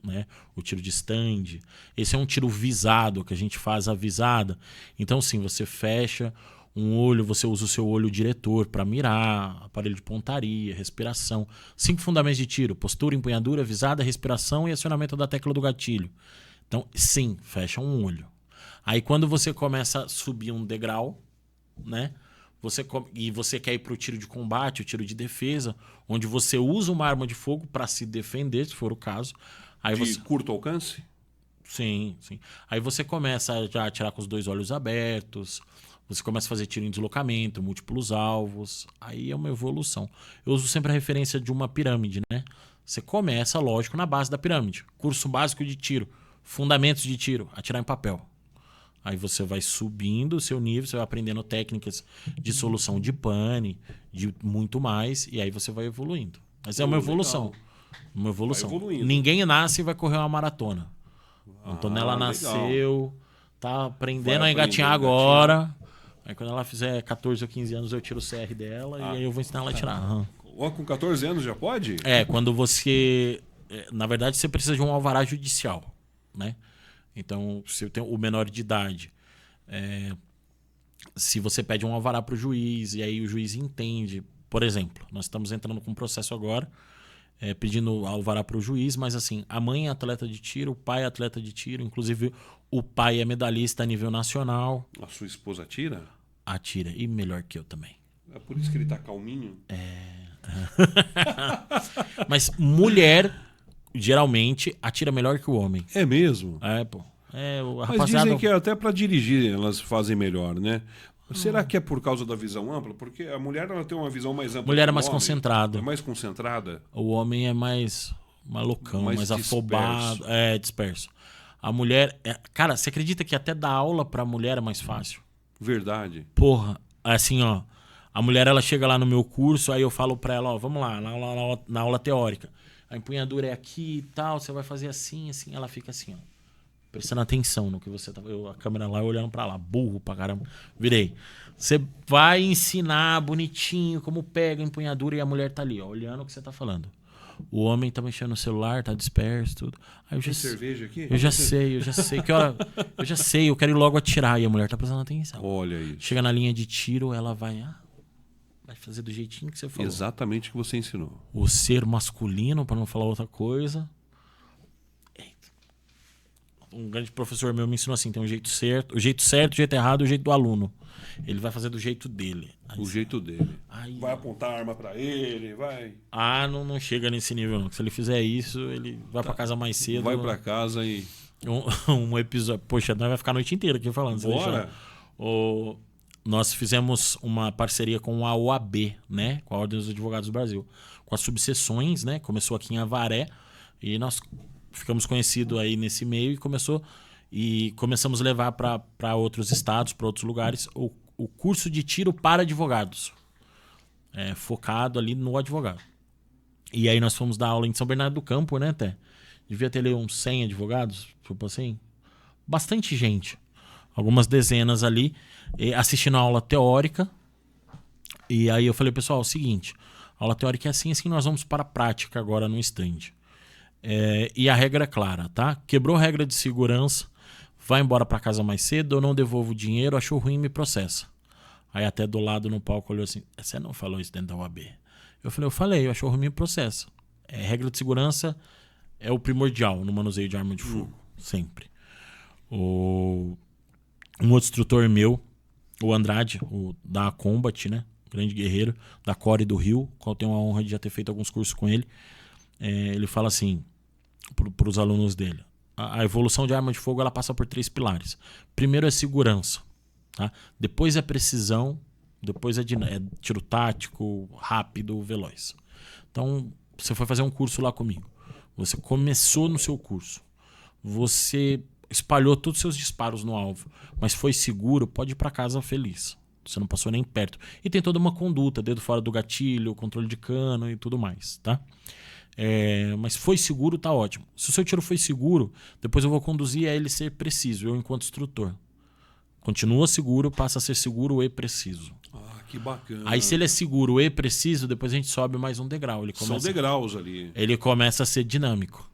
Né? O tiro de stand. Esse é um tiro visado, que a gente faz a visada. Então, sim, você fecha um olho, você usa o seu olho diretor para mirar, aparelho de pontaria, respiração. 5 fundamentos de tiro: postura, empunhadura, visada, respiração e acionamento da tecla do gatilho. Então, sim, fecha um olho. Aí quando você começa a subir um degrau, né? E você quer ir para o tiro de combate, o tiro de defesa, onde você usa uma arma de fogo para se defender, se for o caso. Aí de curto alcance? Sim. Aí você começa já a atirar com os 2 olhos abertos. Você começa a fazer tiro em deslocamento, múltiplos alvos. Aí é uma evolução. Eu uso sempre a referência de uma pirâmide, né? Você começa, lógico, na base da pirâmide. Curso básico de tiro, fundamentos de tiro, atirar em papel. Aí você vai subindo o seu nível, você vai aprendendo técnicas de solução de pane, de muito mais, e aí você vai evoluindo. Mas é uma evolução. Legal. Uma evolução. Vai evoluindo. Ninguém nasce e vai correr uma maratona. A Antonella legal. nasceu, tá aprendendo Vai a engatinhar aprendendo a agora. Aí quando ela fizer 14 ou 15 anos, eu tiro o CR dela e aí eu vou ensinar ela a atirar. Ó, com 14 anos já pode? Quando você... Na verdade, você precisa de um alvará judicial, né? Então, se tem o menor de idade, se você pede um alvará para o juiz e aí o juiz entende... Por exemplo, nós estamos entrando com um processo agora, pedindo alvará para o juiz, mas assim, a mãe é atleta de tiro, o pai é atleta de tiro, inclusive o pai é medalhista a nível nacional. A sua esposa atira? Atira, e melhor que eu também. É por isso que ele tá calminho? Mas mulher, geralmente, atira melhor que o homem. É mesmo? Pô. Mas dizem que até para dirigir elas fazem melhor, né? Será que é por causa da visão ampla? Porque a mulher ela tem uma visão mais ampla. Mulher que é o mais homem. concentrada. É mais concentrada. O homem é mais malucão, mais disperso. afobado, disperso. A mulher... Cara, você acredita que até dar aula pra mulher é mais fácil? Verdade. Porra, assim, ó. A mulher, ela chega lá no meu curso, aí eu falo pra ela, ó, vamos lá, na aula teórica. A empunhadura é aqui e tal, você vai fazer assim, assim. Ela fica assim, ó. Prestando atenção no que você tá... a câmera lá, olhando pra lá. Burro pra caramba. Virei. Você vai ensinar bonitinho como pega a empunhadura e a mulher tá ali, ó, olhando o que você tá falando. O homem tá mexendo no celular, tá disperso, tudo. Aí eu Tem já cerveja aqui? Eu já sei. Que hora... Eu já sei, eu quero ir logo atirar. E a mulher tá prestando atenção. Olha isso. Chega na linha de tiro, ela vai... vai fazer do jeitinho que você falou. Exatamente o que você ensinou. O ser masculino, pra não falar outra coisa. Um grande professor meu me ensinou assim, tem um jeito certo, o jeito errado e o jeito do aluno. Ele vai fazer do jeito dele. Aí, O jeito dele. Aí, Vai apontar a arma pra ele, vai... não chega nesse nível não. Se ele fizer isso, ele vai pra casa mais cedo. Vai pra casa e... Um episódio... Poxa, nós vai ficar a noite inteira aqui falando. se Bora! deixar. Nós fizemos uma parceria com a OAB, né? Com a Ordem dos Advogados do Brasil. Com as subseções, né? Começou aqui em Avaré e nós ficamos conhecidos aí nesse meio e começamos a levar para outros estados, para outros lugares, o curso de tiro para advogados. Focado ali no advogado. E aí nós fomos dar aula em São Bernardo do Campo, né, até? Devia ter ali uns 100 advogados, tipo assim. Bastante gente. Algumas dezenas ali, assistindo a aula teórica. E aí eu falei, pessoal, é o seguinte, a aula teórica é assim, nós vamos para a prática agora no stand. E a regra é clara, tá? Quebrou a regra de segurança, vai embora para casa mais cedo, eu não devolvo o dinheiro, achou ruim, me processa. Aí até do lado no palco olhou assim, você não falou isso dentro da UAB? Eu falei, achou ruim, me processa. Regra de segurança é o primordial no manuseio de arma de fogo, sempre. Um outro instrutor meu, o Andrade, da Combat, né? Grande guerreiro, da Core do Rio, qual tenho a honra de já ter feito alguns cursos com ele. Ele fala assim para os alunos dele: a evolução de arma de fogo ela passa por 3 pilares. Primeiro é segurança, tá? Depois é precisão, depois é tiro tático, rápido, veloz. Então, você foi fazer um curso lá comigo. Você começou no seu curso. Você espalhou todos os seus disparos no alvo, mas foi seguro, pode ir para casa feliz. Você não passou nem perto. E tem toda uma conduta, dedo fora do gatilho, controle de cano e tudo mais, tá? Mas foi seguro, tá ótimo. Se o seu tiro foi seguro, depois eu vou conduzir a ele ser preciso, eu enquanto instrutor. Continua seguro, passa a ser seguro e preciso. Que bacana. Aí se ele é seguro e preciso, depois a gente sobe mais um degrau. São degraus ali. Ele começa a ser dinâmico.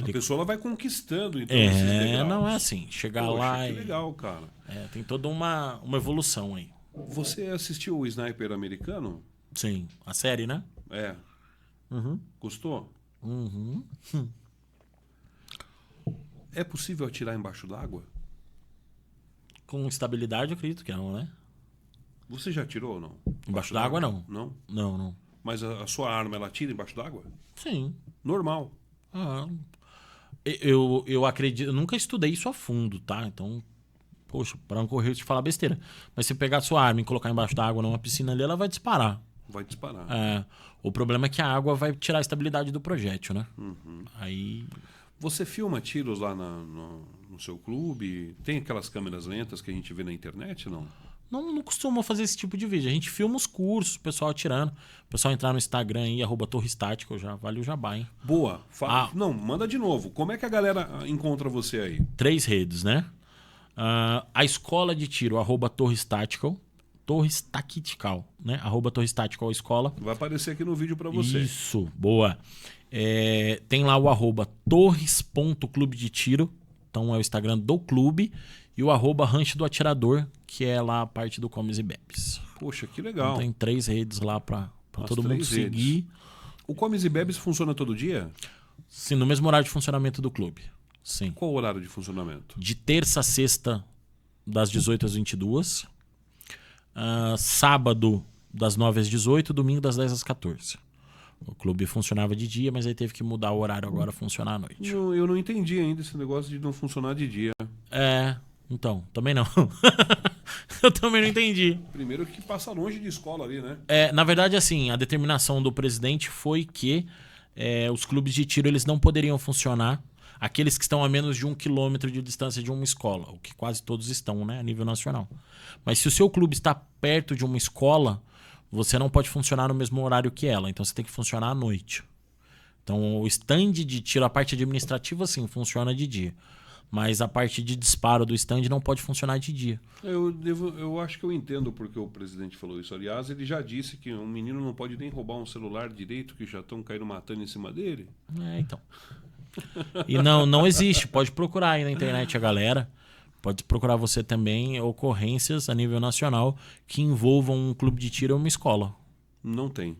A pessoa ela vai conquistando então esses degraus. Não é assim. Chegar lá que legal, cara. tem toda uma evolução aí. Você assistiu o Sniper americano? Sim. A série, né? Uhum. Gostou? Uhum. É possível atirar embaixo d'água? Com estabilidade, eu acredito que não, né? Você já atirou ou não? Embaixo d'água, não. Não? Não. Mas a sua arma, ela atira embaixo d'água? Sim. Normal. Eu acredito... Eu nunca estudei isso a fundo, tá? Então, poxa, para não correr de falar besteira. Mas se pegar a sua arma e colocar embaixo d'água numa piscina ali, ela vai disparar. Vai disparar. O problema é que a água vai tirar a estabilidade do projétil, né? Uhum. Aí... Você filma tiros lá no seu clube? Tem aquelas câmeras lentas que a gente vê na internet, não? Não costumo fazer esse tipo de vídeo. A gente filma os cursos, o pessoal atirando. O pessoal entrar no Instagram aí, @torrestático, já vale o jabá, hein? Boa. Não, manda de novo. Como é que a galera encontra você aí? 3 redes, né? A escola de tiro, @torrestático. Torres Tactical, né? @Torres Tactical escola. Vai aparecer aqui no vídeo pra você. Isso, boa. Tem lá o @torres.clube de tiro. Então é o Instagram do clube. E o @rancho do atirador, que é lá a parte do Comes e Bebes. Poxa, que legal. Então tem 3 redes lá pra todo mundo seguir. O Comes e Bebes funciona todo dia? Sim, no mesmo horário de funcionamento do clube. Sim. Qual o horário de funcionamento? De terça a sexta, das 18 às 22. Sábado, das 9 às 18. Domingo, das 10 às 14. O clube funcionava de dia, mas aí teve que mudar o horário agora, funcionar à noite. Eu não entendi ainda esse negócio de não funcionar de dia. Então, também não. Eu também não entendi. Primeiro que passa longe de escola ali, né? Na verdade, assim, a determinação do presidente foi que os clubes de tiro eles não poderiam funcionar aqueles que estão a menos de 1 quilômetro de distância de uma escola, o que quase todos estão, né, a nível nacional. Mas se o seu clube está perto de uma escola, você não pode funcionar no mesmo horário que ela, então você tem que funcionar à noite. Então o stand de tiro, a parte administrativa sim, funciona de dia. Mas a parte de disparo do stand não pode funcionar de dia. Eu acho que eu entendo porque o presidente falou isso. Aliás, ele já disse que um menino não pode nem roubar um celular direito, que já estão caindo matando em cima dele. Então. E não existe. Pode procurar aí na internet a galera. Pode procurar você também ocorrências a nível nacional que envolvam um clube de tiro ou uma escola. Não tem.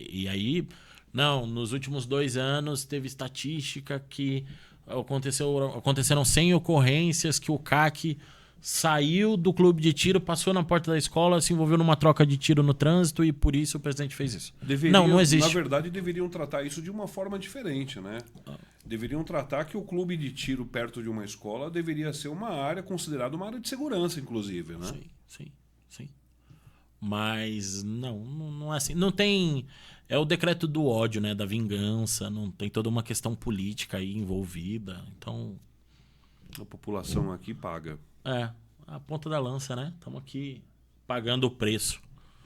E aí... Não, nos últimos 2 anos teve estatística que aconteceram 100 ocorrências que o CAC saiu do clube de tiro, passou na porta da escola, se envolveu numa troca de tiro no trânsito e por isso o presidente fez isso. Não existe. Na verdade, deveriam tratar isso de uma forma diferente, né? Deveriam tratar que o clube de tiro perto de uma escola deveria ser uma área considerada uma área de segurança, inclusive, né? Sim. Mas não é assim. Não tem... É o decreto do ódio, né? Da vingança. Não tem toda uma questão política aí envolvida. Então... A população aqui paga. A ponta da lança, né? Estamos aqui pagando o preço.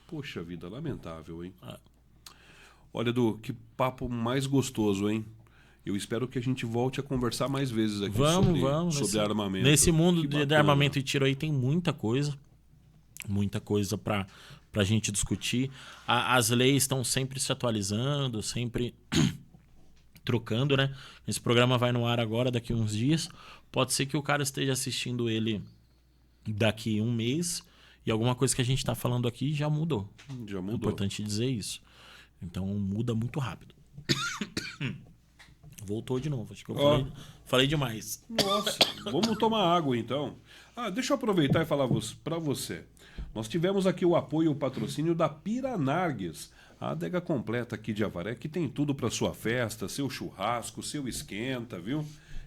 Poxa vida, lamentável, hein? Olha, Edu, que papo mais gostoso, hein? Eu espero que a gente volte a conversar mais vezes aqui sobre armamento. Nesse mundo de armamento e tiro aí tem muita coisa. Muita coisa para a gente discutir. As leis estão sempre se atualizando, sempre trocando, né? Esse programa vai no ar agora, daqui a uns dias. Pode ser que o cara esteja assistindo ele daqui a um mês e alguma coisa que a gente está falando aqui já mudou. Já mudou. É importante dizer isso. Então muda muito rápido. Voltou de novo. Acho que eu falei demais. Nossa, vamos tomar água então. Deixa eu aproveitar e falar para você. Nós tivemos aqui o apoio e o patrocínio da Piranargues, a adega completa aqui de Avaré, que tem tudo para sua festa, seu churrasco, seu esquenta, viu?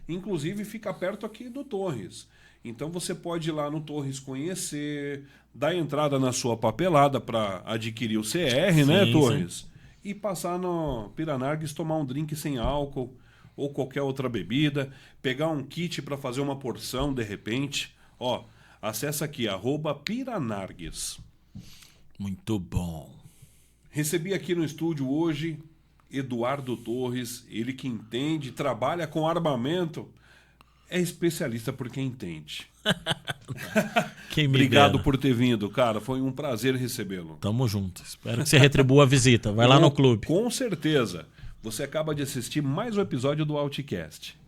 Inclusive fica perto aqui do Torres. Então você pode ir lá no Torres conhecer, dar entrada na sua papelada para adquirir o CR, né, Torres? Sim. E passar no Piranargues, tomar um drink sem álcool ou qualquer outra bebida, pegar um kit para fazer uma porção de repente. Acessa aqui, @Piranargues. Muito bom. Recebi aqui no estúdio hoje Eduardo Torres, ele que entende, trabalha com armamento, é especialista porque entende. Obrigado por ter vindo, cara. Foi um prazer recebê-lo. Tamo junto. Espero que você retribua a visita. Vai lá no clube. Com certeza. Você acaba de assistir mais um episódio do Outcast.